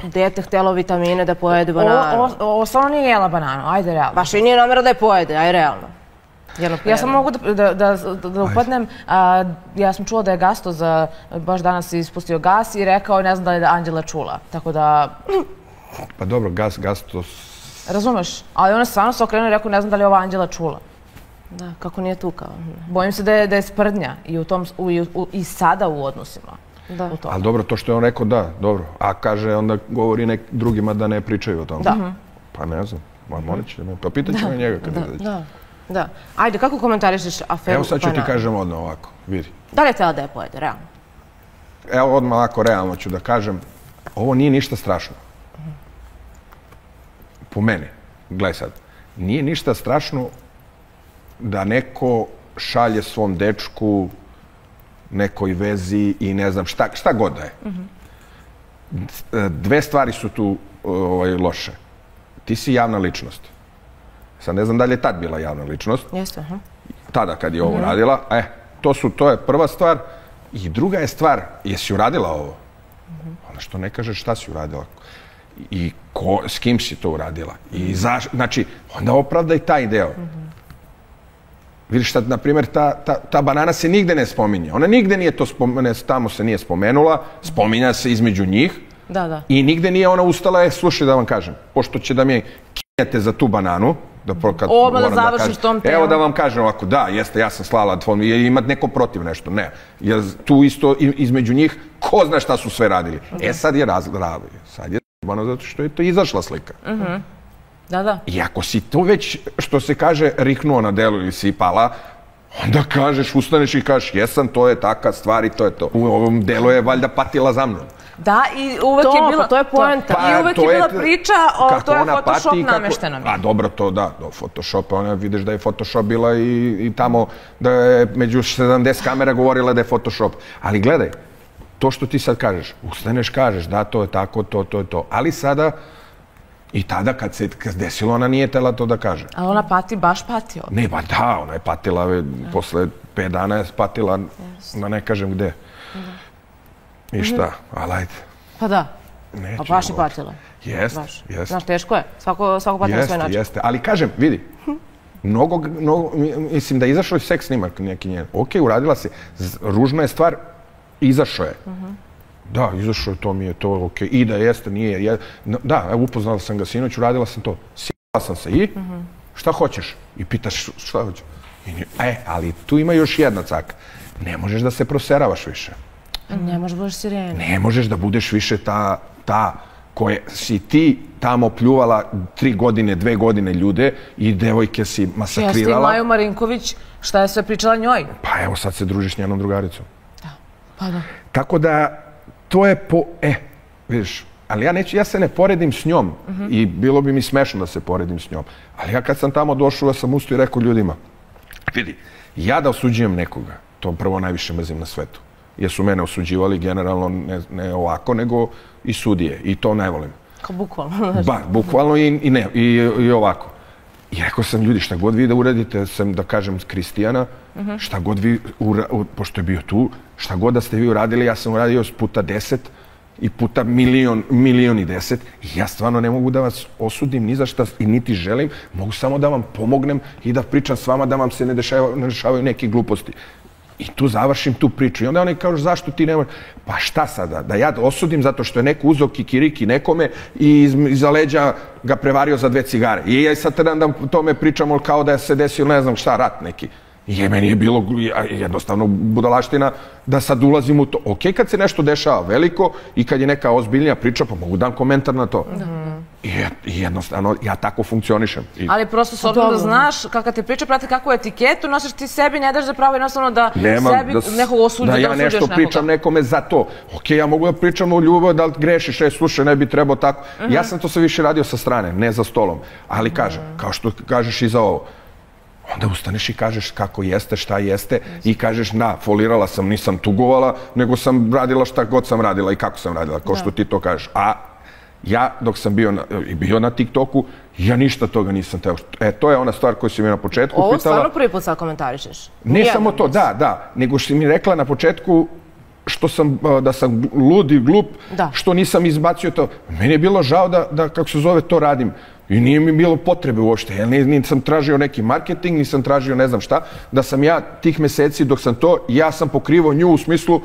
S2: dete htjelo vitamine da pojede bananu.
S8: Ovo stvarno nije jela bananu, ajde realno.
S2: Baš i nije namjera da je pojede, aj realno.
S8: Ja sam mogu da upadnem, ja sam čula da je Gasto baš danas ispustio gas i rekao ne znam da je Anđela čula, tako da...
S3: Pa dobro, Gasto...
S8: Razumeš, ali ona stvarno se okrenuo i rekao ne znam da li je ova Anđela čula.
S2: Da, kako nije tu kao.
S8: Bojim se da je sprdnja i sada u odnosima.
S3: Ali dobro, to što je on rekao, da, dobro. A kaže, onda govori drugima da ne pričaju o tome.
S2: Da.
S3: Pa ne znam, morat će me, pa pitat ću me njega kad ne daći.
S2: Da. Ajde, kako komentarišeš aferu?
S3: Evo sad ću ti kažem odmah ovako, vidi.
S2: Da li je htjela da je pojede, realno?
S3: Evo odmah ovako realno ću da kažem, ovo nije ništa strašno. Po mene, gledaj sad, nije ništa strašno da neko šalje svom dečku nekoj vezi i ne znam šta god da je. Dve stvari su tu loše. Ti si javna ličnost. Sad ne znam da li je tad bila javna ličnost.
S2: Jeste, aha.
S3: Tada kad je ovo radila. To je prva stvar. I druga je stvar, jesi uradila ovo? Onda što ne kažeš šta si uradila? I s kim si to uradila? I znači, onda opravdaj taj deo. Vidiš šta, na primjer, ta banana se nigde ne spominje. Ona nigde nije to tamo se nije spomenula, spominja se između njih.
S2: Da.
S3: I nigde nije ona ustala, slušaj da vam kažem, pošto će da mi kinjete za tu bananu,
S2: Ovo da završiš tom temom.
S3: Evo da vam kažem ovako, da, jeste, ja sam slala tvoj, ima neko protiv nešto, ne. Jer tu isto između njih, ko zna šta su sve radili. Sad je sad je zato što je to izašla slika.
S2: Da.
S3: I ako si to već, što se kaže, riknuo na delu ili si pala, onda kažeš, ustaneš i kažeš, jesam, to je taka stvar i to je to. U ovom delu je valjda patila za mnom.
S2: Da, i uvek je bila... To je poenta. I uvek je bila priča, to je Photoshop namešteno mi.
S3: A dobro, to da, do Photoshopa, ona vidiš da je Photoshop bila i tamo da je među 70 kamera govorila da je Photoshop. Ali gledaj, to što ti sad kažeš, ustaneš, kažeš, da, to je tako, to je to. Ali sada, i tada kad se desilo, ona nije tela to da kaže.
S2: Ali ona pati, baš patio.
S3: Ne, ba da, ona je patila, posle 5 dana je patila, da ne kažem gde. I šta, ali ajde.
S2: Pa da, pa baš je patila.
S3: Jeste.
S2: Znaš, teško je, svako pati na svoj način.
S3: Jeste, ali kažem, vidi, mnogo, mislim da je izašao seks snimak neki njen. Okej, uradila se, ružna je stvar, izašao je. Da, izašao je, to mi je to, okej. I da jeste, nije. Da, evo, upoznala sam ga sinoć, uradila sam to. Sjela sam se i šta hoćeš? I pitaš šta hoćeš? Ali tu ima još jedna caka. Ne možeš da se proseravaš više.
S8: Ne možeš da budeš sirena.
S3: Ne možeš da budeš više ta koje si ti tamo pljuvala 3 godine, 2 godine ljude i devojke si masakrirala.
S8: Jeste i Maju Marinković, šta je sve pričala njoj?
S3: Pa evo sad se družiš s njenom drugaricom.
S8: Da, pa da.
S3: Tako da, to je vidiš, ali ja se ne poredim s njom i bilo bi mi smešno da se poredim s njom. Ali ja kad sam tamo došao, ja sam ustao i rekao ljudima, vidi, ja da osuđujem nekoga, to prvo najviše mrzim na svetu. Jer su mene osuđivali generalno ne ovako, nego i sudije. I to ne volim.
S8: Kao bukvalno.
S3: Bukvalno i ovako. I rekao sam, ljudi, šta god vi da uradite, sam da kažem Kristijana, šta god vi, pošto je bio tu, šta god da ste vi uradili, ja sam uradio puta 10 i puta milion i 10. I ja stvarno ne mogu da vas osudim ni za šta i niti želim. Mogu samo da vam pomognem i da pričam s vama da vam se ne dešavaju neke gluposti. I tu završim tu priču. I onda oni kažu, zašto ti ne možeš? Pa šta sada? Da ja osudim zato što je neko uzeo kikiriki nekome i iza leđa ga prevario za 2 cigare. I ja sad da tome pričamo kao da se desio, ne znam šta, rat neki. I meni je bilo jednostavno budalaština da sad ulazim u to. Ok, kad se nešto dešava veliko i kad je neka ozbiljnija priča, pa mogu dam komentar na to. I jednostavno, ja tako funkcionišem.
S8: Ali prosto s obzirom da znaš kakva ti priča, prati kakvu etiketu, nosiš ti sebi, ne daš zapravo jednostavno da sebi nekog osuđuješ nekoga.
S3: Da ja nešto pričam nekome za to. Ok, ja mogu da pričam o ljubavi, da li grešiš, slušaj, ne bi trebao tako. Ja sam to sve više radio sa strane, ne za stolom. Ali kažem, kao što kažeš i za ovo, onda ustaneš i kažeš kako jeste, šta jeste i kažeš, folirala sam, nisam tugovala, nego sam radila šta god sam radila i kako sam radila, kao što ti to kažeš. A ja, dok sam bio na TikToku, ja ništa toga nisam teo. To je ona stvar koju si mi na početku pitala.
S8: Ovo stvarno prvi put sad komentarišeš?
S3: Ne samo to, da, nego što si mi rekla na početku da sam lud i glup, što nisam izbacio to. Meni je bilo žao da, kako se zove, to radim. I nije mi bilo potrebe uopšte, jer nisam tražio neki marketing, nisam tražio ne znam šta, da sam ja tih meseci dok sam ja sam pokrivao nju u smislu,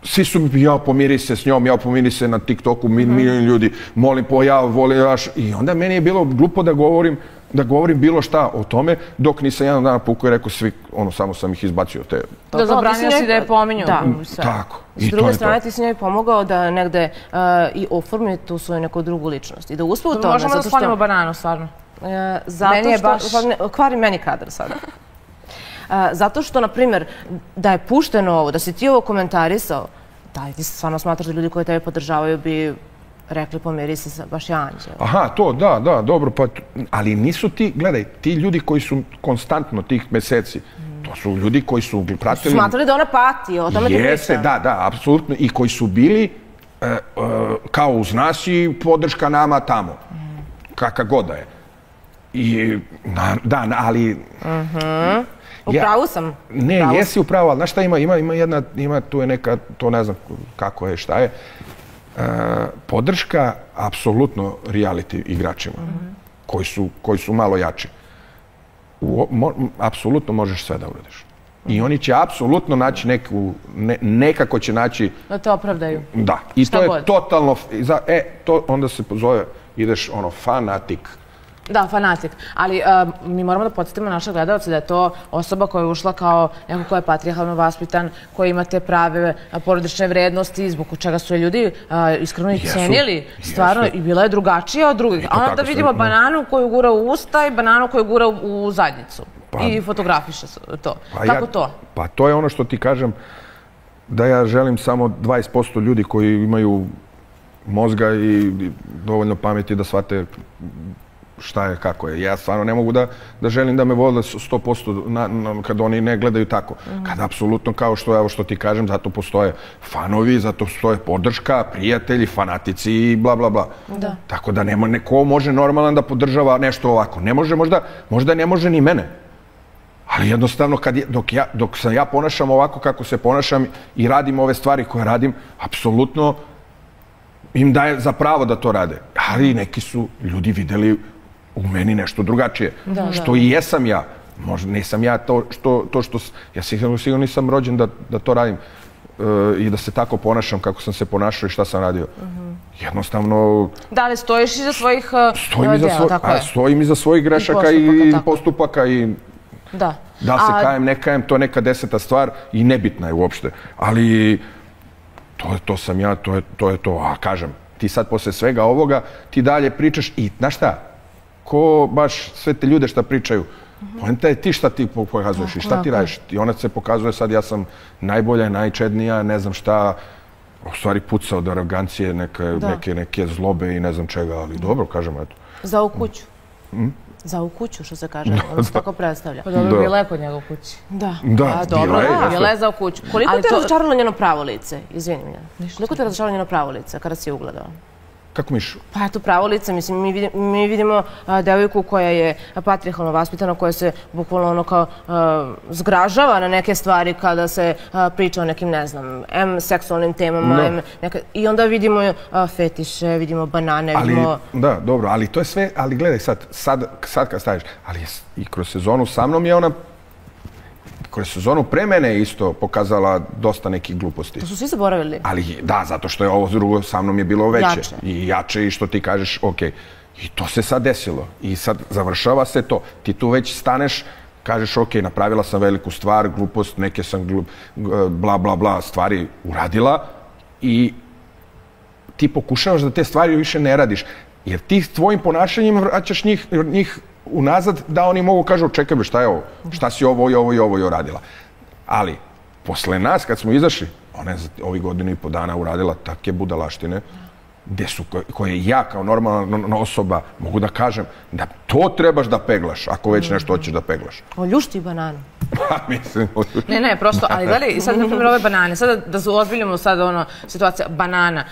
S3: svi su mi, pomiri se s njom, pomiri se na TikToku, milion ljudi, molim volim, i onda meni je bilo glupo da govorim bilo šta o tome, dok nisam jedan dana pukao i rekao svi, samo sam ih izbacio te.
S8: Da zabranio si da je pominju.
S3: Tako.
S8: S druge strane ti si njoj pomogao da negde i oformi tu svoju neku drugu ličnost i da uspe u tome.
S2: Možemo da sklonimo bananu, stvarno.
S8: Zato što, kvari meni kadar sada. Zato što, na primjer, da je pušteno ovo, da si ti ovo komentarisao, da ti stvarno smatraš da ljudi koji tebe podržavaju bi rekli pomiri se baš je anđeo.
S3: Aha, to, da, dobro, ali nisu ti, gledaj, ti ljudi koji su konstantno tih meseci, to su ljudi koji su pratili...
S8: Smatrali da ona pati, o tome ti priča.
S3: Jeste, da, apsolutno, i koji su bili kao uz nas i podrška nama tamo, kakva god da je. I, da, ali...
S8: U pravu sam.
S3: Ne, jesi u pravu, ali znaš šta ima tu je neka, to ne znam kako je, šta je, podrška apsolutno reality igračima, koji su malo jači. Apsolutno možeš sve da uradiš. I oni će apsolutno naći nekako će naći...
S8: Da te opravdaju.
S3: Da, i to je totalno, to onda se zove, ideš fanatik.
S8: Da, fanatik. Ali mi moramo da podsjetimo naše gledalce da je to osoba koja je ušla kao neko ko je patrijarhalno vaspitan, koji ima te prave porodične vrednosti, zbog čega su je ljudi iskreno i cenili. Stvarno, i bila je drugačija od drugih. A onda vidimo bananu koju gura u usta i bananu koju gura u zadnjicu. I fotografiše to. Kako to?
S3: Pa to je ono što ti kažem, da ja želim samo 20% ljudi koji imaju mozga i dovoljno pameti da shvate šta je, kako je. Ja stvarno ne mogu da želim da me vole 100% kad oni ne gledaju tako. Kad apsolutno, kao što ti kažem, zato postoje fanovi, zato postoje podrška, prijatelji, fanatici i bla, bla, bla. Tako da neko može normalan da podržava nešto ovako. Ne može, možda ne može ni mene. Ali jednostavno, dok se ja ponašam ovako kako se ponašam i radim ove stvari koje radim, apsolutno im daje za pravo da to rade. Ali neki su ljudi videli u meni nešto drugačije. Što i jesam ja. Možda nisam ja to što... Ja sigurno nisam rođen da to radim i da se tako ponašam kako sam se ponašao i šta sam radio. Jednostavno...
S8: Da li stojiš iza svojih djela, tako je?
S3: Stojim iza svojih grešaka i postupaka i...
S8: Da.
S3: Da li se kajem, ne kajem, to je neka 10. stvar i nebitna je uopšte. Ali to sam ja, to je to. A kažem, ti sad posle svega ovoga, ti dalje pričaš i, znaš šta, ko baš sve te ljude šta pričaju, poenta je ti šta ti pokazuješ i šta ti radiš. I ona se pokazuje sad, ja sam najbolja, najčednija, ne znam šta, u stvari puca od arogancije, neke zlobe i ne znam čega, ali dobro, kažem, eto.
S8: Za u kuću. Za u kuću, što se kaže, ono se tako predstavlja. Pa dobro, bila je kod njega u kući. Da.
S3: Da,
S8: dobro, bila je za u kuću.
S2: Koliko te razočaralo njeno pravo lice? Izvini me. Koliko te razočaralo njeno pravo lice kada si je ugledao?
S3: Kako miš?
S2: Pa eto, pravo lice, mislim, mi vidimo devojku koja je patrijarhalno vaspitana, koja se bukvalno ono kao zgražava na neke stvari kada se priča o nekim, ne znam, seksualnim temama, i onda vidimo fetiše, vidimo banane, vidimo...
S3: Da, dobro, ali to je sve, ali gledaj sad kad staviš, ali i kroz sezonu sa mnom je ona kroz sezonu pre mene isto pokazala dosta nekih gluposti.
S2: To su svi zaboravili.
S3: Ali da, zato što je ovo drugo sa mnom je bilo veće. I jače i što ti kažeš, ok. I to se sad desilo. I sad završava se to. Ti tu već staneš, kažeš, ok, napravila sam veliku stvar, glupost, neke sam bla, bla, bla stvari uradila i ti pokušavaš da te stvari više ne radiš. Jer ti tvojim ponašanjem vraćaš njih unazad da oni mogu kažu čekaj, šta je ovo? Šta si ovo i ovo i ovo i uradila? Ali, posle nas, kad smo izašli, ona je ovih godinu i po dana uradila takve budalaštine koje ja kao normalna osoba mogu da kažem da to trebaš da peglaš, ako već nešto hoćeš da peglaš.
S2: Oljušti bananu.
S3: Pa, mislim...
S8: Ne, prosto, ali gledaj, sad, na primjer, ove banane, sad da se ozbiljimo sad, ono, situacija banana,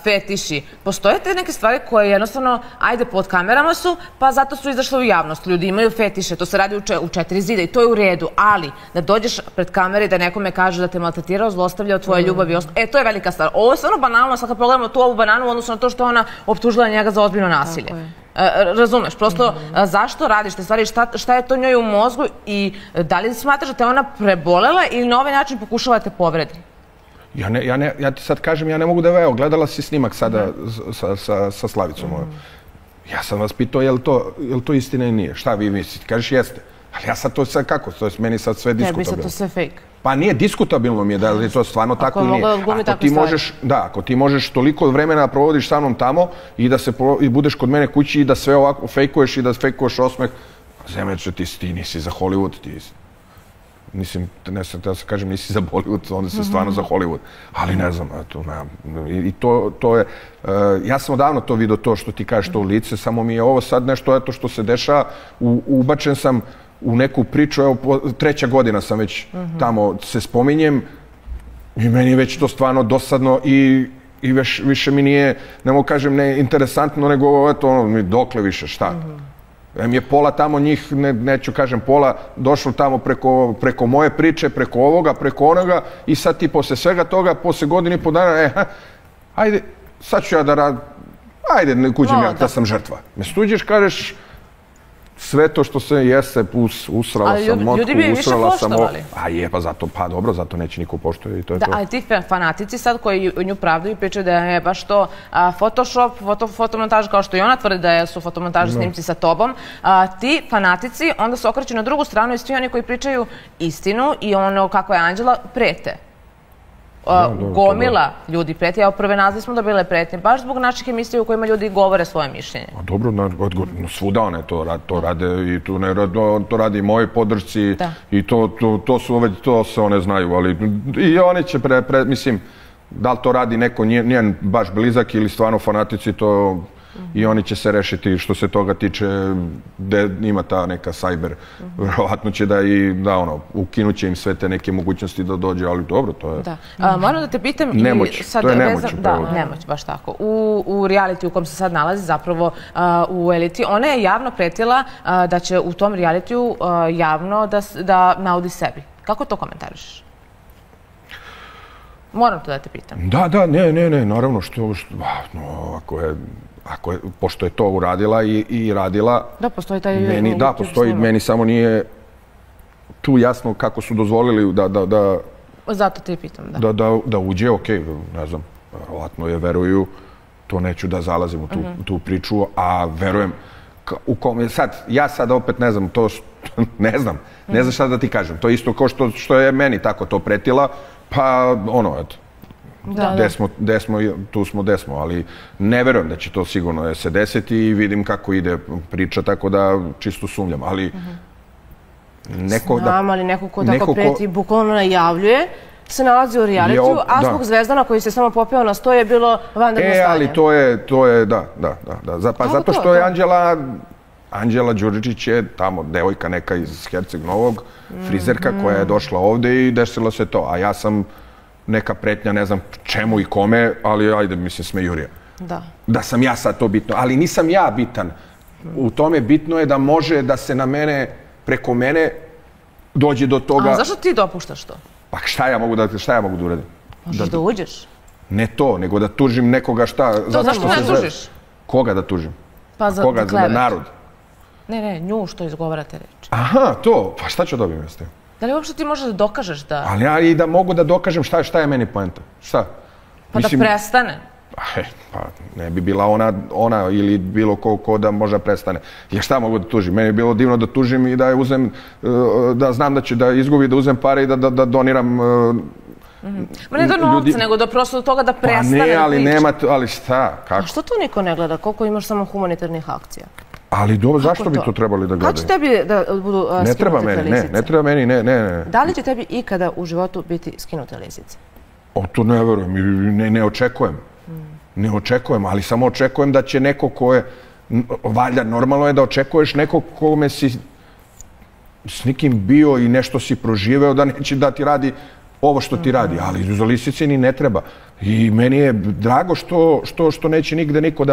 S8: fetiši, postoje te neke stvari koje jednostavno, ajde, pod kamerama su, pa zato su izašle u javnost. Ljudi imaju fetiše, to se radi u 4 zida i to je u redu, ali da dođeš pred kamere i da nekome kaže da te maltretirao, zlostavljao tvoje ljubavi, to je velika stvar. Ovo je stvarno banalno, sad kad pogledamo tu ovu bananu u odnosu na to što ona optužila njega za ozbiljno nasilje. Razumeš, prosto zašto radiš te stvari, šta je to njoj u mozgu i da li smatraš da te ona prebolela ili na ovaj način pokušava da te povredi?
S3: Ja ti sad kažem, ja ne mogu da evo, gledala si snimak sada sa Slavicom. Ja sam vas pitao je li to istina ili nije, šta vi mislite, kažeš jeste, ali ja sad to sad kako, to je meni sad sve diskutabilno.
S2: Ne bi se to sve fake.
S3: Pa nije, diskutabilno mi je da li to stvarno tako ili nije. Ako ti možeš toliko vremena provodiš sa mnom tamo i da budeš kod mene kući i da sve ovako fejkuješ i da fejkuješ osmeh, zemlječe, ti nisi za Hollywood, ti mislim, ne sam da se kažem nisi za Bollywood, onda si stvarno za Hollywood, ali ne znam, i to je, ja sam odavno to vidio to što ti kažeš to u lice, samo mi je ovo sad nešto eto što se dešava, ubačen sam u neku priču, evo, 3. godina sam već tamo se spominjem i meni je već to stvarno dosadno i više mi nije, ne mogu kažem ne interesantno, nego eto, dokle više, šta? Mi je pola tamo njih, neću kažem pola, došlo tamo preko moje priče, preko ovoga, preko onoga i sad ti posle svega toga, posle godinu i po dana, ajde, sad ću ja da radim, ajde, kuđem ja da sam žrtva. Me stuđeš, kažeš, sve to što se jeste, usrala sam motku, usrala sam ovo. A je, pa zato, pa dobro, zato neće niko poštovati i to je to.
S8: Da, ali ti fanatici sad koji nju pravdaju i pričaju da je baš to Photoshop, fotomontaža, kao što i ona tvrdi da su fotomontaže snimci sa tobom, ti fanatici onda se okreću na drugu stranu i svi oni koji pričaju istinu i ono kako je Anđela prete. Gomila ljudi preti, a prve nazve smo dobile pretnje, baš zbog naših emisija u kojima ljudi govore svoje mišljenje.
S3: Dobro, svuda one to rade i to radi i moji podršci i to se one znaju, ali i one će, mislim, da li to radi neko njen baš blizak ili stvarno fanatici, to i oni će se rešiti što se toga tiče, gde ima ta neka sajber. Vjerovatno će da ukinuće im sve te neke mogućnosti da dođe, ali dobro, to je...
S8: Moram da te pitam...
S3: Nemoć, to je nemoć.
S8: Da, nemoć, baš tako. U reality u kom se sad nalazi, zapravo u eliti, ona je javno pretila da će u tom realitiju javno da naudi sebi. Kako to komentariš? Moram to da te pitam.
S3: Da, ne, naravno, pošto je to uradila i radila...
S8: Da, postoji taj...
S3: Da, postoji, meni samo nije tu jasno kako su dozvolili da...
S8: Zato te pitam, da.
S3: Da uđe, okej, ne znam, verovatno je veruju, to neću da zalazim u tu priču, a verujem u kom je sad, ja sad opet ne znam, ne znam šta da ti kažem. To je isto kao što je meni tako to pretila, pa ono, eto. Gde smo, tu smo gde smo, ali ne verujem da će to sigurno se desiti i vidim kako ide priča, tako da čisto sumnjam, ali
S2: Znam, ali neko ko tako preti, bukvalno najavljuje, se nalazi u realitiju, a zbog Zvezdana koji se samo popeo na sto je bilo vanredno stanje.
S3: Ali to je, da. Pa zato što je Anđela Đuričić je tamo devojka neka iz Herceg Novog, frizerka koja je došla ovde i desilo se to, a ja sam neka pretnja, ne znam čemu i kome, ali ajde, mislim, smejurija. Da sam ja sad to bitno, ali nisam ja bitan. U tome bitno je da može da se na mene, preko mene, dođe do toga...
S2: A zašto ti dopuštaš to?
S3: Pa šta ja mogu da uradim?
S2: Možeš da uđeš?
S3: Ne to, nego da tužim nekoga šta...
S2: Zašto ne tužiš?
S3: Koga da tužim?
S2: Pa za
S3: klevet. Koga, za narod?
S2: Ne, nju što izgovarate reči.
S3: Aha, to, pa šta ću dobijem ja s tim?
S2: Da li uopšte ti možeš da dokažeš da...
S3: Ali ja i da mogu da dokažem šta je meni poenta. Šta?
S2: Pa da prestane.
S3: Pa ne bi bila ona ili bilo ko da možda prestane. Jer šta mogu da tužim? Meni je bilo divno da tužim i da je uzem, da znam da ću da izgubi, da uzem pare i da doniram
S2: Ma ne do novca, nego da prosto do toga da prestane.
S3: Pa ne, ali nema, ali šta?
S2: A što to niko ne gleda? Koliko imaš samo humanitarnih akcija?
S3: Ali dobro, zašto bi to trebali da gledaju?
S2: Kad će tebi da budu skinute te lisice?
S3: Ne treba meni, ne.
S2: Da li će tebi ikada u životu biti skinute lisice?
S3: To ne verujem i ne očekujem. Ne očekujem, ali samo očekujem da će neko ko je, valjda normalno je da očekuješ neko kome si s nikim bio i nešto si proživeo, da neće da ti radi ovo što ti radi, ali za lisice ni ne treba. I meni je drago što neće nigde niko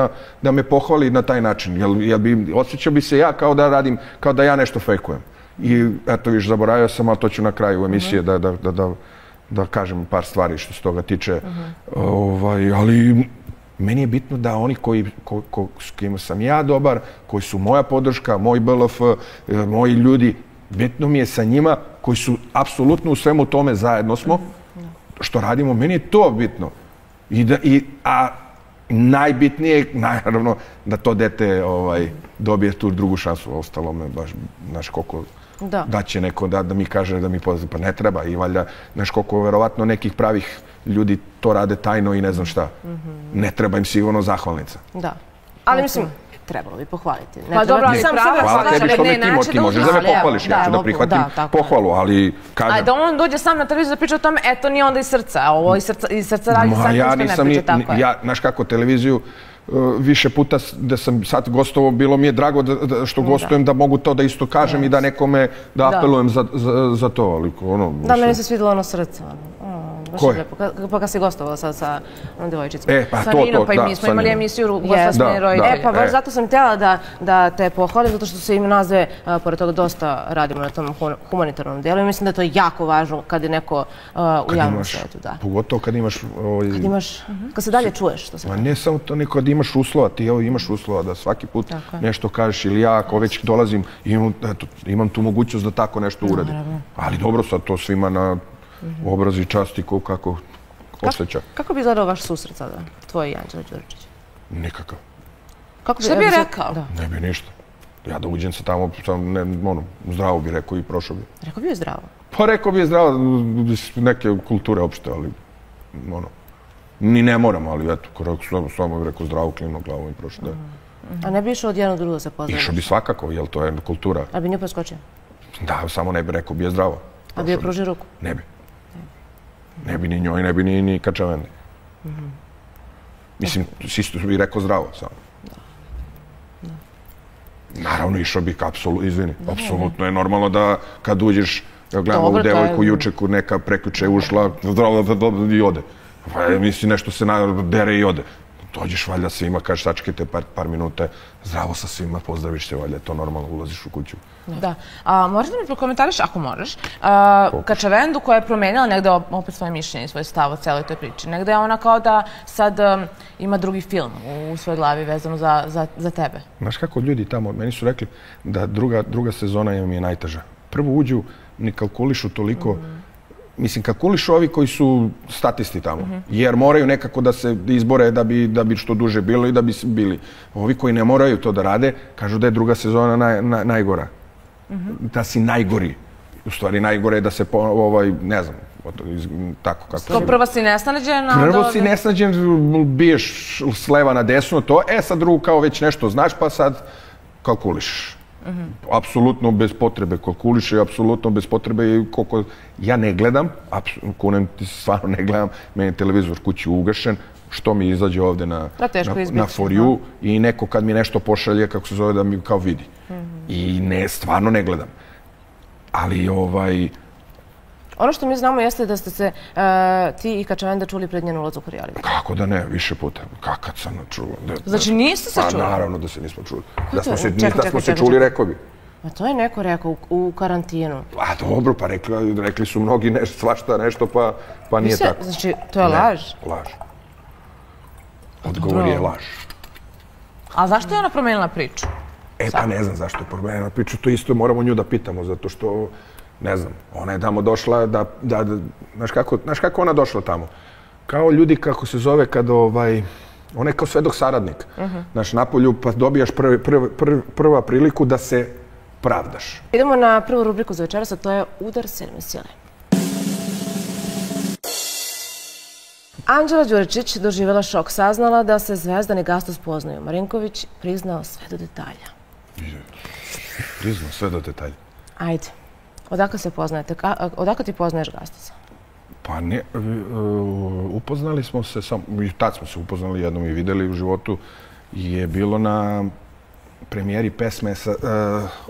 S3: da me pohvali na taj način, jer osjećao bi se ja kao da radim, kao da ja nešto fejkujem. I eto viš, zaboravio sam, ali to ću na kraju emisije da kažem par stvari što se toga tiče. Ali meni je bitno da oni s kojima sam ja dobar, koji su moja podrška, moj BLF, moji ljudi, bitno mi je sa njima koji su apsolutno u svemu tome zajedno smo, što radimo, meni je to bitno. A najbitnije, naravno, da to dete dobije tu drugu šansu, ostalo me baš, znaš koliko, da će neko da mi kaže da mi pozdravi, pa ne treba i valjda, znaš koliko, verovatno nekih pravih ljudi to rade tajno i ne znam šta. Ne treba im sigurno zahvalnica.
S2: Da, ali mislim, trebalo bi pohvaliti.
S8: Pa dobro, ali
S3: hvala tebi što ti možeš da me pohvališ, ja ću da prihvatim pohvalu, ali kažem...
S2: Ajde, on dođe sam na televiziju da priča o tome, eto nije onda iz srca, a ovo iz srca radi sam što ne priča, tako je.
S3: Znaš kako, televiziju više puta da sam sad gostovao, bilo mi je drago što gostujem da mogu to da isto kažem i da nekome da apelujem za to, ali ono...
S2: Da, meni se svidjelo ono srce, Koje? Pa kad si gostovao sad sa devojčicom.
S3: Sa Ninom,
S2: pa i mi smo imali emisiju Ugostostveni roditelji. Pa baš zato sam htjela da te pohvalim, zato što se im nas dve, pored toga, dosta radimo na tom humanitarnom delu i mislim da je to jako važno kad je neko u javnom svijetu.
S3: Pogotovo kad imaš...
S2: Kad se dalje čuješ, što se kaže.
S3: Ne samo to, nego kad imaš uslova, ti imaš uslova da svaki put nešto kažeš ili ja, ako već dolazim, imam tu mogućnost da tako nešto uradim. Ali dobro, sad to svima na obraz i čast i kako osjeća.
S2: Kako bi izgledao vaš susret sada, tvoj i Anđela Đuričić?
S3: Nikakav.
S2: Šta bi rekao?
S3: Ne bi ništa. Ja da uđem se tamo, zdravo bi rekao i prošao bi.
S2: Rekao bi je zdravo?
S3: Pa rekao bi je zdravo, neke kulture opšte, ali ni ne moram, ali eto, samo bi rekao zdravo, klimno glavom i prošao da je.
S2: A ne bi išao od jednog drugo se pozdraviš?
S3: Išao bi svakako, jer to je kultura.
S2: A bi nju preskočio?
S3: Da, samo ne bi rekao bi je zdravo.
S2: A bi je pružio ruku?
S3: Ne bi. Ne bi ni njoj, ne bi ni Kačavendi. Mislim, isto bi rekao zdravo samo. Naravno, išao bi apsolutno je normalno da kad uđeš, ja gledam ovu devojku juče, neka prekjuče ušla, zdravo i ode. Mislim, nešto se dere i ode. Dođeš valjda svima, kažeš sačekajte par minute, zdravo sa svima, pozdraviš se valjda, to normalno, ulaziš u kuću.
S2: Da. Možeš da mi prokomentariš, ako možeš, Kačavendu koja je promenila negde opet svoje mišljenje i svoj stav o celoj toj priči. Negde je ona kao da sad ima drugi film u svojoj glavi vezano za tebe.
S3: Znaš kako ljudi tamo, meni su rekli da druga sezona im je najteža. Prvo uđu, ne kalkulišu toliko mislim, kalkulišu ovi koji su statisti tamo, jer moraju nekako da se izbore da bi što duže bilo i da bi bili. Ovi koji ne moraju to da rade, kažu da je druga sezona najgora. Da si najgori. U stvari, najgore je da se, ne znam, tako kako...
S8: To prvo si nesnađen, a
S3: prvo si nesnađen, biješ s leva na desno, to, sad drugo kao već nešto znaš, pa sad kalkuliš. Apsolutno bez potrebe kalkuliše, apsolutno bez potrebe i koliko... Ja ne gledam, kunem ti stvarno ne gledam, meni je televizor kući ugašen, što mi izađe ovde na For You i neko kad mi nešto pošalje, kako se zove, da mi kao vidi. I stvarno ne gledam. Ali
S8: ono što mi znamo jeste da ste se ti i Kačavenda čuli pred njen ulazak u reality.
S3: Kako da ne, više puta. Kad sam čuo.
S8: Znači niste se čuli?
S3: Pa naravno da se nismo čuli. Da smo se čuli, rekao bi.
S8: A to je neko rekao u karantinu.
S3: A dobro, pa rekli su mnogi svašta nešto, pa nije tako.
S8: Znači, to je laž?
S3: Laž. Odgovor je laž.
S8: A zašto je ona promenila priču?
S3: Pa ne znam zašto je promenila priču. To isto moramo nju da pitamo, zato što ne znam, ona je tamo došla da... Znaš kako ona došla tamo? Kao ljudi, kako se zove, kad ona je kao svedok saradnik. Znaš, napolju, pa dobijaš prva priliku da se pravdaš.
S8: Idemo na prvu rubriku za večeras, a to je Udar sedme sile. Anđela Đuričić doživjela šok, saznala da se Zvezdan i Gastos poznaju. Marinković priznao sve do detalja.
S3: Priznao sve do detalja?
S8: Ajde. Odakle se poznajete? Odakle ti poznaješ Gastosa?
S3: Pa ne, upoznali smo se, i tad smo se upoznali, jednom i videli u životu, je bilo na premijeri pesme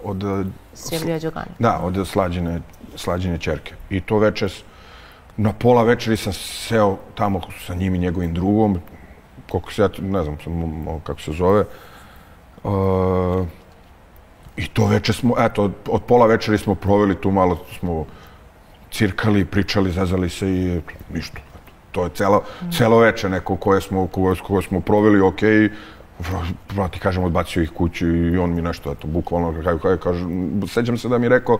S3: od...
S8: Silvija Đogani.
S3: Da, od Slađene ćerke. I to večer, na pola večeri sam seo tamo sa njim i njegovim drugom, koliko se ja, ne znam kako se zove, i to večer smo, eto, od pola večeri smo proveli tu, malo smo cirkali, pričali, zazali se i ništa. To je celo večer neko koje smo proveli, okej, ti kažem, odbacio ih kući i on mi nešto, eto, bukvalno, kaže, sećam se da mi je rekao,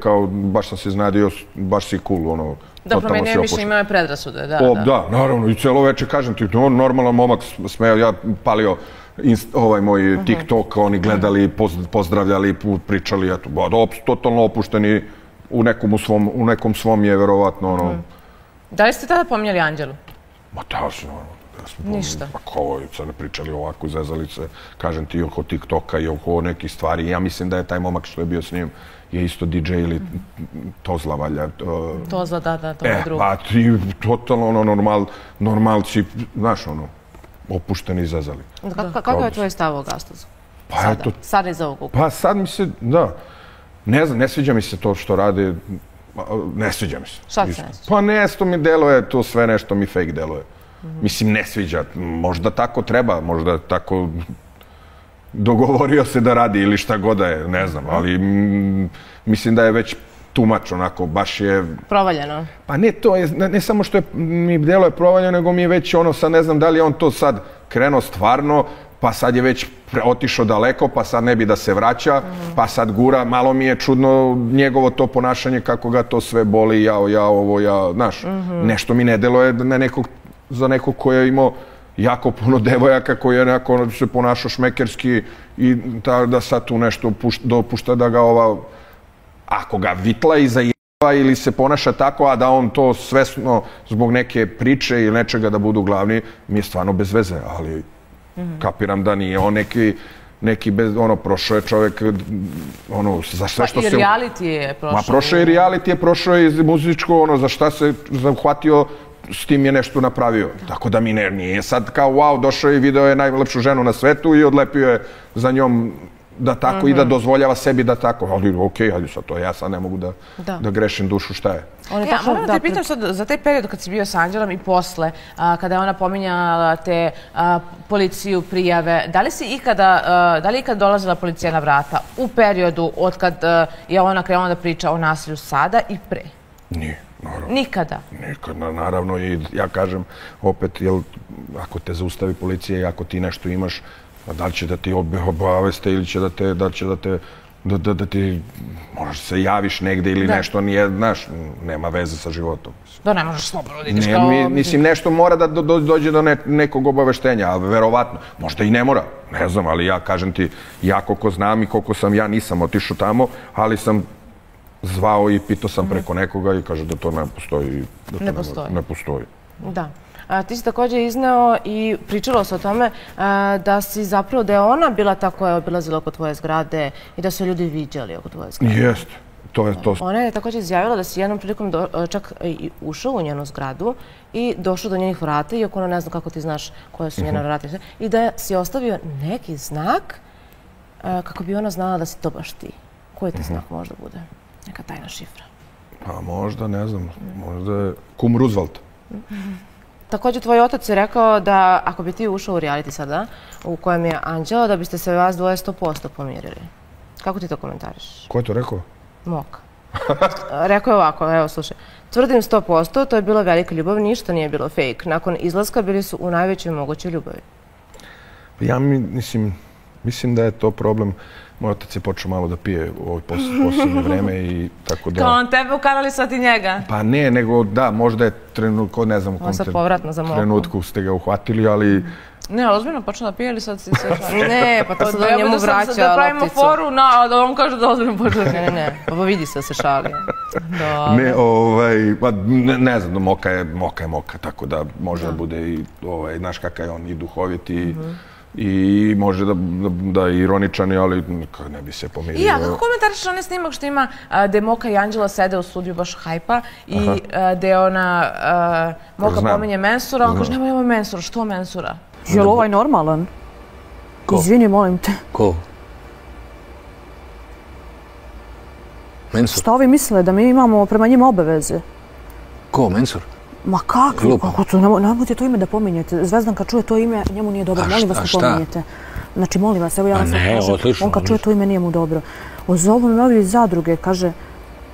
S3: kao, baš sam se iznadio, baš si cool, ono,
S8: da, promenio mišljenje, imao je predrasude, da.
S3: Da, naravno, i celo večer, kažem ti, on normalan momak, smeo, ja palio ovaj moj TikTok, oni gledali, pozdravljali, pričali, eto, totalno opušteni, u nekom svom je, verovatno, ono...
S8: Da li ste tada pominjali Anđelu?
S3: Ma da,
S8: ništa.
S3: Pa kao, sad ne pričali ovako, zezali se, kažem ti, oko TikToka i oko nekih stvari. Ja mislim da je taj momak što je bio s njim je isto DJ ili Tozla, valja.
S8: Tozla, da, to je drugo.
S3: Pa ti totalno normalci, znaš, ono, opušteni i zezali.
S8: Kako je tvoj stav o Gastosu? Sada iz ovog ukupa?
S3: Pa sad mi se, da, ne znam, ne sviđa mi se to što rade, ne sviđa mi se.
S8: Šta se ne sviđa?
S3: Pa nešto mi deluje, to sve nešto mi fake deluje. Mislim, ne sviđa. Možda tako treba, možda tako dogovorio se da radi ili šta god da je, ne znam, ali mislim da je već tumač, onako, baš je...
S8: Provaljeno?
S3: Pa ne to, ne samo što mi deluje provaljeno, nego mi je već ono, sad ne znam da li je on to sad krenuo stvarno, pa sad je već otišao daleko, pa sad ne bi da se vraća, pa sad gura, malo mi je čudno njegovo to ponašanje, kako ga to sve boli, ja, znaš, nešto mi ne deluje za nekog ko je imao jako puno devojaka, koji je nekako se ponašao šmekerski i da sad tu nešto dopušta da ga ako ga vitla i zajeva ili se ponaša tako, a da on to svesno zbog neke priče ili nečega da budu glavni, mi je stvarno bez veze, ali kapiram da nije on neki prošao je čovjek, za sve što se...
S8: Pa i reality je prošao.
S3: Ma prošao je reality, prošao je iz muzičko, za šta se zahvatio, s tim je nešto napravio. Tako da mi nije sad kao wow, došao je i video je najlepšu ženu na svetu i odlepio je za njom da tako i da dozvoljava sebi da tako. Ali okej, ali sad to ja sad ne mogu da grešim dušu šta je.
S8: Moram da te pitam sad za taj period kad si bio sa Anđelom i posle, kada je ona pominjala te policiju, prijave, da li je ikada dolazila policija na vrata u periodu od kad je ona krenula da priča o nasilju sada i pre?
S3: Nije. Naravno.
S8: Nikada?
S3: Nikada, naravno, i ja kažem opet, ako te zaustavi policija i ako ti nešto imaš, da li će da ti obaveste ili će da te da ti možeš se javiš negde ili nešto nije, znaš, nema veze sa životom.
S2: Da ne možeš slobodno da ideš kao...
S3: Mislim, nešto mora da dođe do nekog obaveštenja, a verovatno, možda i ne mora, ne znam, ali ja kažem ti, ja koliko znam i koliko sam, ja nisam otišao tamo, ali sam zvao i pitao sam preko nekoga i kaže da to ne postoji. Ne postoji.
S2: Da. Ti si također izneo i pričalo se o tome da si zapravo, da je ona bila ta koja je obilazila oko tvoje zgrade i da su ljudi viđali oko tvoje zgrade.
S3: Jeste.
S2: Ona je također izjavila da si jednom prilikom čak i ušao u njenu zgradu i došao do njenih vrata, iako ona ne zna kako ti znaš koja su njena vrata, i da si ostavio neki znak kako bi ona znala da si to baš ti. Koji ti znak možda bude? Neka tajna šifra.
S3: Pa možda, ne znam, možda je kum Roosevelt.
S2: Također, tvoj otac je rekao da ako bi ti ušao u reality sada, u kojem je Anđela, da biste se vas dvoje 100% pomirili. Kako ti to komentariš?
S3: Ko je to rekao?
S2: Mok. Rekao je ovako, evo slušaj. Tvrdim 100%, to je bila velika ljubav, ništa nije bilo fake. Nakon izlaska bili su u najvećoj mogućoj ljubavi.
S3: Ja mislim da je to problem. Moj otac je počeo malo da pije u ovoj posljednje vreme i tako da...
S2: Kao on tebe ukanalisati njega?
S3: Pa ne, nego da, možda je trenutku, ne znam u kom trenutku ste ga uhvatili, ali...
S2: Ne, ozbiljno počeo da pije ili sad si se šali? Ne, pa to sad on njemu vraća lopticu. Da pravimo foru, da on kaže da ozbiljno počeo da pije. Ne, pa vidi se da se šali.
S3: Ne, ne znam, moka je moka, tako da može da bude i, znaš kakav je on i duhovit i može da je ironičan, ali ne bi se pomirio.
S2: I ja, kako komentariš onaj snimak što ima gde Moka i Anđela sede u studiju baš hajpa i gde ona, Moka pominje Mensura, on kaže nemoj Mensura, što Mensura?
S9: Je li ovaj normalan?
S10: Ko?
S9: Izvini, molim te.
S10: Ko? Mensur?
S9: Šta ovi misle, da mi imamo prema njima obaveze?
S10: Ko, Mensur?
S9: Ma kakvi? Nemojte to ime da pominjete. Zvezdan kad čuje to ime, njemu nije dobro. Molim vas ne pominjete. Znači, molim vas, evo ja vam sad kažem. On kad čuje to ime, nije mu dobro. Zovu me ovi iz zadruge, kaže,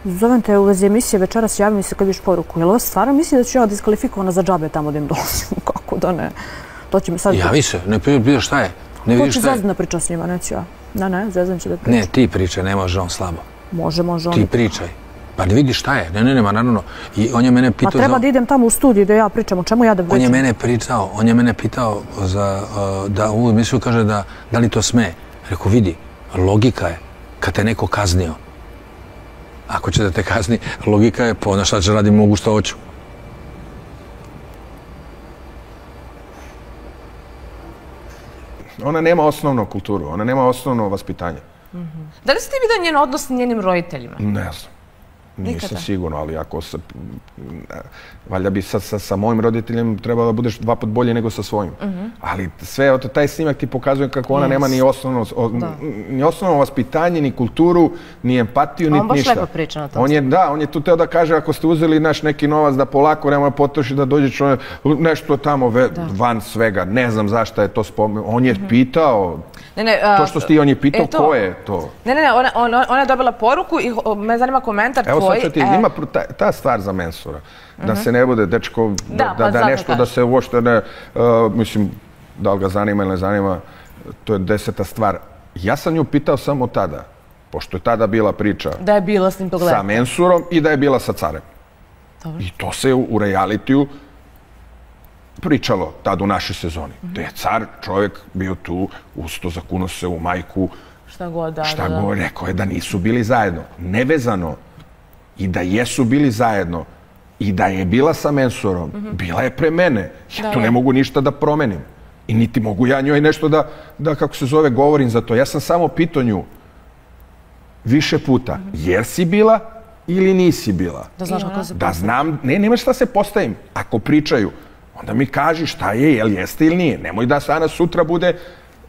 S9: zovem te u vezi emisije večeras, javi mi se kad viš poruku. Jel ovo stvarno misli da ću ja diskvalifikovana za džabe tamo da im dolazim? Kako da ne?
S10: Javi se, ne vidiš šta je.
S9: Ko će Zvezdan da priča s njima, neću ja. Ne, Zvezdan će da priča.
S10: Ne, ti pričaj, ne može on slabo.
S9: Može on.
S10: Ti pričaj. Pa ne vidiš šta je. Ne, naravno. I on je mene pitao...
S9: Ma treba da idem tamo u studiju da ja pričam, o čemu ja da pričam?
S10: On je mene pitao da u emisiju kaže da li to sme. Rekao, vidi, logika je kad te neko kaznio. Ako će da te kazni, logika je, pa šta će radim, mogu što hoću.
S3: Ona nema osnovnu kulturu, ona nema osnovno vaspitanje.
S2: Da li si ti vidio njen odnos s njenim roditeljima?
S3: Ne znam. Nisam sigurno, ali ako se... Valjda bi sa mojim roditeljem trebalo da budeš 2 put bolje nego sa svojim. Ali sve, taj snimak ti pokazuje kako ona nema ni osnovno vaspitanje, ni kulturu, ni empatiju, ni ništa.
S2: On baš lepo priča na tom.
S3: On je tu teo da kaže ako ste uzeli neki novac da polako nema potroši da dođeš nešto tamo van svega. Ne znam zašto je to spomenuo. On je pitao... To što ti on je pitao, ko je to?
S2: Ne, ona je dobila poruku i me zanima komentar tvoj.
S3: Evo sad ću ti, ima ta stvar za Mensura. Da se ne bude, dečko, da nešto, da se uopšte ne, mislim, da li ga zanima ili ne zanima, to je 10. stvar. Ja sam nju pitao samo tada, pošto je tada bila priča
S2: da je bila s njim pogledati
S3: sa Mensurom i da je bila sa carem. I to se u realitiju pričalo tad u našoj sezoni. Da je car, čovjek, bio tu, usto, zakunuo se u majku,
S2: šta god,
S3: rekao je da nisu bili zajedno. Nevezano i da jesu bili zajedno i da je bila sa Mensurom, bila je pre mene. Ja tu ne mogu ništa da promenim. I niti mogu ja njoj nešto da, kako se zove, govorim za to. Ja sam samo pitao nju više puta, jer si bila ili nisi bila?
S2: Da znaš kako se
S3: da znam, nema šta se postavim. Ako pričaju, onda mi kaži šta je, jel jeste ili nije. Nemoj da danas sutra bude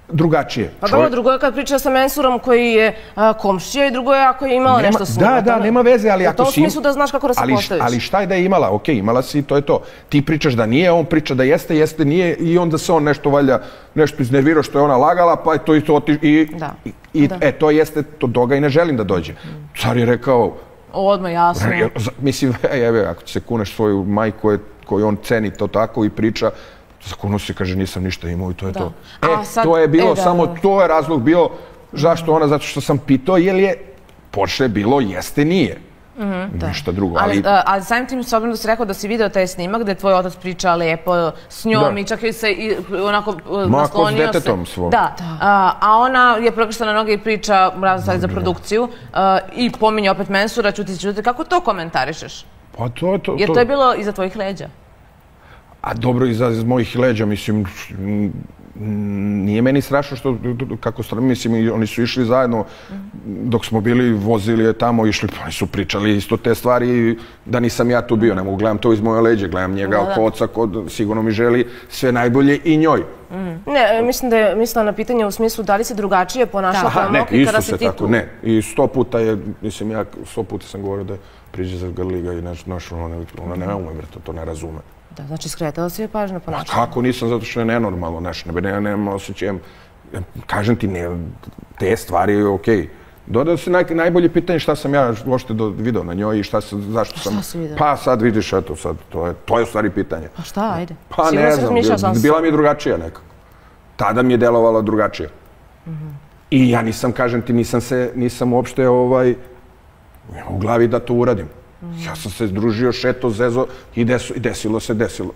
S3: drugačije.
S2: Pa dobro, drugo je kad priča sa Mensurom koji je komšija i drugo je ako je imala nešto s njim.
S3: Da, nema veze, ali ako si...
S2: U tom smislu da znaš kako da se postaviš.
S3: Ali šta je da je imala? Okej, imala si, to je to. Ti pričaš da nije, on priča da jeste, nije i onda se on nešto valjda, nešto iznervirao što je ona lagala, pa je to isto otiš i to jeste, to doga i ne želim da dođe. Car je rekao...
S2: Odmah, jasno.
S3: Mislim, ako se kuneš svoju majku koju on ceni to tako i priča, zakunuo se, kaže, nisam ništa imao i to je to. To je bilo samo, to je razlog bio Zašto ona? Zato što sam pitao, jel je Porsche bilo, jeste, nije. Ništa drugo.
S2: Ali samim tim, s obzirom da si rekao da si video taj snimak gde tvoj otac priča lepo s njom i čak se onako naslonio se.
S3: Mako s detetom svom.
S2: Da, a ona je prekrštena na noge i priča razne stvari za produkciju i pominje opet mensura, ćuti. Kako to komentarišeš?
S3: Pa to...
S2: Jer to je bilo iza tvojih leđa.
S3: A dobro, iza mojih leđa, mislim, nije meni strašno što, mislim, oni su išli zajedno, dok smo bili, vozili je tamo, išli, oni su pričali isto te stvari, da nisam ja tu bio, ne mogu, gledam to iz moje leđe, gledam njega oko oca, sigurno mi želi sve najbolje i njoj.
S2: Ne, mislim da je mislila na pitanje u smislu da li se drugačije ponašao kao Moki kada si ti tu.
S3: Ne, i 100 puta je, mislim, ja 100 puta sam govorio da priđe za Grliga i ona ne ume, to ne razume.
S2: Da, znači skretala si je pažnja ponašanja.
S3: Kako nisam, zato što je nenormalno, nemam osjećajem, kažem ti, te stvari je okej. Dodao se najbolje pitanje šta sam ja uopšte video na njoj i zašto sam...
S2: Šta si video?
S3: Pa sad vidiš, eto sad, to je u stvari pitanje.
S2: Pa šta, ajde.
S3: Pa ne znam, bila mi je drugačija nekako. Tada mi je delovala drugačija. I ja nisam, kažem ti, nisam uopšte u glavi da to uradim. Ja sam se družio, šeto, zezo i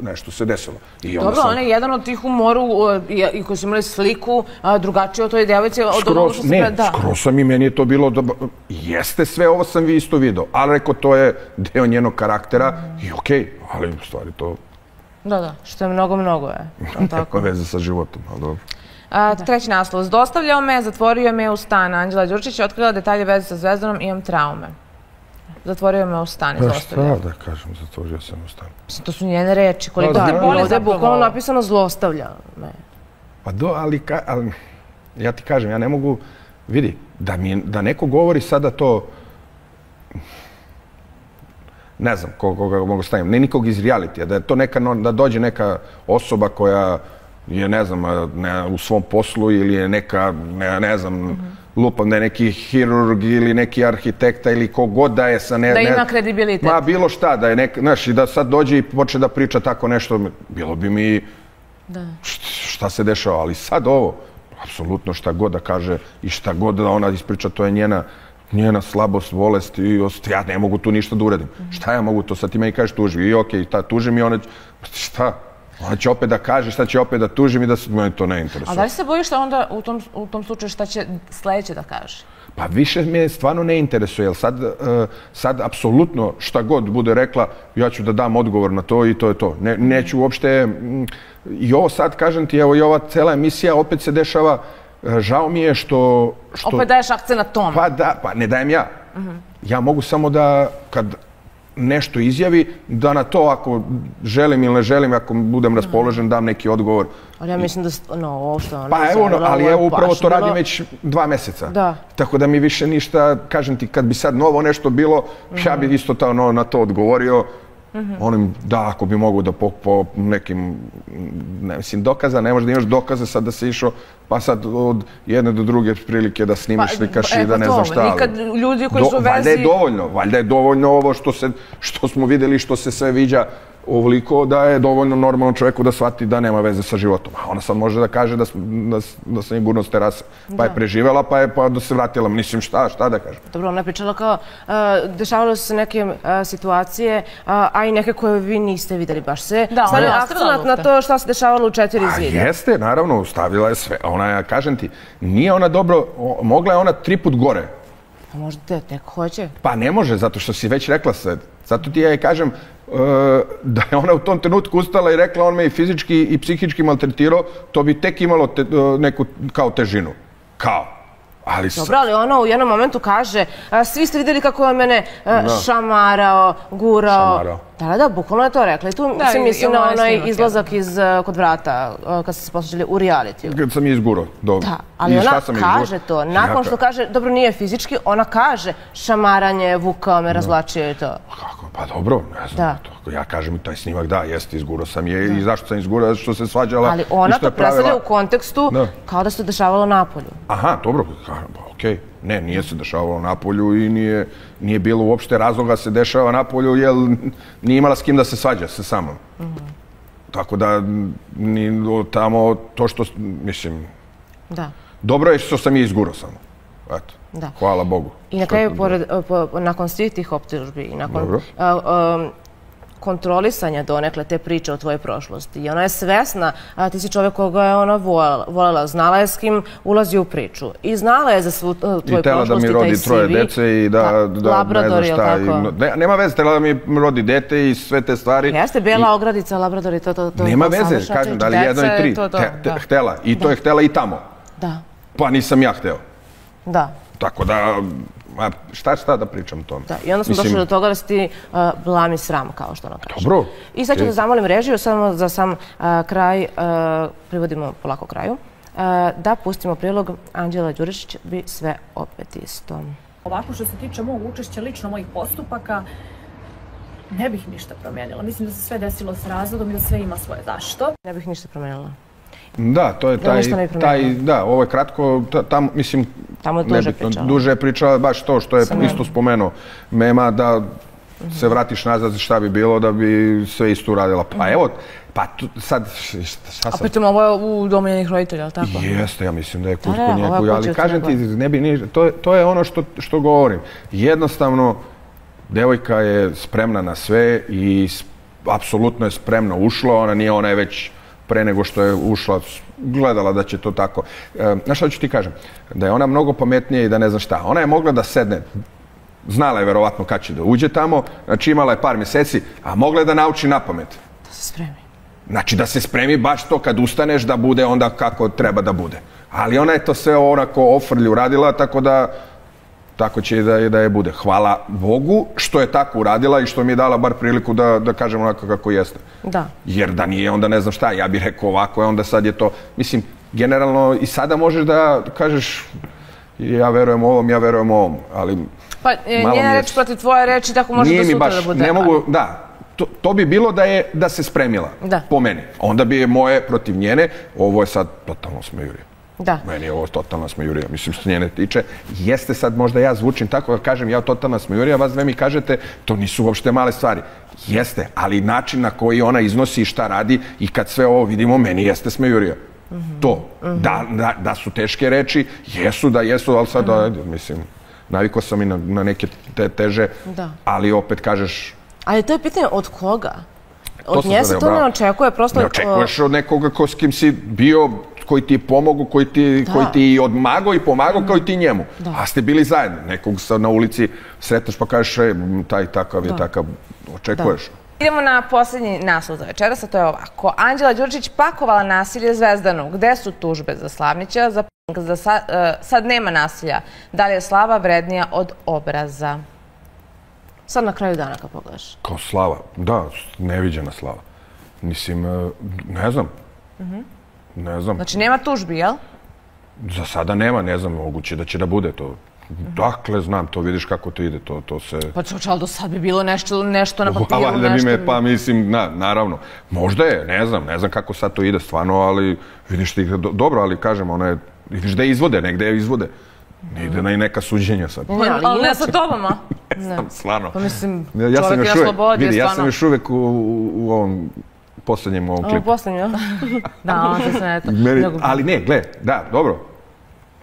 S3: nešto se desilo.
S2: Dobro, on je jedan od tih u moru i koji su imali sliku drugačije od toj devojci.
S3: Skroz sam i meni je to bilo, jeste sve ovo sam isto video, ali rekao to je deo njenog karaktera i okej, ali u stvari to...
S2: Da, što je mnogo je.
S3: Kako veze sa životom, ali dobro.
S2: Treći naslov. Zdostavljao me, zatvorio me u stan. Anđela Đurčić je otkrila detalje veze sa Zvezdanom, imam traume. Zatvorio me u stan i zlostavljao.
S3: Pa šta da kažem, zatvorio sam u stan.
S2: To su njene reči. Koliko ti boli, ovdje je bukvalno napisano zlostavlja me.
S3: Pa ali ja ti kažem, ja ne mogu, vidi, da neko govori sada to, ne znam koga mogu staviti, ne nikog iz realitija, da je to da dođe neka osoba koja je, ne znam, u svom poslu ili je neka, ne znam, lupam da je neki hirurg ili neki arhitekta ili kogod da je sa...
S2: Da ima kredibilitet.
S3: Ma bilo šta, da je neka, znaš, i da sad dođe i počne da priča tako nešto, bilo bi mi... Šta se dešava, ali sad ovo, apsolutno šta god da kaže i šta god da ona ispriča, to je njena slabost, bolest i ja ne mogu tu ništa da uradim. Šta ja mogu to, sad ti meni kažeš tuži i okej, tuži mi ona, šta? Ona će opet da kaže, šta će opet da tuži mi da se mene to ne interesuje.
S2: A da li se bojiš da onda u tom slučaju šta će sledeće da kaže?
S3: Pa više me stvarno ne interesuje, jer sad apsolutno šta god bude rekla, ja ću da dam odgovor na to i to je to. Neću uopšte, i ovo sad kažem ti, evo i ova cela emisija opet se dešava, žao mi je što...
S2: Opet daješ akcent na tome.
S3: Pa da, pa ne dajem ja. Ja mogu samo da, kad nešto izjavi, da na to ako želim ili ne želim, ako budem raspoložen, dam neki odgovor.
S2: Ali ja mislim da, ovo što ona...
S3: Pa evo, ali evo upravo to radim već 2 meseca.
S2: Da.
S3: Tako da mi više ništa, kažem ti, kad bi sad novo nešto bilo, ja bih isto na to odgovorio. Onim, da, ako bi mogu da po nekim, ne mislim, dokaza, ne možeš da imaš dokaze sad da si išao, pa sad od jedne do druge prilike da snimiš, slikaš i da ne znam šta.
S2: I kad ljudi koji su u vezi...
S3: Valjda je dovoljno ovo što smo vidjeli, što se sve viđa ovoliko, da je dovoljno normalno čovjeku da shvati da nema veze sa životom. A ona sad može da kaže da sam je gurno s terase, pa je preživjela, pa da se vratila. Mislim, šta da kažem?
S2: Dobro, ona je pričala kao, dešavalo su se neke situacije, a i neke koje vi niste videli baš se. Stavljaju akcent na to šta se dešavalo u 4 zida.
S3: Jeste, naravno, stavila je sve. Ona, kažem ti, nije ona dobro, mogla je ona 3 put gore.
S2: A možda neko hoće?
S3: Pa ne može, zato što si već rekla sve. Zato ti ja kažem da je ona u tom trenutku ustala i rekla on me i fizički i psihički maltretirao, to bi tek imalo neku kao težinu. Kao.
S2: Dobro, ali ona u jednom momentu kaže, svi ste vidjeli kako je mene šamarao, gurao. Da, bukvalno je to rekla. I tu se misli na onaj izlazak kod vrata, kad ste se poslužili u realitiju.
S3: Kad sam je izgurao, dobro.
S2: Da, ali ona kaže to. Nakon što kaže, dobro, nije fizički, ona kaže šamaranje, vukao me, razvlačio i to.
S3: Kako? Pa dobro, ne znam. Ja kažem i taj snimak, da, jeste, izgurao sam je. I zašto sam izgurao? Zato što se svađala.
S2: Ali ona to predstavlja u kontekstu kao da se dešavalo napolju.
S3: Aha, dobro, okej. Ne, nije se dešavalo napolju i nije bilo uopšte razloga se dešava napolju, jer nije imala s kim da se svađa se samom. Tako da, tamo to što, mislim...
S2: Da.
S3: Dobro je što sam je izgurao samo. Eto, hvala Bogu.
S2: I na kraju, nakon svih tih optužbi i nakon kontrolisanja donekle te priče o tvojoj prošlosti. I ona je svesna, a ti si čovjek koga je ona voljela, znala je s kim ulazi u priču. I znala je za svu tvoju prošlost i taj CV.
S3: I tela da mi rodi 3 dece i da
S2: Labrador,
S3: ne znam šta. Nema veze, tela da mi rodi dete i sve te stvari.
S2: Jeste, bijela ogradica, Labrador i to.
S3: Nema veze, kažem, da li 1 i 3. Htela. I to je htela i tamo.
S2: Da.
S3: Pa nisam ja hteo.
S2: Da.
S3: Tako da, šta da pričam o tome?
S2: Da, i onda smo došli do toga da si ti blam i sram, kao što ona kaže.
S3: Dobro.
S2: I sad ću da zamolim režiju, samo za sam kraj, privodimo polako kraju, da pustimo prilog Anđela Đuričić, bi sve opet isto.
S11: Ovako što se tiče mog učešća, lično mojih postupaka, ne bih ništa promijenila. Mislim da se sve desilo s razlogom i da sve ima svoje zašto.
S2: Ne bih ništa promijenila.
S3: Da, to je da, ovo je kratko, tamo, mislim, duže je pričala, baš to što je isto spomenuo Mema, da se vratiš nazad šta bi bilo da bi sve isto uradila. Pa evo, pa sad, šta
S2: sad? A pritom ovo je u domu njenih roditelja, ali tako?
S3: Jeste, ja mislim da je kod njegovi, ali kažem ti, ne bi ništa, to je ono što govorim. Jednostavno, devojka je spremna na sve i apsolutno je spremno ušla, ona je već pre nego što je ušla, gledala da će to tako. Znaš šta ću ti kažem? Da je ona mnogo pametnija i da ne zna šta. Ona je mogla da sedne, znala je verovatno kad će da uđe tamo, znači imala je par mjeseci, a mogla je da nauči na pamet.
S2: Da se spremi.
S3: Znači da se spremi baš to kad ustaneš da bude onda kako treba da bude. Ali ona je to sve onako ofrlju radila, tako da tako će i da je bude. Hvala Bogu što je tako uradila i što mi je dala bar priliku da kažem onako kako jeste.
S2: Da.
S3: Jer da nije, onda ne znam šta, ja bih rekao ovako, onda sad je to, mislim, generalno i sada možeš da kažeš ja verujem ovom, ali
S2: pa njena reč protiv tvoje reči, tako može do sutra da bude.
S3: Ne mogu, da. To bi bilo da se spremila, po meni. Onda bi je moje protiv njene, ovo je sad totalno smejurije.
S2: Da.
S3: Meni je ovo totalna smejurija, mislim što njene tiče. Jeste sad, možda ja zvučim tako da kažem ja totalna smejurija, vas dve mi kažete, to nisu uopšte male stvari. Jeste, ali način na koji ona iznosi i šta radi i kad sve ovo vidimo, meni jeste smejurija. To. Da su teške reči, jesu, ali sad, mislim, navikao sam i na neke teže, ali opet kažeš...
S2: Ali to je pitanje od koga? Od nje se to ne očekuje, prosto...
S3: Ne očekuješ od nekoga s kim si bio, koji ti je pomogao, koji ti je odmagao i pomagao kao i ti njemu. A ste bili zajedno. Nekog na ulici sretneš pa kažeš taj takav je takav, očekuješ.
S2: Idemo na posljednji naslov za večeras, a to je ovako. Anđela Đuričić pakovala nasilje Zvezdanu. Gde su tužbe za Slavnića? Sad nema nasilja. Da li je slava vrednija od obraza? Sad na kraju dana kad pogledaš.
S3: Kao slava? Da, neviđena slava. Mislim, ne znam. Ne znam.
S2: Znači nema tužbi, jel?
S3: Za sada nema, ne znam, moguće da će da bude to. Dakle, znam, to vidiš kako to ide, to se...
S2: Pa ali do sad bi bilo nešto na papiru, nešto...
S3: Pa mislim, naravno, možda je, ne znam kako sad to ide stvarno, ali vidiš ti, dobro, ali kažem, ona je, vidiš da je izvode, negde je izvode. Ne ide na i neka suđenja sad.
S2: Ali ne sa tobama.
S3: Ne znam, stvarno.
S2: Pa mislim, čovjek je na slobodi, je stvarno.
S3: Ja sam još uvek u ovom posljednjem ovom klipu.
S2: Posljednjem, da, on se sve eto.
S3: Ali ne, gle, da, dobro.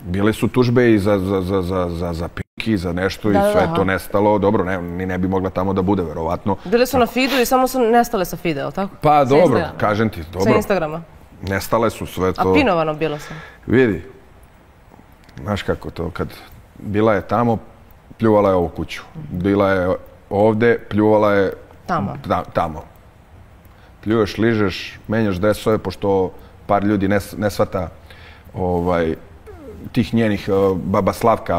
S3: Bile su tužbe i za Pinki, za nešto i sve to nestalo. Dobro, ne bi mogla tamo da bude, verovatno.
S2: Bile su na feedu i samo su nestale sa feeda, ali tako?
S3: Pa dobro, kažem ti, dobro.
S2: Sa Instagrama?
S3: Nestale su sve to.
S2: A pinovano bilo sam?
S3: Vidi, znaš kako to, kad bila je tamo, pljuvala je ovu kuću. Bila je ovde, pljuvala je tamo. Pljuješ, ližeš, menjaš dresove, pošto par ljudi ne shvata tih njenih baba Slavka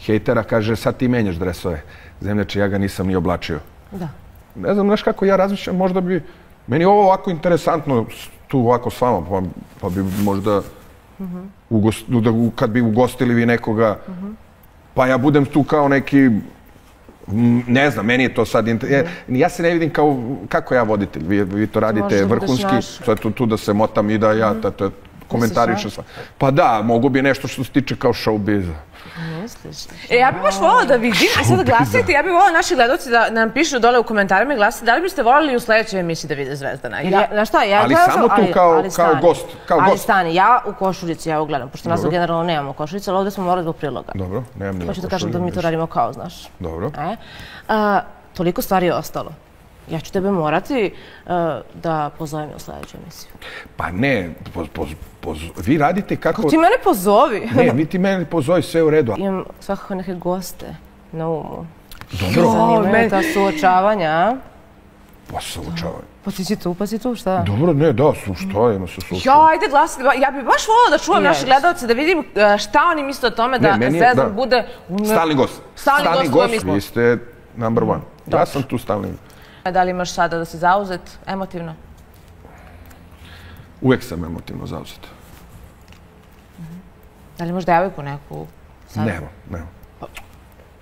S3: hejtera, kaže sad ti menjaš dresove. Zemljače, ja ga nisam ni oblačio.
S2: Da.
S3: Ne znam, znaš kako ja razmišljam, možda bi, meni je ovo ovako interesantno tu ovako s vama, pa bi možda kad bi ugostili vi nekoga, pa ja budem tu kao neki, ne znam, meni je to sad, ja se ne vidim kao, kako ja voditelj, vi to radite vrhunski, sad tu da se motam i da ja komentarišem sva. Pa da, mogu bi nešto što se tiče kao showbiza.
S2: misliš? Ja bih baš volila da vidim, a sada glasajte, ja bih volila naši gledalci da nam pišu dole u komentarima i glasajte, da li biste voljeli u sledećoj emisiji da vide Zvezdana? Znaš šta,
S3: ali samo tu kao gost.
S2: Ali stani, ja u košuljici, ja ugledam, pošto nas generalno nemamo košuljice, ali ovde smo morali zbog priloga.
S3: Dobro, nemam nima košuljice.
S2: Hoću da kažem da mi to radimo kao, znaš.
S3: Dobro.
S2: Toliko stvari je ostalo. Ja ću tebe morati da pozovem u sledeću emisiju.
S3: Pa ne, vi radite kako...
S2: Ti mene pozovi.
S3: Ne, vi ti mene pozovi, sve u redu.
S2: Imam svakako neke goste na umu.
S3: Dobro.
S2: Zanimaju ta suočavanja.
S3: Pa suočavanja.
S2: Pa si tu, šta?
S3: Dobro, ne, da, šta ima se suočavanja.
S2: Ja, ajde glasite, ja bih baš volila da čuvam naše gledalce, da vidim šta oni misle o tome da Zvezdan bude...
S3: Stalni gost.
S2: Stalni gost,
S3: vi ste number one. Ja sam tu stalni.
S2: Da li imaš sada da si zauzet emotivno?
S3: Uvek sam emotivno zauzet.
S2: Da li imaš devojku neku?
S3: Nema.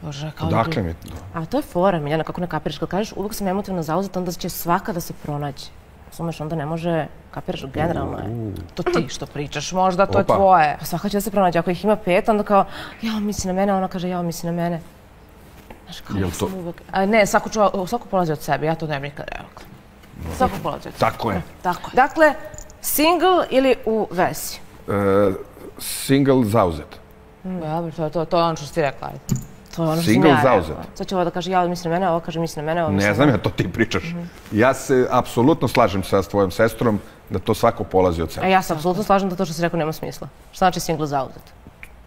S2: Bože, kao
S3: Odakle mi?
S2: A to je fora, Miljana, kako ne kapiraš. Kad kažeš uvek sam emotivno zauzet, onda će svaka da se pronađe. Razumeš, onda ne može, kapiraš, generalno je. To ti što pričaš, možda to je tvoje. Svaka će da se pronađe. Ako ih ima 5, onda kao, jao, misli na mene, ona kaže, jao, misli na mene. Ne, svako polazi od sebe, ja to ne bih nikad rekla. Svako polazi od sebe.
S3: Tako je.
S2: Dakle, single ili u vezi?
S3: Single zauzet.
S2: Dobro, to je ono što si ti rekla.
S3: Single zauzet.
S2: Sad će ovo da kaže ja misli na mene, ovo kaže misli na mene.
S3: Ne znam ja, to ti pričaš. Ja se apsolutno slažem sa tvojom sestrom da to svako polazi od sebe.
S2: Ja se apsolutno slažem da to što si rekao nema smisla. Šta znači single zauzet?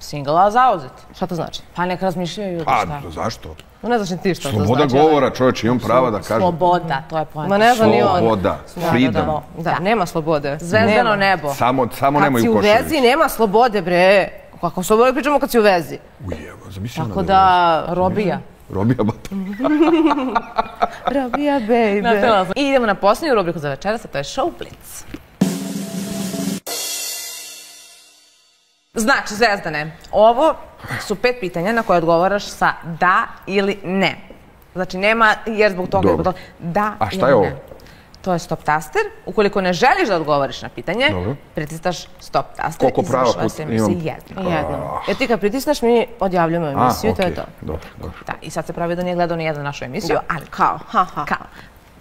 S2: Single, a zauzet. Šta to znači? Pa neka razmišljaju ljudi šta.
S3: A, zašto?
S2: No ne znaš ni ti šta to znači.
S3: Sloboda govora, čovječ, imam prava da kažem.
S2: Sloboda, to je poenta.
S3: Sloboda, freedom.
S2: Da, nema slobode. Zvezdano nebo.
S3: Samo nemaju košuljicu.
S2: Kad si u vezi, nema slobode, bre. Kako slobode pričamo kad si u vezi?
S3: Ujeva, zamislim
S2: tako da, robija.
S3: Robija, bata.
S2: Robija, baby. I idemo na posljednju rubriku za večeras, a to je Show Blitz. Znači, Zvezdane, ovo su 5 pitanja na koje odgovaraš sa da ili ne. Znači, nema jer zbog toga da ili ne.
S3: A šta je ovo?
S2: To je stop taster. Ukoliko ne želiš da odgovoriš na pitanje, pritisnaš stop taster.
S3: Koliko prava imam?
S2: Jedno. Jer ti kad pritisnaš, mi odjavljamo emisiju i to je to.
S3: Dobro.
S2: Da, i sad se pravi da nije gledao ni jednu našu emisiju, ali kao.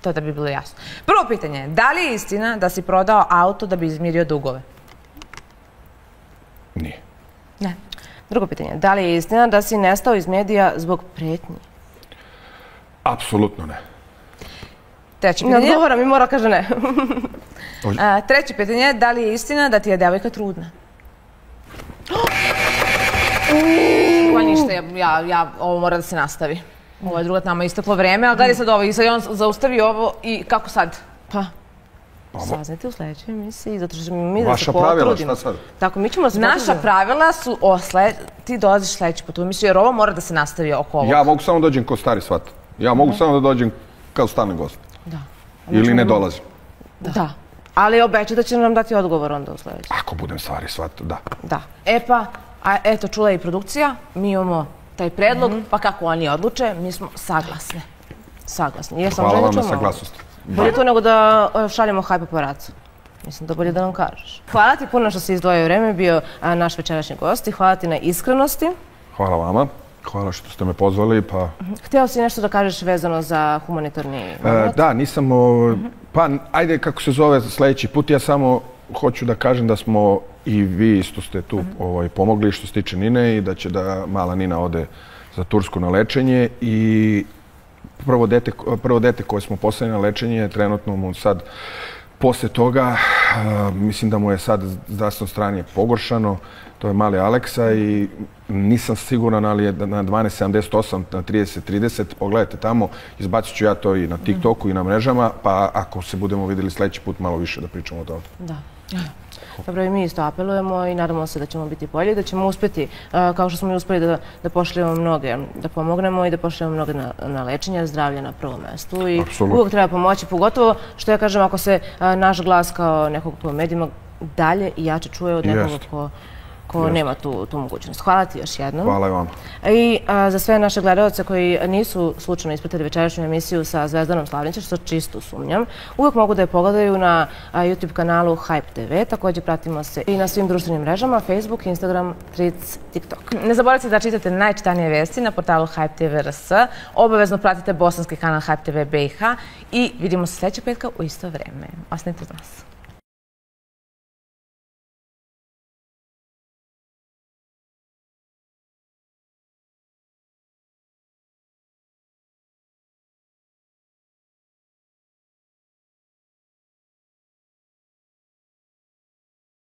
S2: To da bi bilo jasno. Prvo pitanje je, da li je istina da si prodao auto da bi izmirio dugove?
S3: Nije.
S2: Ne. Drugo pitanje, da li je istina da si nestao iz medija zbog pretnji?
S3: Apsolutno ne.
S2: Treće pitanje. Ne odgovara, mi mora kaže ne. Treće pitanje, da li je istina da ti je devojka trudna? Pa ništa, ovo mora da se nastavi. Ovo je druga, nama isteklo vreme, ali gledaj sad ovo i sad je on zaustavi ovo i kako sad? Pa, saznajte u sledećoj emisiji, zato što ćemo mi da se potrudimo.
S3: Vaša pravila, šta sad?
S2: Tako, mi ćemo da se potrudimo. Naša pravila su, ti dolaziš sledeći put u emisiju, jer ovo mora da se nastavi oko ovog.
S3: Ja mogu samo dođem kao stari svat. Ja mogu samo da dođem kao stalni gost.
S2: Da.
S3: Ili ne dolazim.
S2: Da. Ali obećaj da će nam dati odgovor onda u sledećoj.
S3: Ako budem stvari svat, da.
S2: Da. E pa, eto, čula je i produkcija, mi imamo taj predlog, pa kako oni odluče, mi smo saglasne. Saglasni.
S3: Hvala vam na saglasnosti.
S2: Bolje to nego da šaljemo haj paparacu. Mislim da bolje da nam kažeš. Hvala ti puno što si izdvojio vreme, bio naš večerašnji gost i hvala ti na iskrenosti.
S3: Hvala vama. Hvala što ste me pozvali, pa...
S2: Htio si nešto da kažeš vezano za humanitarni moment?
S3: Da, nisam... Pa, ajde, kako se zove sledeći put, ja samo hoću da kažem da smo i vi isto ste tu pomogli što se tiče Nine i da će da mala Nina ode za Tursku na lečenje i prvo dete koje smo poslali na lečenje, trenutno mu sad posle toga, mislim da mu je sad zdravstveno stanje pogoršano, to je mali Aleksa i nisam siguran, ali je na 12.78, na 30.30, pogledajte tamo, izbacit ću ja to i na TikToku i na mrežama, pa ako se budemo vidjeli sledeći put, malo više da pričamo o tome.
S2: Da. Dobro, i mi isto apelujemo i nadamo se da ćemo biti bolji, da ćemo uspjeti, kao što smo i uspjeli da pošaljemo mnoge, da pomognemo i da pošaljemo mnoge na lečenje, zdravlje na prvom mjestu i uvijek treba pomoći, pogotovo što ja kažem, ako se naš glas kao nekog po medijima dalje i jače čuje od nekoga ko ko nema tu mogućnost. Hvala ti još jednom.
S3: Hvala i vam.
S2: I za sve naše gledalce koji nisu slučajno ispratili večerašnju emisiju sa Zvezdanom Slavnićem, što čisto sumnjam, uvek mogu da je pogledaju na YouTube kanalu Hype TV. Također pratimo se i na svim društvenim mrežama, Facebook, Instagram, Threads, TikTok. Ne zaboravite da čitate najčitanije vesti na portalu Hype TV RS. Obavezno pratite bosanski kanal Hype TV BiH i vidimo se sljedećeg petka u isto vreme. Ostanite uz nas.